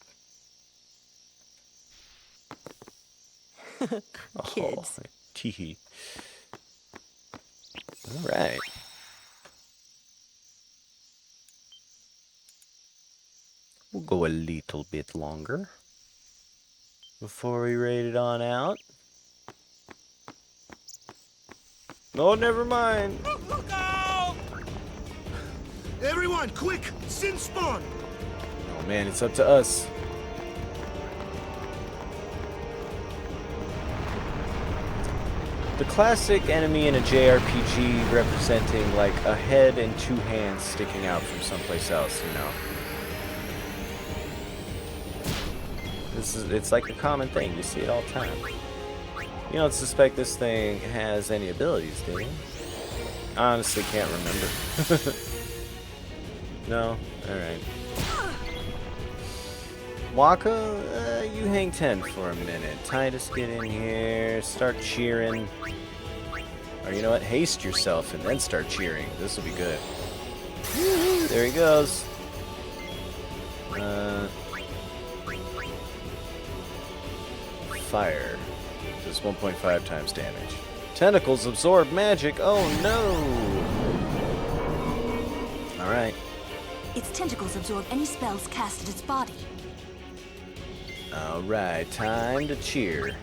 Kids. Oh, teehee. All right. We'll go a little bit longer before we raid it on out. Oh, never mind. Look out! Everyone, quick! Sin spawn! Oh man, it's up to us. The classic enemy in a JRPG representing like a head and two hands sticking out from someplace else, you know. It's like a common thing, you see it all the time. You don't suspect this thing has any abilities, do you? I honestly can't remember. No? Alright. Wakka, you hang 10 for a minute. Tidus, get in here. Start cheering. Or you know what? Haste yourself and then start cheering. This will be good. There he goes. Fire. Does 1.5 times damage. Tentacles absorb magic. Oh no! Alright. Its tentacles absorb any spells cast at its body. Alright, time to cheer.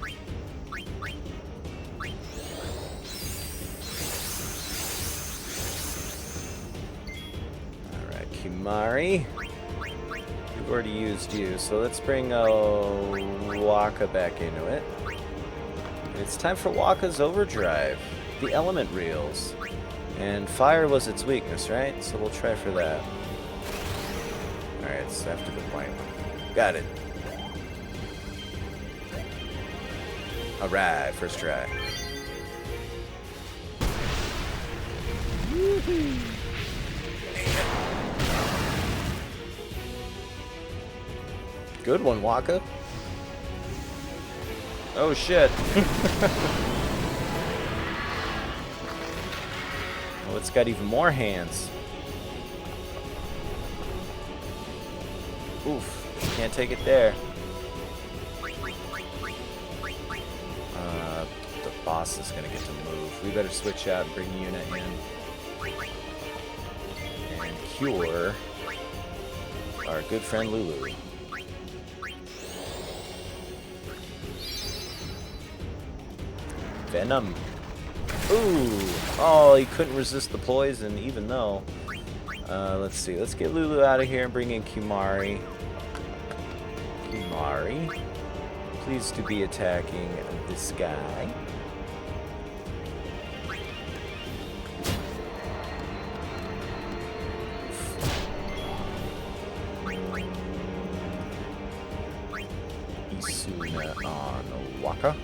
Alright, Kimahri. We've already used you, so let's bring Wakka back into it. It's time for Wakka's Overdrive, the element reels. And fire was its weakness, right? So we'll try for that. Alright, it's after the point. Got it. Alright, first try. Woohoo! Good one, Wakka. Oh shit. Oh, it's got even more hands. Oof, can't take it there. The boss is gonna get to move. We better switch out and bring Yuna in. And cure our good friend Lulu. Venom. Ooh. Oh, he couldn't resist the poison, even though. Let's see. Let's get Lulu out of here and bring in Kimahri. Kimahri. Please to be attacking this guy. Isuna on Wakka.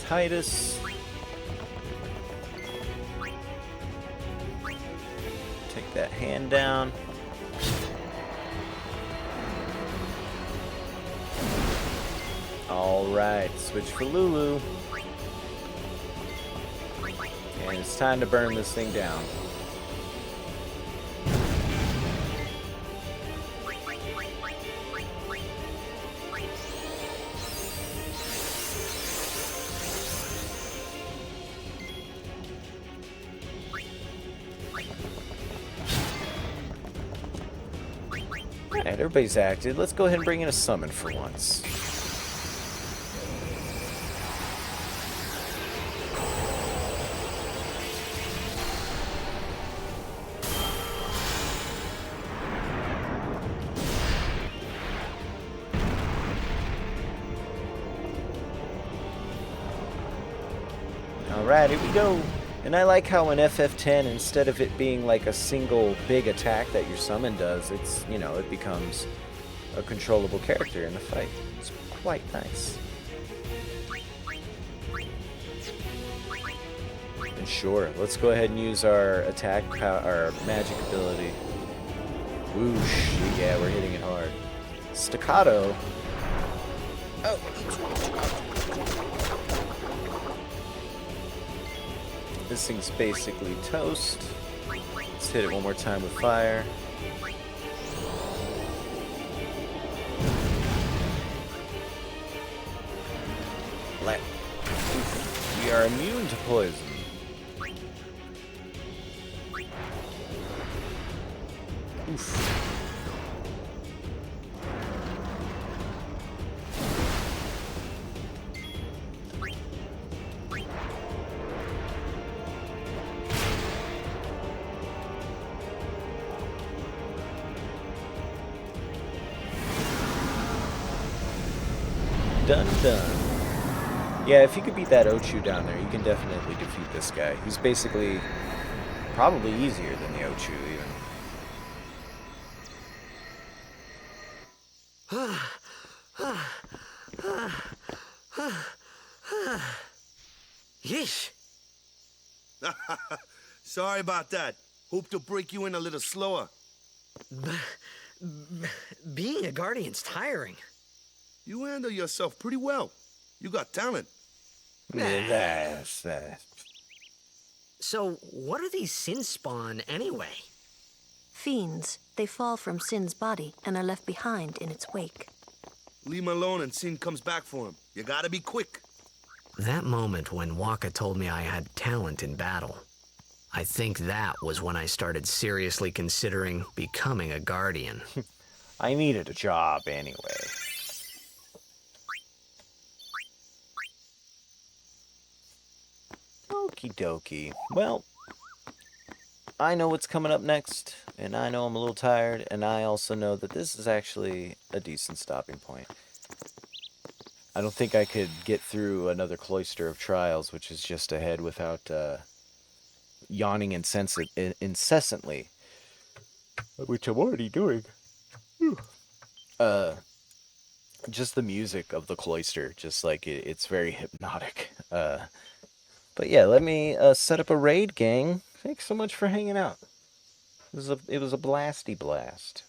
Tidus. Take that hand down. Alright, switch for Lulu. And it's time to burn this thing down. Alright, everybody's acted. Let's go ahead and bring in a summon for once. Alright, here we go. And I like how in FF10, instead of it being like a single big attack that your summon does, it's, you know, it becomes a controllable character in the fight. It's quite nice. And sure, let's go ahead and use our attack our magic ability. Whoosh. Yeah, we're hitting it hard. Staccato. Oh. This thing's basically toast. Let's hit it one more time with fire. We are immune to poison. Oof. Done. Yeah, if you could beat that Ochu down there, you can definitely defeat this guy. He's basically probably easier than the Ochu, even. Yeesh. Sorry about that. Hope to break you in a little slower. Being a guardian's tiring. You handle yourself pretty well. You got talent. So, what are these sin spawn anyway? Fiends. They fall from Sin's body and are left behind in its wake. Leave him alone and Sin comes back for him. You gotta be quick. That moment when Wakka told me I had talent in battle, I think that was when I started seriously considering becoming a guardian. I needed a job anyway. Okie dokie. Well, I know what's coming up next, and I know I'm a little tired, and I also know that this is actually a decent stopping point. I don't think I could get through another Cloister of Trials, which is just ahead, without yawning incessantly. Which I'm already doing. Just the music of the Cloister, just like it's very hypnotic. But yeah, let me set up a raid, gang. Thanks so much for hanging out. It was a blasty blast.